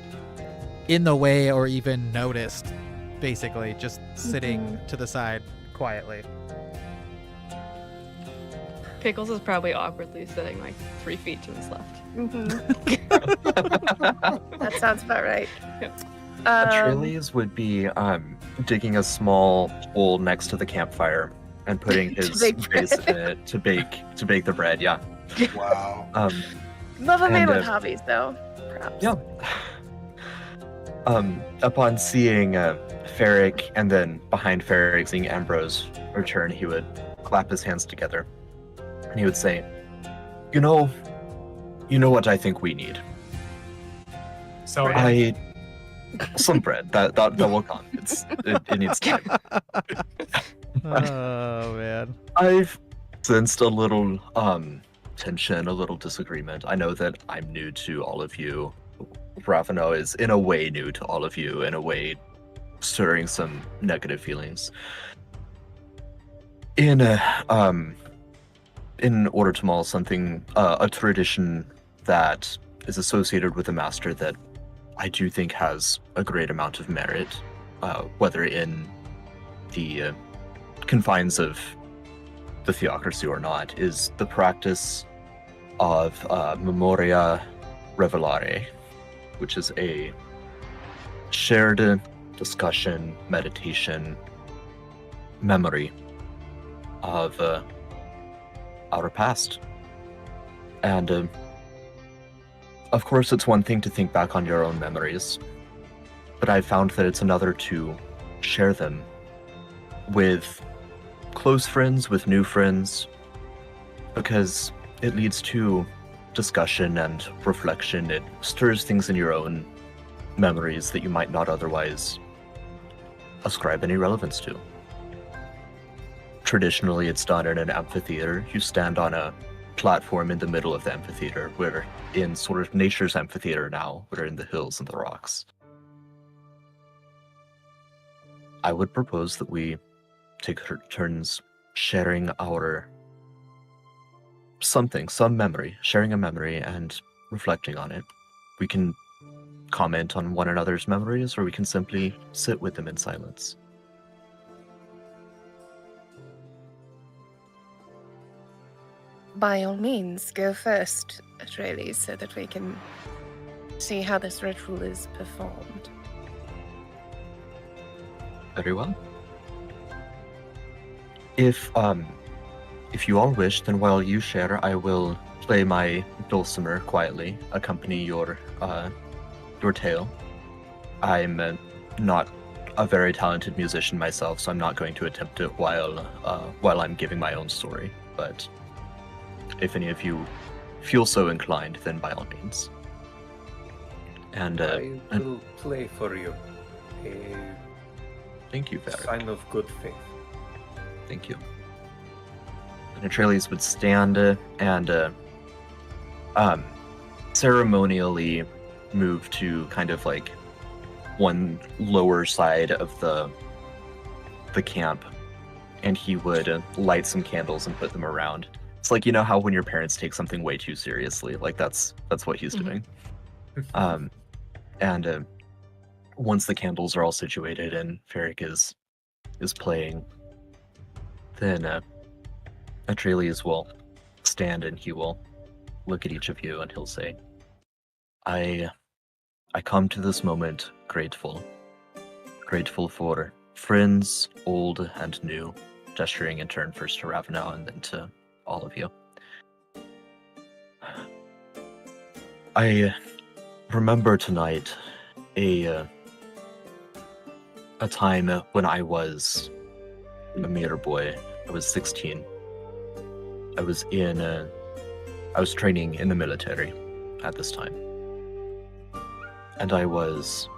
in the way or even noticed. Basically, just sitting to the side quietly.
Pickles is probably awkwardly sitting like 3 feet to his left.
That sounds about right.
Atreides would be digging a small hole next to the campfire and putting
To
his
bake
face in it to bake the bread. Yeah.
Wow.
Love a man
And,
with hobbies, though. Props.
Yeah. Upon seeing Ferric, and then behind Ferric seeing Ambrose return, he would clap his hands together and he would say, "You know what I think we need?
So
Some bread that will come. It needs time.
Oh man.
I've sensed a little tension, a little disagreement. I know that I'm new to all of you. Ravenel is in a way new to all of you, in a way stirring some negative feelings. In Ortimal, something a tradition that is associated with the master that I do think has a great amount of merit, whether in the confines of the theocracy or not, is the practice of memoria revelare, which is a shared discussion, meditation, memory of our past. And of course, it's one thing to think back on your own memories, but I've found that it's another to share them with close friends, with new friends, because it leads to discussion and reflection. It stirs things in your own memories that you might not otherwise ascribe any relevance to. Traditionally, it's done in an amphitheater. You stand on a platform in the middle of the amphitheater. We're in sort of nature's amphitheater now. We're in the hills and the rocks. I would propose that we take turns sharing some memory, sharing a memory and reflecting on it. We can comment on one another's memories, or we can simply sit with them in silence.
By all means, go first, Atreides, so that we can see how this ritual is performed.
Very well. If you all wish, then while you share, I will play my dulcimer quietly, accompany your tale. I'm not a very talented musician myself, so I'm not going to attempt it while I'm giving my own story. But if any of you feel so inclined, then by all means. And
I will play for you. A
thank you, Varric.
sign of good faith.
Thank you. And Atreides would stand and ceremonially move to kind of like one lower side of the camp, and he would light some candles and put them around. It's like, you know how when your parents take something way too seriously, like that's what he's doing. And once the candles are all situated and Varric is playing, then Atreides will stand and he will look at each of you and he'll say, I come to this moment grateful for friends, old and new, gesturing in turn first to Ravenel and then to all of you. I remember tonight a time when I was a mere boy. I was 16. I was training in the military at this time. And I was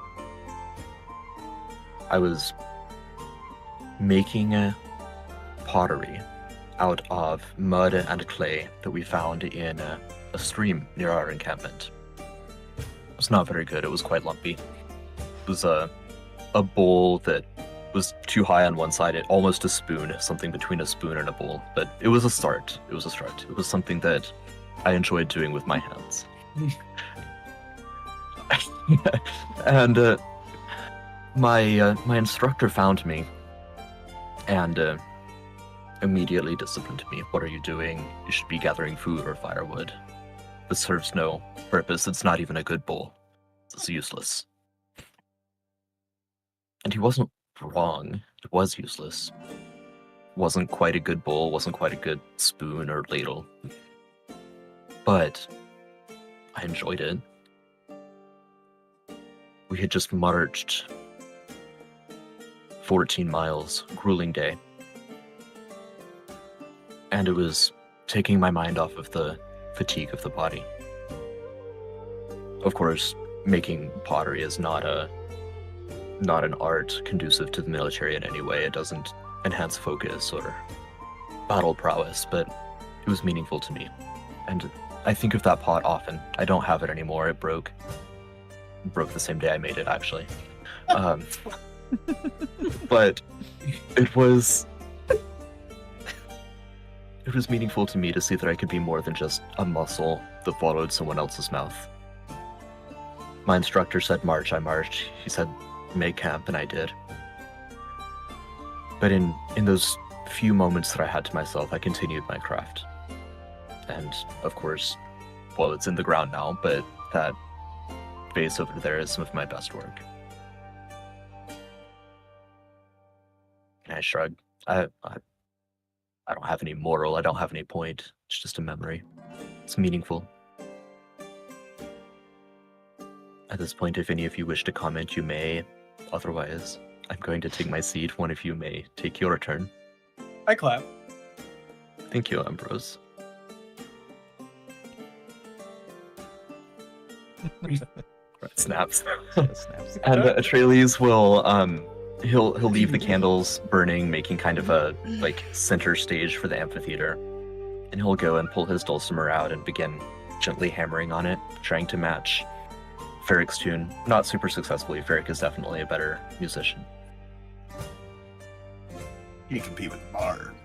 making pottery out of mud and clay that we found in a stream near our encampment. It was not very good. It was quite lumpy. It was a bowl that was too high on one side, almost a spoon, something between a spoon and a bowl. But it was a start. It was a start. It was something that I enjoyed doing with my hands. And my instructor found me and immediately disciplined me. What are you doing? You should be gathering food or firewood. This serves no purpose. It's not even a good bowl. It's useless. And he wasn't wrong. It was useless. Wasn't quite a good bowl, wasn't quite a good spoon or ladle. But I enjoyed it. We had just marched 14 miles, grueling day. And it was taking my mind off of the fatigue of the body. Of course, making pottery is not an art conducive to the military in any way. It doesn't enhance focus or battle prowess, but it was meaningful to me. And I think of that pot often. I don't have it anymore. It broke. It broke the same day I made it, actually. But it was meaningful to me to see that I could be more than just a muscle that followed someone else's mouth. My instructor said march, I marched. He said make camp, and I did. But in those few moments that I had to myself, I continued my craft. And of course, well, it's in the ground now, but that vase over there is some of my best work. And I shrugged. I don't have any moral, I don't have any point. It's just a memory. It's meaningful. At this point, if any of you wish to comment, you may. Otherwise, I'm going to take my seat. One of you may take your turn.
I clap.
Thank you, Ambrose. Snaps.
Snaps.
And Atreides will he'll leave the candles burning, making kind of a like center stage for the amphitheater, and he'll go and pull his dulcimer out and begin gently hammering on it, trying to match Varric's tune. Not super successfully. Varric is definitely a better musician.
You can compete with the bard.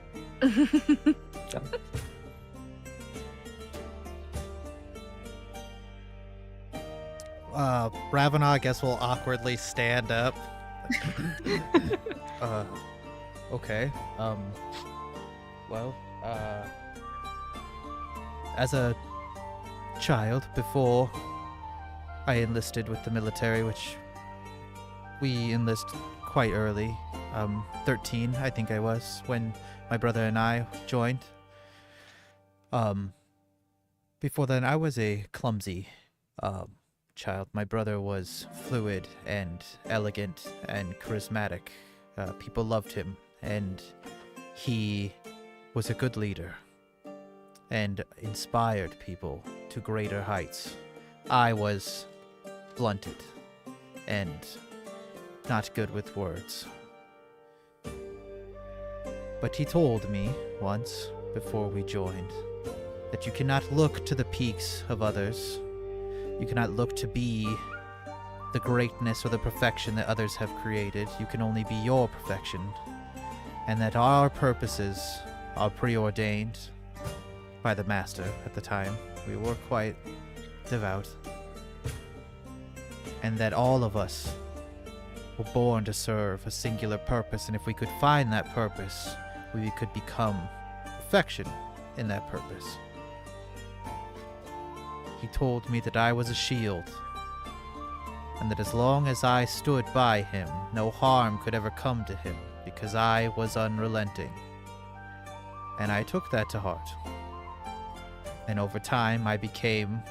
Ravana, I guess, will awkwardly stand up. Okay. Well, as a child, before I enlisted with the military, which we enlist quite early, 13, I think I was, when my brother and I joined. Before then, I was a clumsy, child. My brother was fluid and elegant and charismatic. People loved him, and he was a good leader and inspired people to greater heights. I was blunted and not good with words. But he told me once, before we joined, that you cannot look to the peaks of others. You cannot look to be the greatness or the perfection that others have created. You can only be your perfection. And that our purposes are preordained by the Master at the time. We were quite devout. And that all of us were born to serve a singular purpose, and if we could find that purpose, we could become perfection in that purpose. He told me that I was a shield, and that as long as I stood by him, no harm could ever come to him, because I was unrelenting. And I took that to heart. And over time, I became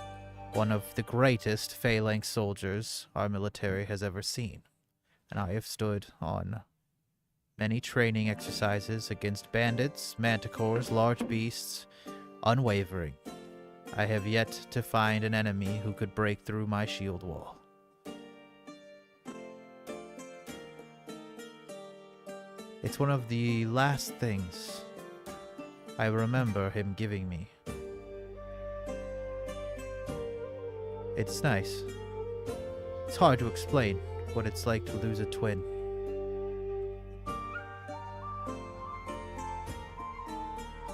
one of the greatest phalanx soldiers our military has ever seen. And I have stood on many training exercises against bandits, manticores, large beasts, unwavering. I have yet to find an enemy who could break through my shield wall. It's one of the last things I remember him giving me. It's nice. It's hard to explain what it's like to lose a twin.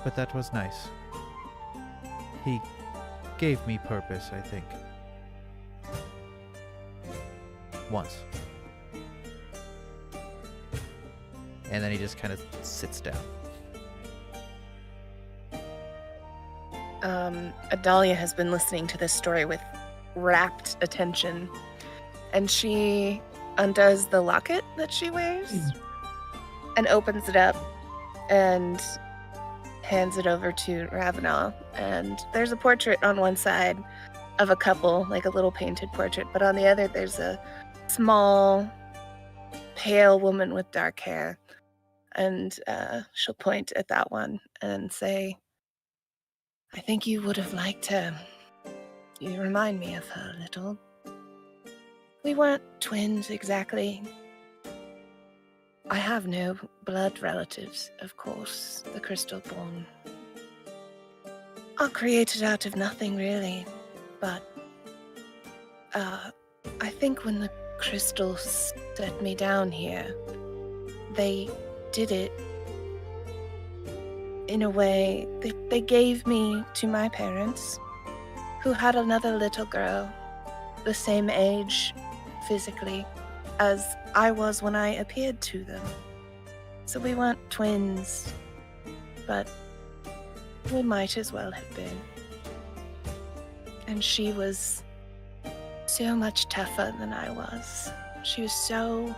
But that was nice. He gave me purpose, I think. Once. And then he just kind of sits down.
Adalia has been listening to this story with rapt attention, and she undoes the locket that she wears and opens it up and hands it over to Ravenel. And there's a portrait on one side of a couple, like a little painted portrait, but on the other there's a small, pale woman with dark hair. And she'll point at that one and say, I think you would have liked her. You remind me of her a little. We weren't twins exactly. I have no blood relatives, of course, the crystal-born are created out of nothing, really. But I think when the crystals set me down here, they did it in a way. They gave me to my parents, who had another little girl, the same age physically as I was when I appeared to them. So we weren't twins, but we might as well have been. And she was so much tougher than I was. She was so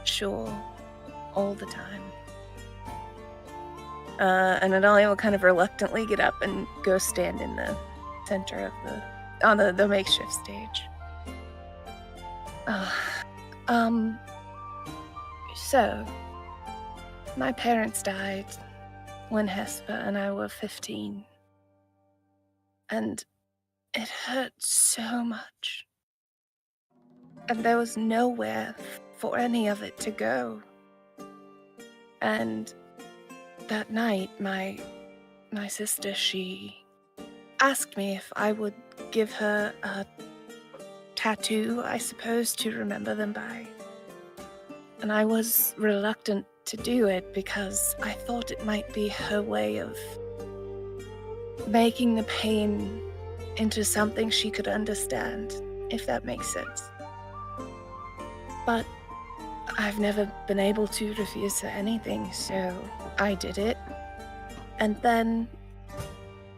sure all the time. And Adalia will kind of reluctantly get up and go stand in the center of the makeshift stage. So, my parents died when Hesper and I were 15. And it hurt so much. And there was nowhere for any of it to go. And that night, my sister, she asked me if I would give her a tattoo, I suppose, to remember them by. And I was reluctant to do it because I thought it might be her way of making the pain into something she could understand, if that makes sense. But I've never been able to refuse her anything, so I did it. And then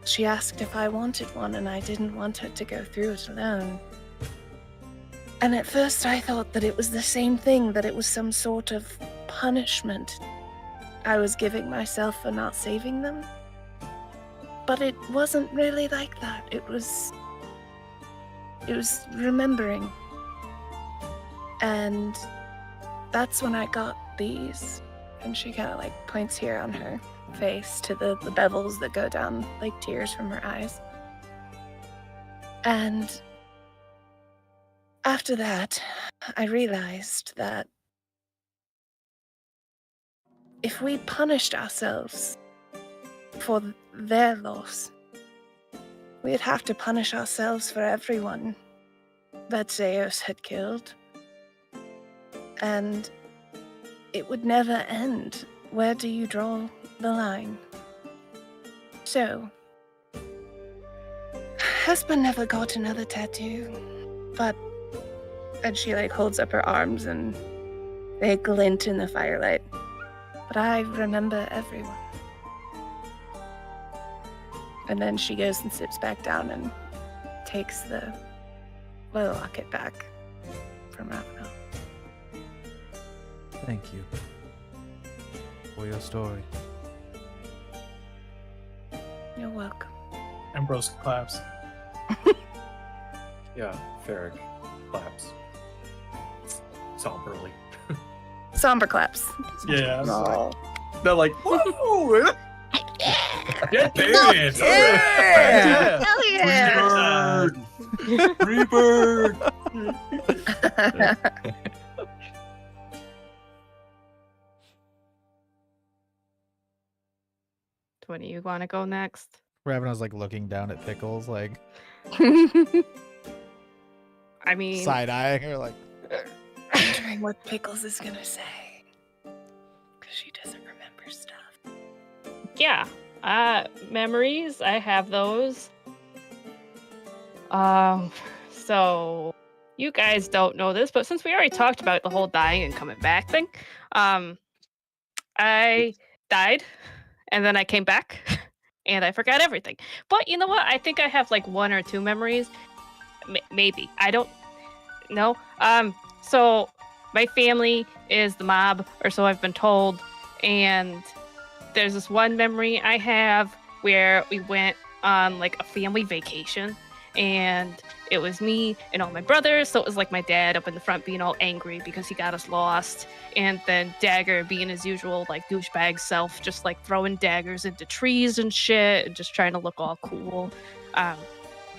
she asked if I wanted one, and I didn't want her to go through it alone. And at first I thought that it was the same thing, that it was some sort of punishment I was giving myself for not saving them. But it wasn't really like that. It was remembering. And that's when I got these. And she kind of like points here on her face to the bevels that go down like tears from her eyes. And after that, I realized that if we punished ourselves for their loss, we'd have to punish ourselves for everyone that Zeus had killed. And it would never end. Where do you draw the line? So, Hesper never got another tattoo, but... And she like holds up her arms and they glint in the firelight. But I remember everyone. And then she goes and sits back down and takes the locket back from Ravenel.
Thank you for your story.
You're welcome.
Ambrose claps.
Yeah, Farrick claps. Somberly.
Somber claps.
Yeah.
Aw.
They're like, whoa!
Get paid.
Yeah!
Hell yeah!
Rebird!
Do you want to go next?
Ravenel's like looking down at Pickles, like
I mean,
side eyeing her, like.
Wondering what Pickles is gonna say. Because she doesn't remember stuff.
yeah. Memories, I have those. So you guys don't know this, but since we already talked about the whole dying and coming back thing, I died and then I came back and I forgot everything. But you know what? I think I have like 1 or 2 memories. Maybe. I don't know. So my family is the mob, or so I've been told, and there's this one memory I have where we went on like a family vacation, and it was me and all my brothers, so it was like my dad up in the front being all angry because he got us lost, and then Dagger being his usual like douchebag self, just like throwing daggers into trees and shit and just trying to look all cool.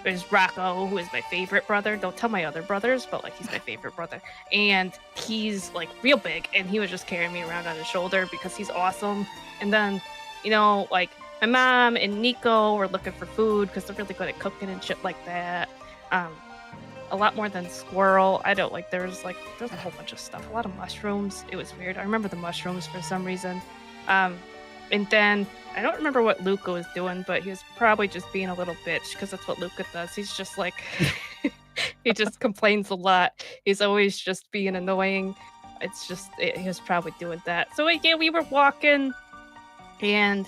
There's Rocco, who is my favorite brother. Don't tell my other brothers, but like he's my favorite brother. And he's like real big, and he was just carrying me around on his shoulder because he's awesome. And then, you know, like my mom and Nico were looking for food because they're really good at cooking and shit like that. A lot more than squirrel. I don't like, there's a whole bunch of stuff. A lot of mushrooms. It was weird. I remember the mushrooms for some reason. And then I don't remember what Luca was doing, but he was probably just being a little bitch because that's what Luca does. He's just like, he just complains a lot. He's always just being annoying. It's just, he was probably doing that. So yeah, we were walking, and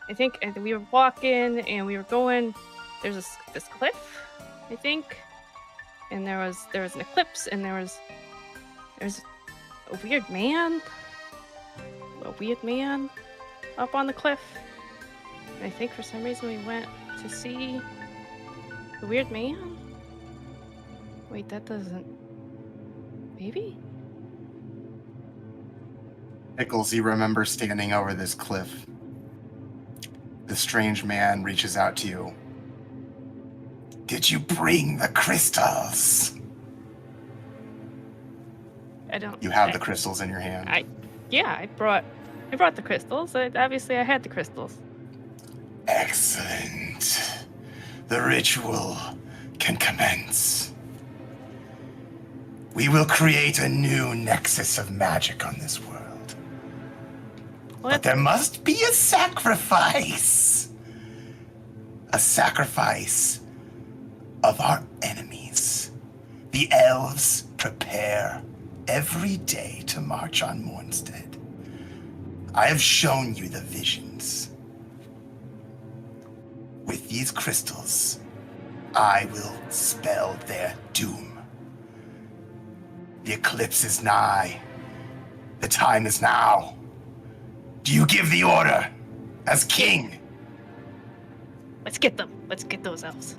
I think we were walking and we were going, there's this cliff, I think. And there was an eclipse, and there's a weird man up on the cliff. And I think for some reason we went to see the weird man. Wait, that doesn't... Maybe?
Pickles, you remember standing over this cliff. The strange man reaches out to you. Did you bring the crystals?
I don't...
You have the crystals in your hand.
I brought the crystals. Obviously I had the crystals.
Excellent. The ritual can commence. We will create a new nexus of magic on this world. But there must be a sacrifice. A sacrifice of our enemies. The elves prepare every day to march on Mornstead. I have shown you the visions. With these crystals, I will spell their doom. The eclipse is nigh. The time is now. Do you give the order as king?
Let's get them. Let's get those elves.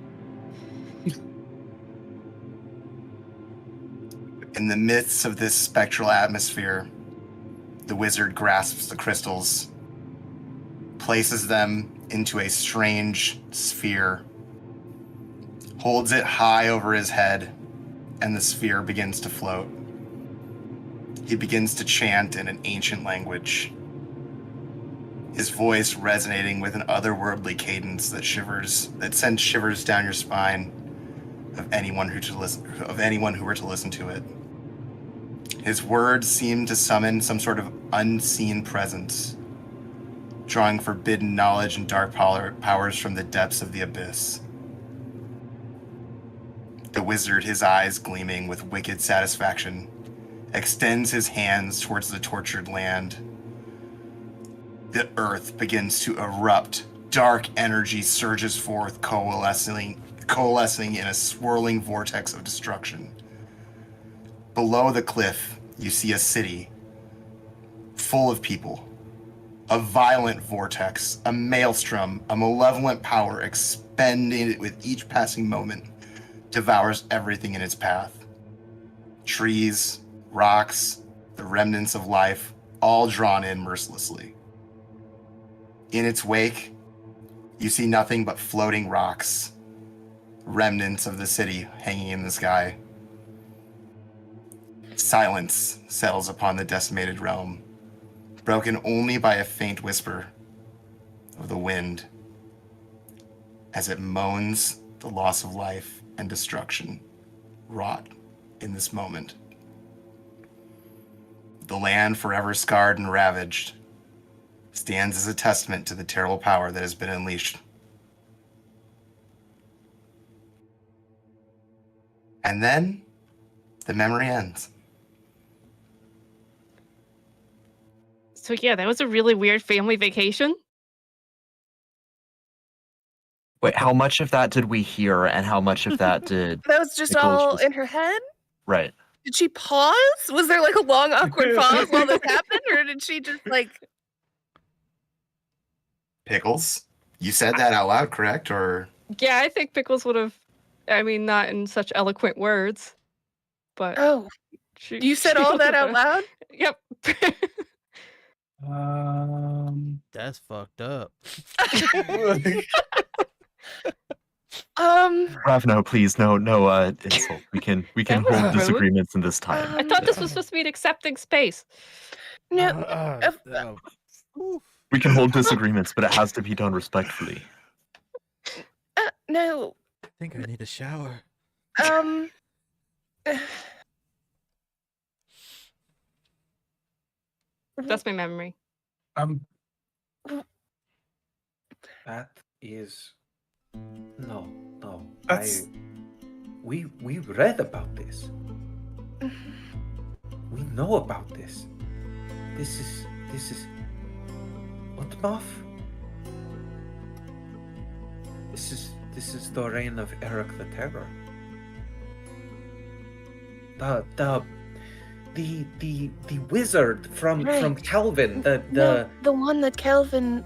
In the midst of this spectral atmosphere, the wizard grasps the crystals, places them into a strange sphere, holds it high over his head, and the sphere begins to float. He begins to chant in an ancient language, his voice resonating with an otherworldly cadence that sends shivers down your spine of anyone who were to listen to it. His words seem to summon some sort of unseen presence, drawing forbidden knowledge and dark powers from the depths of the abyss. The wizard, his eyes gleaming with wicked satisfaction, extends his hands towards the tortured land. The earth begins to erupt. Dark energy surges forth, coalescing in a swirling vortex of destruction. Below the cliff, you see a city full of people. A violent vortex, a maelstrom, a malevolent power expended with each passing moment devours everything in its path. Trees, rocks, the remnants of life, all drawn in mercilessly. In its wake, you see nothing but floating rocks, remnants of the city hanging in the sky. Silence settles upon the decimated realm, broken only by a faint whisper of the wind as it moans the loss of life and destruction wrought in this moment. The land, forever scarred and ravaged, stands as a testament to the terrible power that has been unleashed. And then the memory ends.
So yeah, that was a really weird family vacation.
Wait, how much of that did we hear, and how much of that did?
That was just
Nicholas
all
just-
in her head?
Right.
Did she pause? Was there like a long awkward pause while this happened? Or did she just like...
Pickles, you said that out loud, correct? Or
Yeah, I think Pickles would have. I mean, not in such eloquent words, but
Oh, you said all that out loud?
Yep.
That's fucked up.
Ravno, please, no insult. We can
That was
hold
rude.
disagreements in this time.
I thought this was supposed to be an accepting space.
No,
We can hold disagreements, but it has to be done respectfully.
no.
I think I need a shower.
That's my memory.
That is no.
That's-
We read about this. We know about this. This is Ortimal. This is the reign of Eric the Terror. The wizard from
Right.
Kelvin, the
The one that Kelvin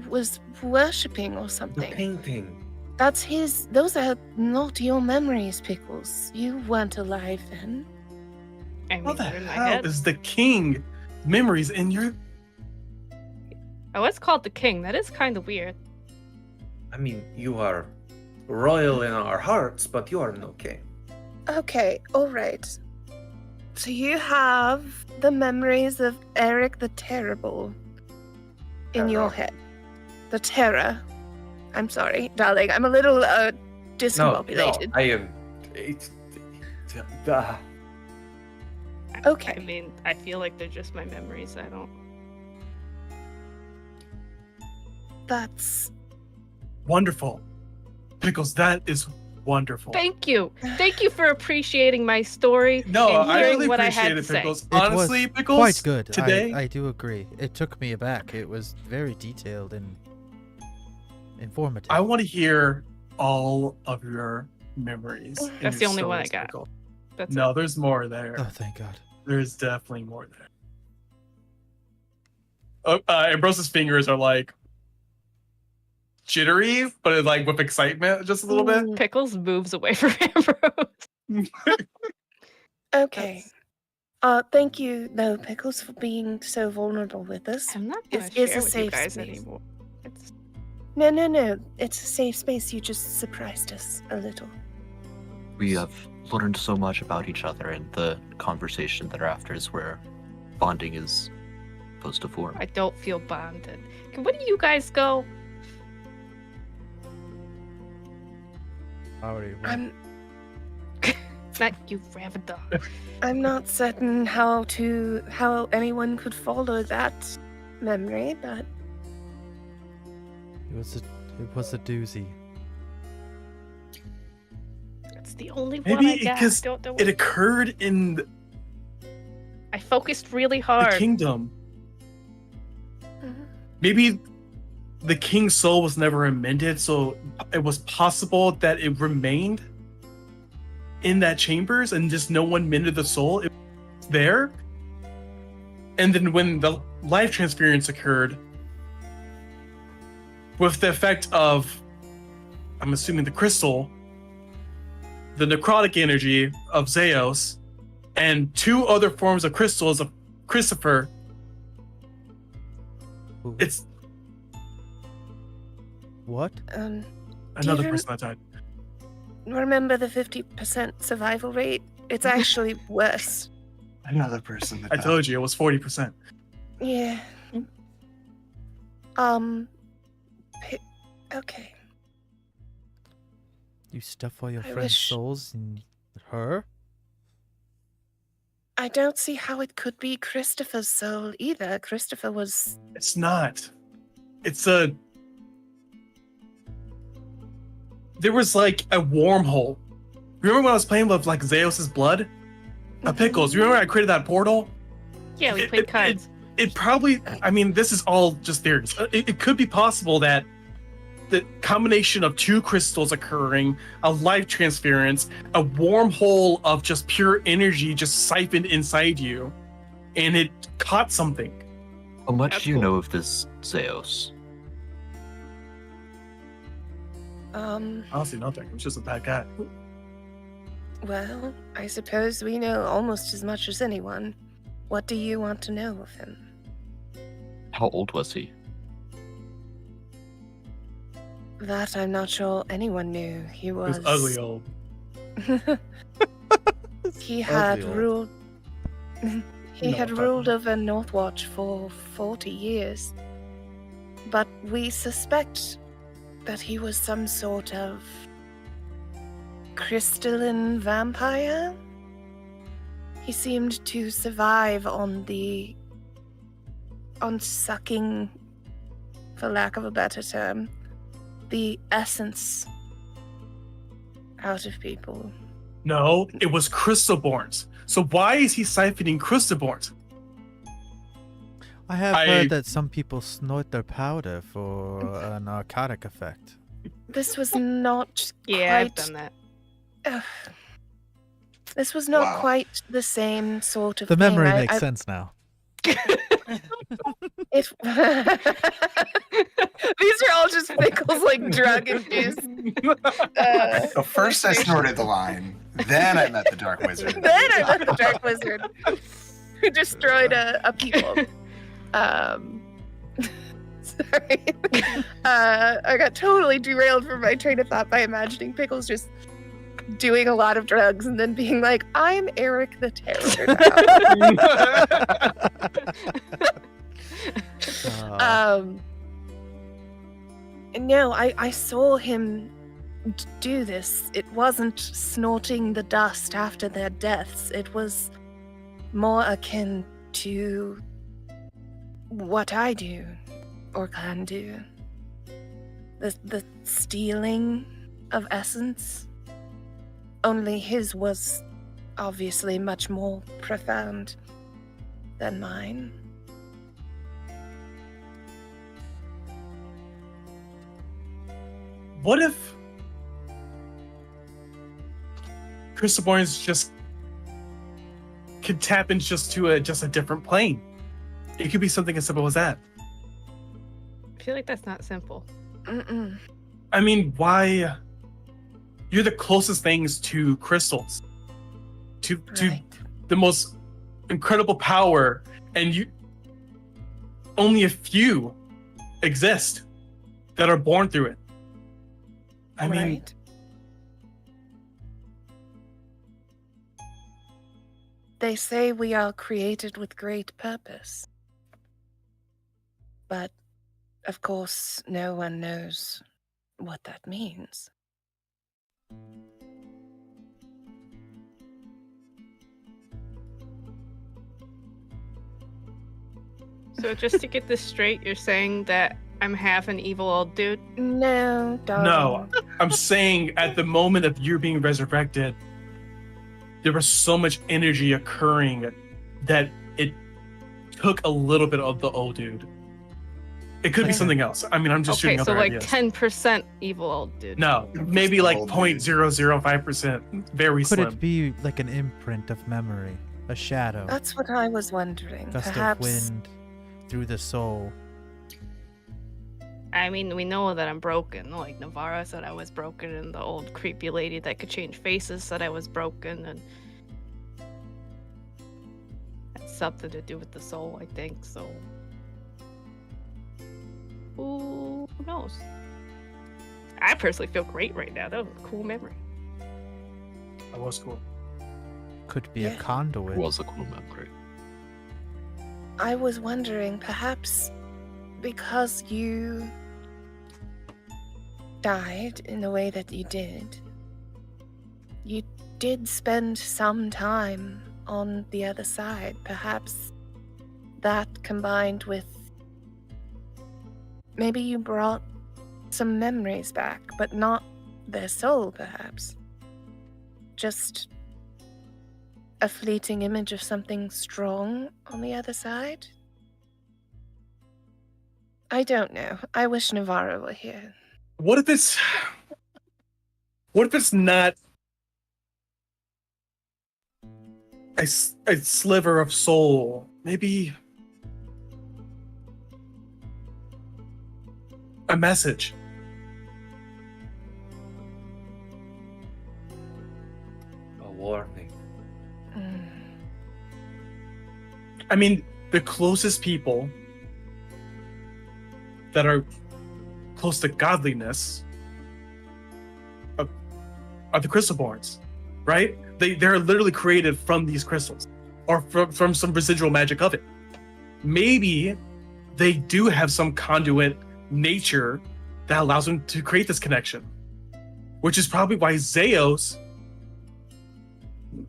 was worshipping or
the
something.
painting.
That's his. Those are not your memories, Pickles. You weren't alive then.
I mean,
How the
they're in my
hell
head.
is the king memories in your?
Oh, it's called the king. That is kind of weird.
I mean, you are royal in our hearts, but you are no king.
Okay, all right. So you have the memories of Eric the Terrible in your head. The Terror. I'm sorry, darling. I'm a little discombobulated.
I am.
I
Okay.
mean, I feel like they're just my memories. I don't.
That's
Wonderful. Pickles, that is wonderful.
Thank you. Thank you for appreciating my story
No,
and
I
hearing
really
what I had
appreciate
to
it,
say.
Pickles.
It
Honestly,
was
Pickles,
quite good.
today,
I do agree. It took me aback. It was very detailed and informative.
I want to hear all of your memories. and
That's
your
the only one I
stories,
got.
Pickles.
That's
No,
it.
there's more there.
Oh, thank God.
There's definitely more there. Ambrose's fingers are like jittery, but like with excitement just a little bit.
Pickles moves away from Ambrose.
okay. Thank you, though, Pickles, for being so vulnerable with us.
I'm not
It's-
going to
it's
share
a
with you
safe
guys
space.
anymore. It's
No. It's a safe space. You just surprised us a little.
We have learned so much about each other, and the conversation thereafter is where bonding is supposed to form.
I don't feel bonded. Where do you guys go?
Already went.
I'm
Not you, Ravador.
I'm not certain how anyone could follow that memory, but
It was a doozy.
That's the only
Maybe
one I got.
because
Don't know.
It occurred in
I focused really
the
hard.
kingdom.
Mhm.
Maybe the king's soul was never amended, so it was possible that it remained in that chambers and just no one mended the soul. It was there. And then when the life transference occurred, with the effect of, I'm assuming, the crystal, the necrotic energy of Zeos, and 2 other forms of crystals of Christopher,
Ooh.
it's
What?
another
you
person that died.
remember the 50% survival rate? It's actually worse.
Another person that
I
died.
told you it was 40%.
Yeah. Okay.
You stuff all your
I
friends'
wish-
souls in her?
I don't see how it could be Christopher's soul either. Christopher was.
It's not. It's a. There was like a wormhole. Remember when I was playing with like Zeus's blood? Pickles. You remember I created that portal?
Yeah, we
It-
played
it-
cards.
It probably. I mean, this is all just theories. It could be possible that the combination of 2 crystals occurring, a life transference, a wormhole of just pure energy just siphoned inside you, and it caught something.
How much
That's
do you
cool.
know of this Zeus?
Honestly, nothing. I'm just a bad guy.
Well, I suppose we know almost as much as anyone. What do you want to know of him?
How old was he?
That I'm not sure anyone knew. He
He
was.
was ugly old.
He had
Ugly old.
ruled. He
No,
had
but-
ruled over Northwatch for 40 years. But we suspect that he was some sort of crystalline vampire. He seemed to survive on sucking, for lack of a better term, the essence out of people.
No, it was Crystalborns. So why is he siphoning Crystalborns?
I have
I-
heard that some people snort their powder for a narcotic effect.
This was not
Yeah, I've
quite.
done that.
This was not
Wow.
quite the same sort of
The
thing.
memory makes sense now.
If these are all just Pickles like drug induced.
So first I snorted the line, then I met the Dark Wizard.
Then I met the Dark Wizard, who destroyed a people. Sorry, I got totally derailed from my train of thought by imagining Pickles just doing a lot of drugs and then being like, "I'm Eric the Terror." Now. No, I saw him do this. It wasn't snorting the dust after their deaths. It was more akin to what I do or can do. the stealing of essence. Only his was obviously much more profound than mine.
What if Cruciborns just could tap into just a different plane? It could be something as simple as that.
I feel like that's not simple.
Mm-mm.
I mean, why? You're the closest things to crystals, to
Right.
the most incredible power, and you only a few exist that are born through it. I mean,
Right. They say we are created with great purpose. But, of course, no one knows what that means.
So just to get this straight, you're saying that I'm half an evil old dude?
No, darling.
no, I'm saying at the moment of you being resurrected, there was so much energy occurring that it took a little bit of the old dude. It could be
Okay.
something else. I mean, I'm just
Okay,
shooting
so
other
like
ideas.
10% evil old dude.
No, maybe like
Old dude.
0.005%. Very
Could
slim.
it be like an imprint of memory, a shadow,
That's what I was wondering.
gust
Perhaps.
of wind through the soul?
I mean, we know that I'm broken. Like Navarra said I was broken, and the old creepy lady that could change faces said I was broken, and that's something to do with the soul, I think. So, who knows? I personally feel great right now. That was a cool memory.
That was cool.
Could be a
Yeah.
conduit.
It was a cool memory.
I was wondering, perhaps because you died in the way that you did spend some time on the other side. Perhaps that combined with maybe you brought some memories back, but not their soul, perhaps. Just a fleeting image of something strong on the other side? I don't know. I wish Navarro were here.
What if it's not a sliver of soul? Maybe a message.
A warning.
Mm.
I mean, the closest people that are close to godliness are the Crystalborns, right? They're literally created from these crystals, or from some residual magic of it. Maybe they do have some conduit nature that allows them to create this connection, which is probably why Zeos.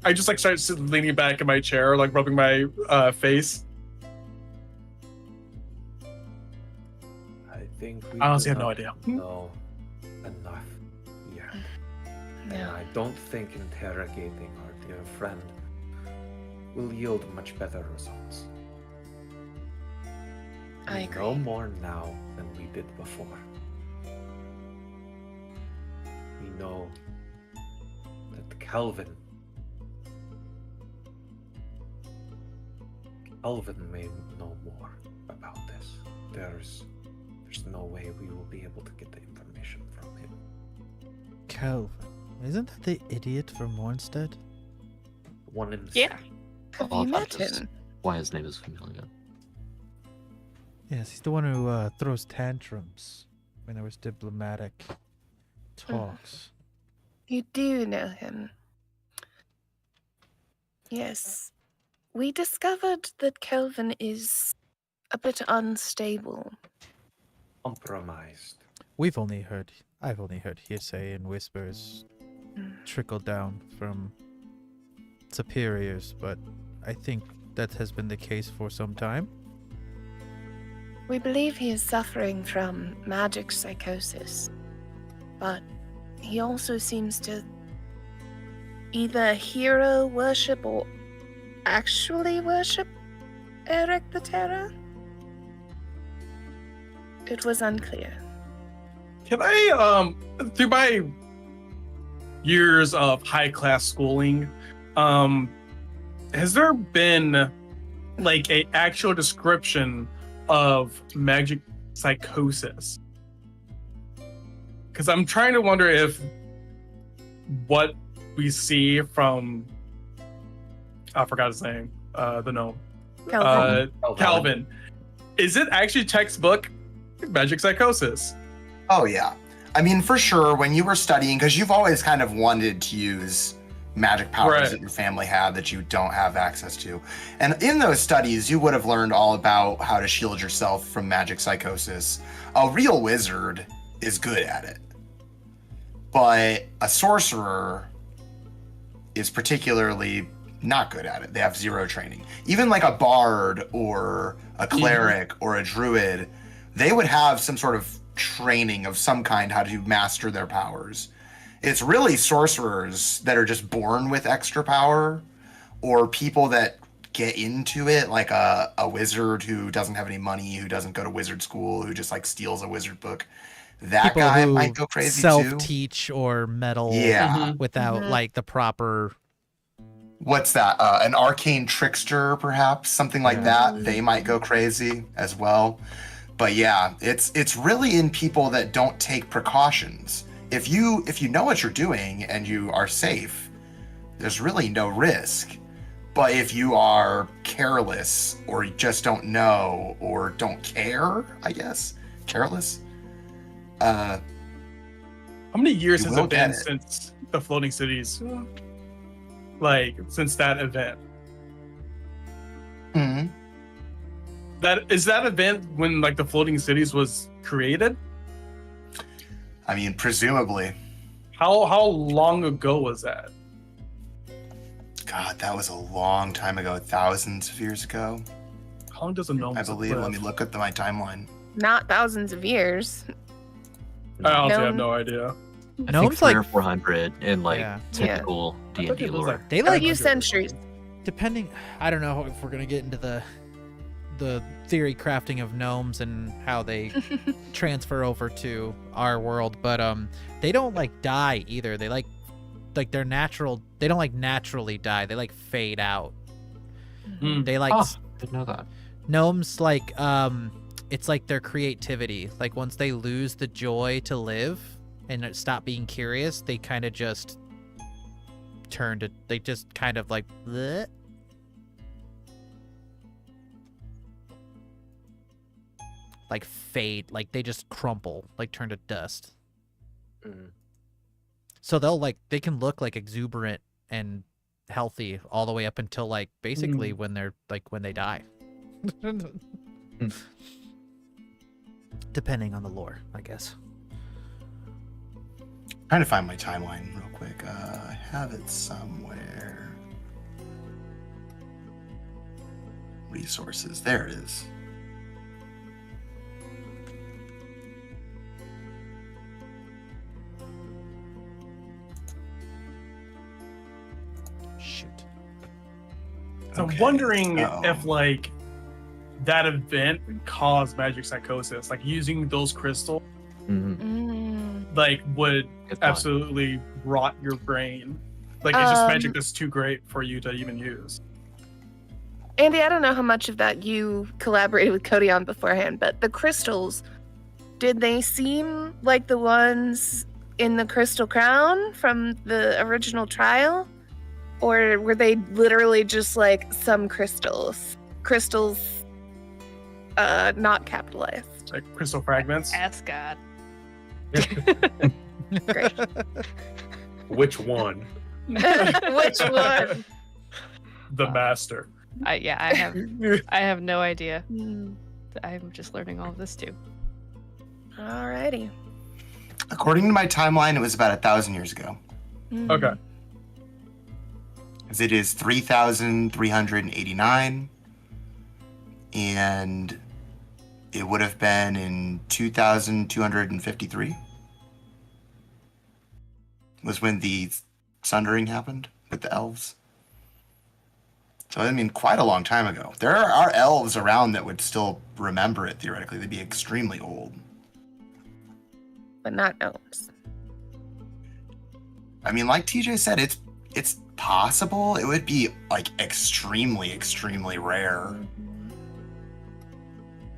I just like started leaning back in my chair, like rubbing my face.
I think we
I honestly
do
have no
not
idea.
know enough yet. And
No.
I don't think interrogating our dear friend will yield much better results.
I
We
agree.
know more now than we did before. We know that Calvin may know more about this. There's no way we will be able to get the information from him.
Kelvin. Isn't that the idiot from Mornstead?
One in the
Yeah.
city.
Have
Oh,
you met
that is
him?
why his name is familiar.
Yes, he's the one who throws tantrums when there was diplomatic talks.
You do know him. Yes. We discovered that Kelvin is a bit unstable.
Compromised.
I've only heard hearsay and whispers
Mm.
trickle down from superiors, but I think that has been the case for some time.
We believe he is suffering from magic psychosis, but he also seems to either hero worship or actually worship Eric the Terror. It was unclear.
Can I, through my years of high class schooling, has there been like a actual description of magic psychosis? Because I'm trying to wonder if what we see from, I forgot his name, the gnome, Calvin, is it actually textbook magic psychosis?
Oh, yeah. I mean, for sure, when you were studying, because you've always kind of wanted to use magic powers
Right.
that your family have that you don't have access to. And in those studies, you would have learned all about how to shield yourself from magic psychosis. A real wizard is good at it. But a sorcerer is particularly not good at it. They have zero training. Even like a bard or a cleric or a druid, they would have some sort of training of some kind how to master their powers. It's really sorcerers that are just born with extra power, or people that get into it, like a wizard who doesn't have any money, who doesn't go to wizard school, who just like steals a wizard book. That
People
guy
who
might go crazy too.
self-teach or meddle
Yeah.
without like the proper.
What's that? An arcane trickster, perhaps something like that. They might go crazy as well. But yeah, it's really in people that don't take precautions. If you know what you're doing and you are safe, there's really no risk. But if you are careless or you just don't know or don't care, I guess, careless.
How many years
You
has
will
it been
get it.
since the floating cities? Like since that event?
Mhm.
That event when like the floating cities was created?
I mean, presumably.
How long ago was that?
God, that was a long time ago, thousands of years ago,
How long does a gnome
I believe.
live?
Let me look at my timeline.
Not thousands of years.
I honestly have
Gnome-
no idea.
I think
Gnomes
300
like
or 400 in like
Yeah.
typical
I thought
D&D
it was,
lore.
like,
they
A
like
few centuries.
depending. I don't know if we're gonna get into the theory crafting of gnomes and how they transfer over to our world, but they don't like die either. They like they're natural. They don't like naturally die. They like fade out.
Hmm.
They like
Didn't know that.
gnomes like it's like their creativity. Like once they lose the joy to live and stop being curious, they kind of just they just kind of like bleh. Like fade, like they just crumple, like turn to dust.
Mm.
So they can look like exuberant and healthy all the way up until like basically when they die. Depending on the lore, I guess.
Trying to find my timeline real quick. I have it somewhere. Resources. There it is.
Shoot.
So
Okay,
I'm wondering
so-
if like that event caused magic psychosis, like using those crystals,
Mhm.
like would
Good thought.
absolutely rot your brain. Like it's just magic
Um,
that's too great for you to even use.
Andy, I don't know how much of that you collaborated with Cody on beforehand, but the crystals, did they seem like the ones in the Crystal Crown from the original trial? Or were they literally just like some crystals? Crystals not capitalized.
Like crystal fragments.
Ask God.
Great.
Which one?
Which one?
The master.
I have no idea.
Hmm,
I'm just learning all of this too.
Alrighty.
According to my timeline, it was about 1,000 years ago.
Hmm.
Okay.
As it is 3,389. And It would have been in 2253. Was when the sundering happened with the elves. So, I mean, quite a long time ago. There are elves around that would still remember it, theoretically. They'd be extremely old.
But not gnomes.
I mean, like TJ said, it's possible. It would be, like, extremely, extremely rare.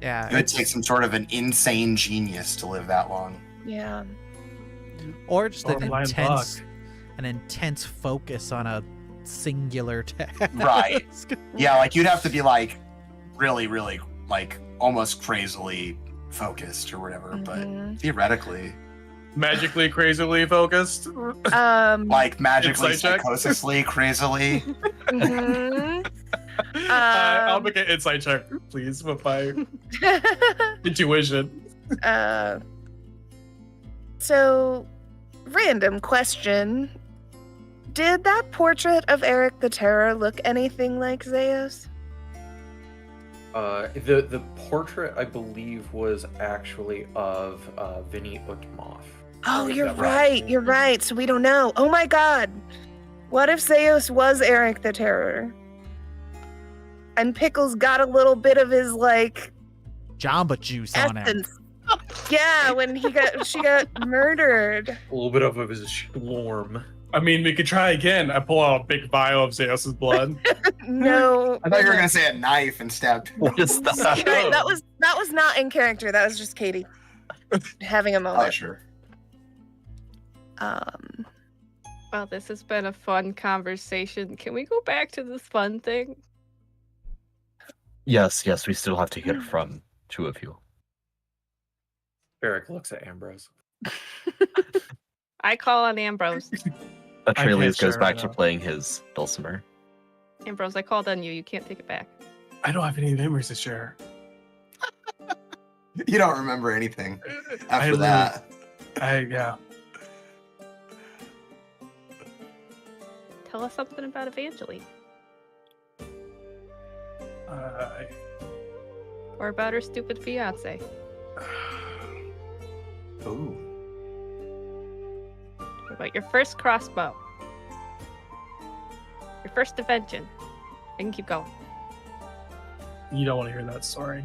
Yeah,
It would take some sort of an insane genius to live that long.
Yeah.
or just
Or
an
blind
intense focus on a singular task.
Right. Yeah, like, you'd have to be, like, really, really, like, almost crazily focused or whatever,
Mhm.
but theoretically.
Magically, crazily focused.
Like, magically,
Insight check?
psychosisly, crazily.
Mhm.
I'll make an insight check, please, with my intuition.
So, random question. Did that portrait of Eric the Terror look anything like Zeus?
The portrait, I believe, was actually of Vinny Utmoff.
Oh,
Is
you're
that
right. You're right. So we don't know. Oh my god. What if Zeus was Eric the Terror? And Pickles got a little bit of his, like,
Jamba juice on him.
essence. Yeah, when she got murdered.
A little bit of his shlorm.
I mean, we could try again. I pull out a big vial of Zeus's blood.
No.
I thought you were gonna say a knife and stabbed.
What is that?
Right, that was not in character. That was just Katie having a
Oh,
moment.
sure.
Well, this has been a fun conversation. Can we go back to this fun thing?
Yes, we still have to hear from two of you.
Eric looks at Ambrose.
I call on Ambrose.
Atreus goes
share
back
it
to
up.
playing his dulcimer.
Ambrose, I called on you. You can't take it back.
I don't have any memories to share.
You don't remember anything
I
after that.
yeah.
Tell us something about Evangeline. Or about her stupid fiance.
Ooh.
What about your first crossbow? Your first invention. I can keep going.
You don't want to hear that story.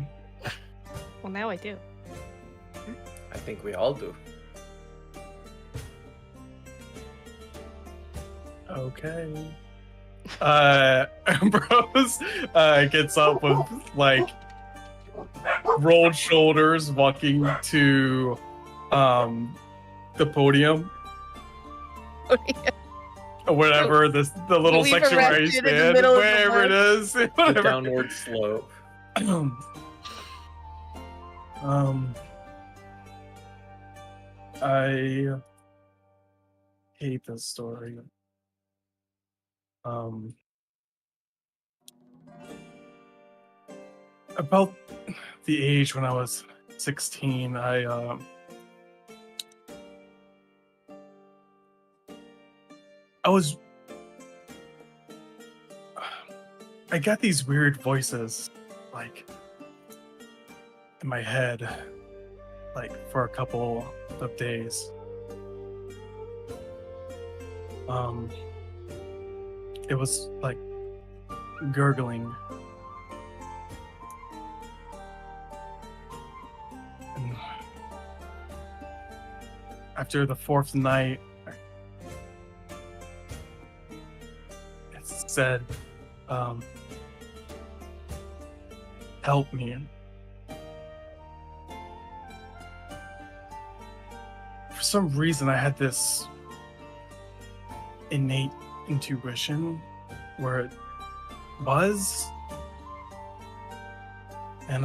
Well, now I do.
I think we all do.
Okay. Ambrose gets up with, like, rolled shoulders, walking to the podium. Or whatever, the little
We've
section where you
erected in the
stand,
middle of the
wherever it is.
The
Whatever.
downward slope.
I hate this story. About the age when I was 16, I got these weird voices, like, in my head, like, for a couple of days. It was like gurgling. And after the fourth night, it said, help me. For some reason, I had this innate intuition where it was, and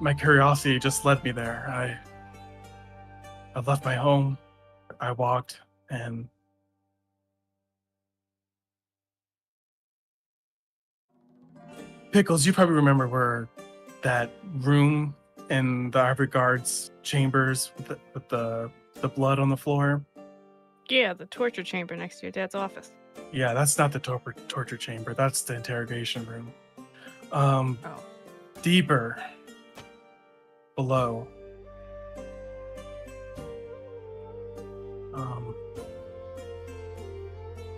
my curiosity just led me there. I left my home, I walked, and Pickles, you probably remember where that room in the Ivory Guard's chambers with the blood on the floor.
Yeah, the torture chamber next to your dad's office.
Yeah, that's not the torture chamber. That's the interrogation room.
Oh.
Deeper below.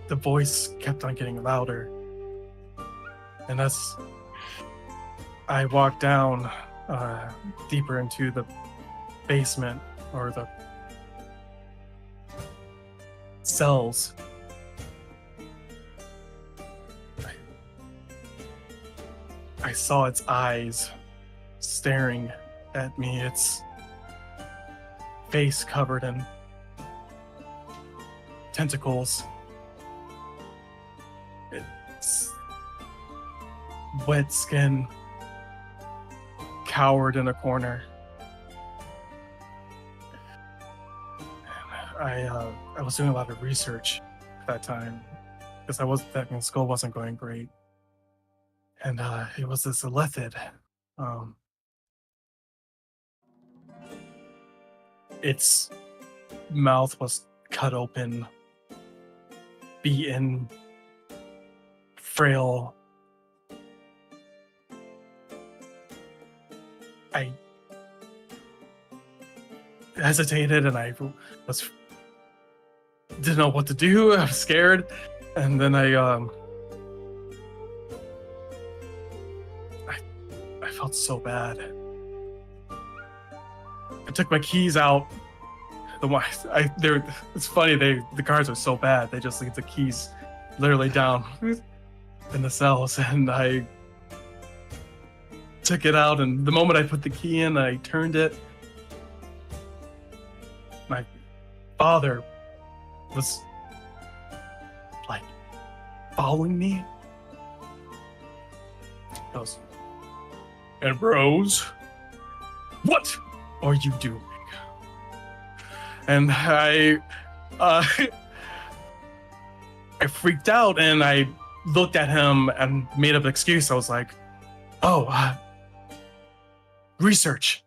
The voice kept on getting louder. And as I walked down deeper into the basement or the cells, I saw its eyes staring at me, its face covered in tentacles. Its wet skin cowered in a corner. I was doing a lot of research at that time because school wasn't going great. And it was this Elethid. Its mouth was cut open, beaten, frail. I hesitated and I didn't know what to do. I was scared. And then I felt so bad. I took my keys out. It's funny, the guards are so bad. They just leave the keys literally down in the cells, and I took it out, and the moment I put the key in, I turned it. My father was like following me. He goes, "Ambrose, what are you doing?" And I freaked out, and I looked at him and made up an excuse. I was like, "Oh, research."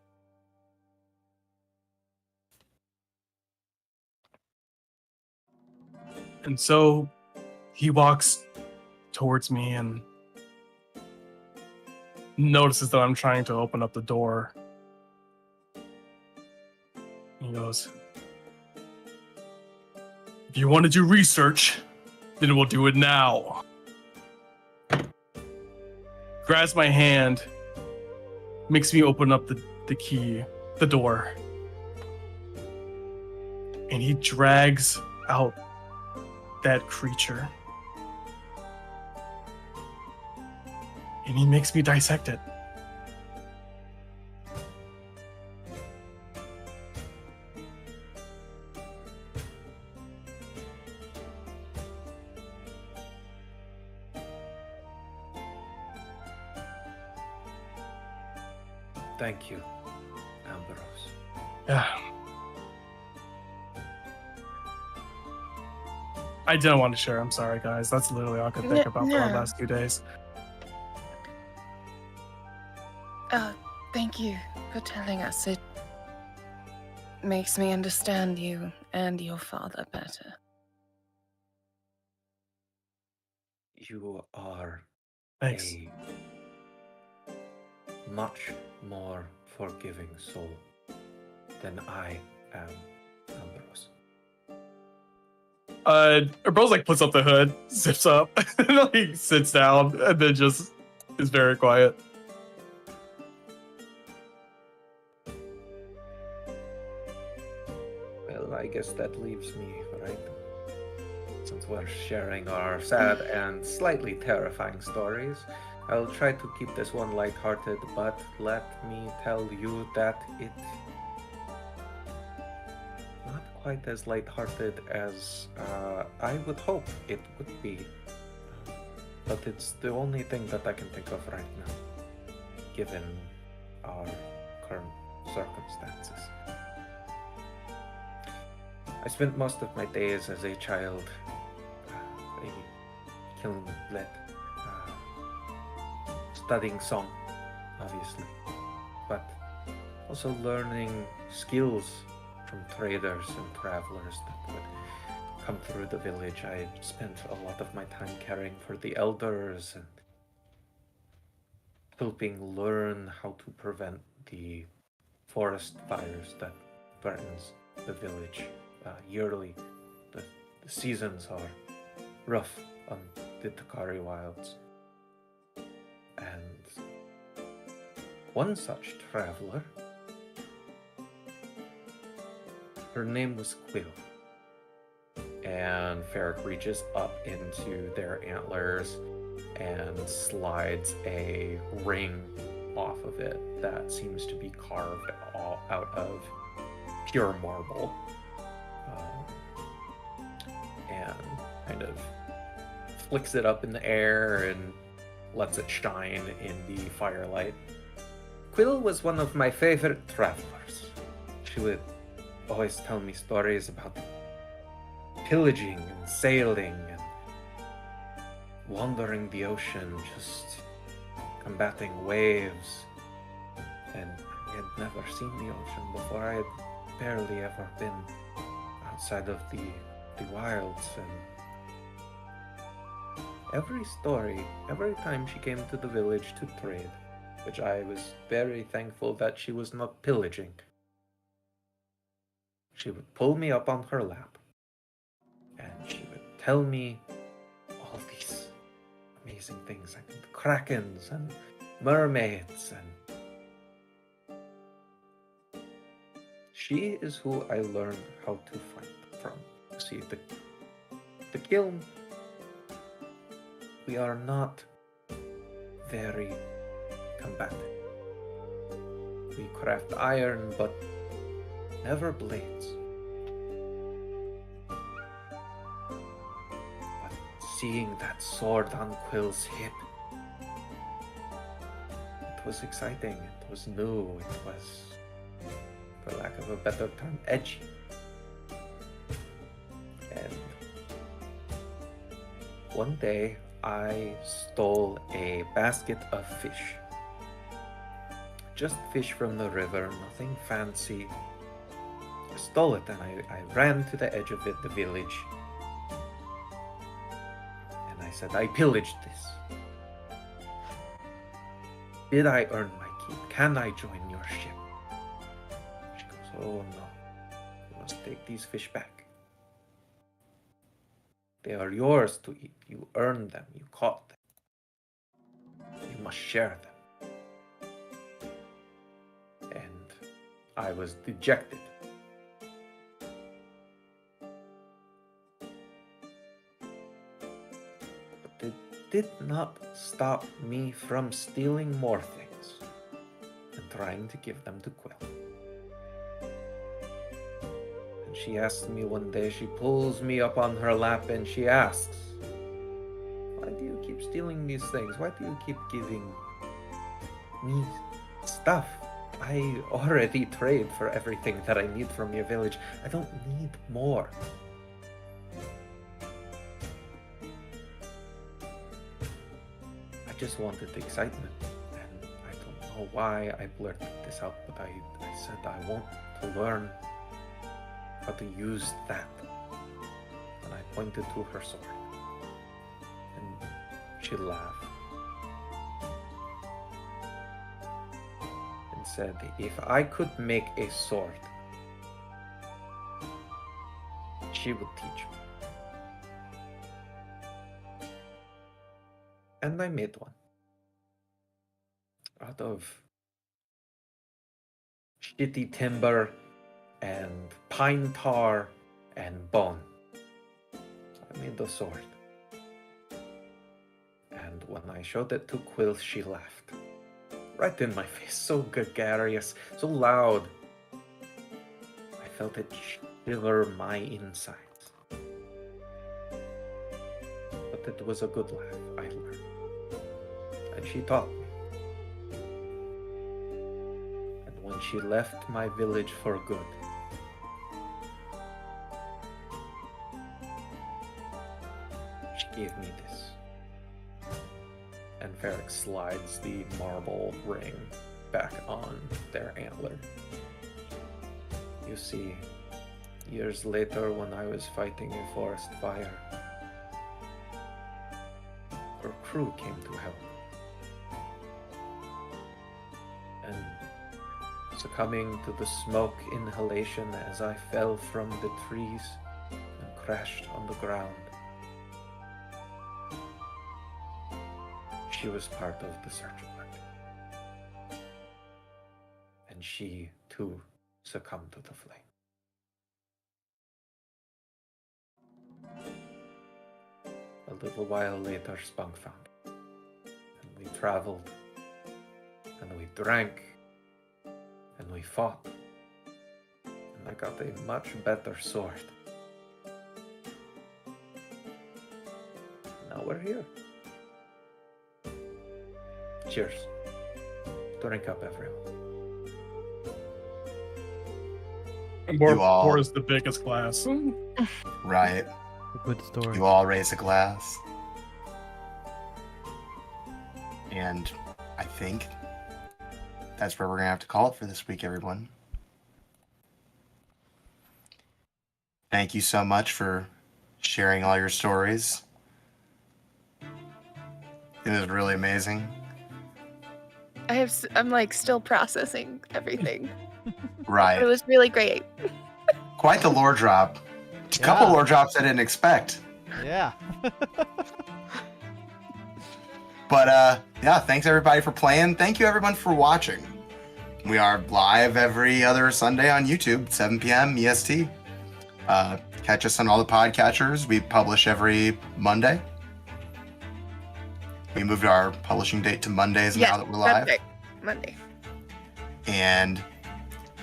And so he walks towards me and notices that I'm trying to open up the door. He goes, "If you want to do research, then we'll do it now." Grabs my hand, makes me open up the door. And he drags out that creature. And he makes me dissect it.
Thank you, Ambrose.
Yeah. I didn't want to share. I'm sorry, guys. That's literally all I could think about for the last 2 days.
Thank you for telling us. It makes me understand you and your father better.
You are
Thanks.
a much more forgiving soul than I am, Ambrose.
Ambrose like puts up the hood, zips up, and like sits down, and then just is very quiet.
Well, I guess that leaves me, right? Since we're sharing our sad and slightly terrifying stories, I'll try to keep this one lighthearted, but let me tell you that it's not quite as lighthearted as I would hope it would be. But it's the only thing that I can think of right now, given our current circumstances. I spent most of my days as a child, a kiln-led, studying song, obviously, but also learning skills from traders and travelers that would come through the village, I spent a lot of my time caring for the elders and helping learn how to prevent the forest fires that threatens the village yearly. The seasons are rough on the Takari wilds. And one such traveler, her name was Quill. And Ferric reaches up into their antlers and slides a ring off of it that seems to be carved all out of pure marble. And kind of flicks it up in the air and lets it shine in the firelight. Quill was one of my favorite travelers. She would always tell me stories about pillaging and sailing and wandering the ocean, just combating waves. And I had never seen the ocean before. I had barely ever been outside of the wilds, and every time she came to the village to trade, which I was very thankful that she was not pillaging, she would pull me up on her lap and she would tell me all these amazing things like krakens and mermaids, and she is who I learned how to fight from. See, the kiln, we are not very combative. We craft iron, but never blades. But seeing that sword on Quill's hip, it was exciting, it was new, it was, for lack of a better term, edgy. And one day I stole a basket of fish. Just fish from the river, nothing fancy. I stole it and I ran to the edge of it, the village. And I said, I pillaged this. Did I earn my keep? Can I join your ship? She goes, oh no, you must take these fish back. They are yours to eat. You earned them. You caught them. You must share them. And I was dejected. But it did not stop me from stealing more things and trying to give them to Quill. She asks me one day, she pulls me up on her lap and she asks, why do you keep stealing these things? Why do you keep giving me stuff? I already trade for everything that I need from your village. I don't need more. I just wanted excitement. And I don't know why I blurted this out, but I said I want to learn how to use that. And I pointed to her sword. And she laughed. And said, if I could make a sword, she would teach me. And I made one. Out of shitty timber and pine tar and bone. I made the sword. And when I showed it to Quill, she laughed. Right in my face, so gregarious, so loud. I felt it shiver my insides. But it was a good laugh, I learned. And she taught me. And when she left my village for good, gave me this. And Ferric slides the marble ring back on their antler. You see, Years later, when I was fighting a forest fire, our crew came to help. And succumbing to the smoke inhalation as I fell from the trees and crashed on the ground. She was part of the search party. And she, too, succumbed to the flame. A little while later, Spunk found it. And we traveled, and we drank, and we fought. And I got a much better sword. Now we're here. Cheers. Drink up, everyone.
More
You all-
pours the biggest glass.
Right.
Good story.
You all raise a glass. And I think that's where we're going to have to call it for this week, everyone. Thank you so much for sharing all your stories. It was really amazing.
I'm like still processing everything.
Right.
It was really great.
Quite the lore drop. A couple
Yeah.
lore drops I didn't expect.
Yeah.
But yeah, thanks everybody for playing. Thank you everyone for watching. We are live every other Sunday on YouTube, 7 p.m. EST. Catch us on all the podcatchers. We publish every Monday. We moved our publishing date to Mondays now that we're live.
Monday.
And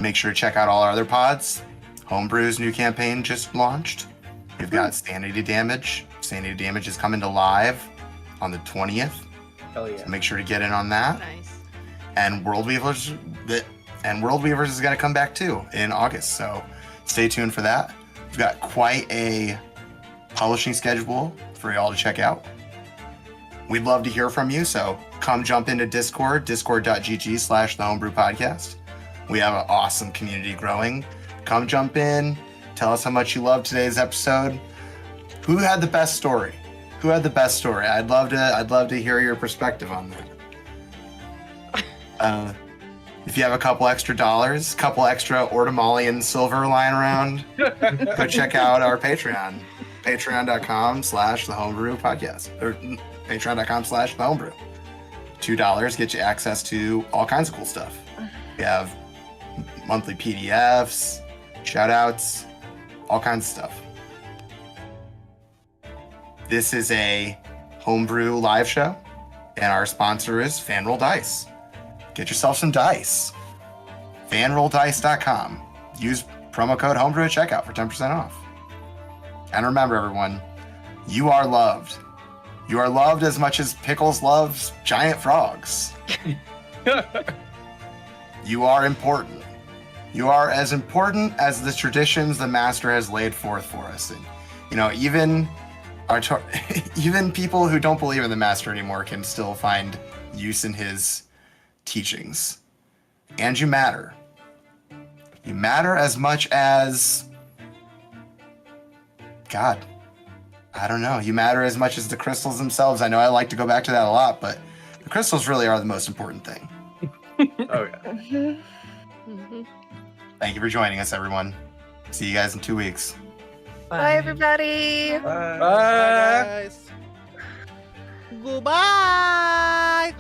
make sure to check out all our other pods. Homebrew's new campaign just launched. We've got Sanity Damage. Sanity Damage is coming to live on the 20th.
Hell yeah.
So make sure to get in on that.
Nice.
And World Weavers is going to come back too in August. So stay tuned for that. We've got quite a publishing schedule for y'all to check out. We'd love to hear from you, so come jump into Discord, discord.gg/the Homebrew Podcast. We have an awesome community growing. Come jump in, tell us how much you loved today's episode. Who had the best story? I'd love to hear your perspective on that. If you have a couple extra dollars, couple extra Ortimalian silver lying around, go check out our Patreon. Patreon.com/the Homebrew Podcast. Or patreon.com/the Homebrew. $2 gets you access to all kinds of cool stuff. We have monthly PDFs, shout outs, all kinds of stuff. This is a homebrew live show, and our sponsor is FanRoll Dice. Get yourself some dice. FanRollDice.com. Use promo code homebrew at checkout for 10% off. And remember, everyone, you are loved. You are loved as much as Pickles loves giant frogs. You are important. You are as important as the traditions the master has laid forth for us. And, you know, even even people who don't believe in the master anymore can still find use in his teachings. And you matter. You matter as much as God. I don't know. You matter as much as the crystals themselves. I know I like to go back to that a lot, but the crystals really are the most important thing.
Oh yeah.
Mm-hmm.
Thank you for joining us, everyone. See you guys in 2 weeks.
Bye, everybody.
Bye.
Bye, guys. Goodbye.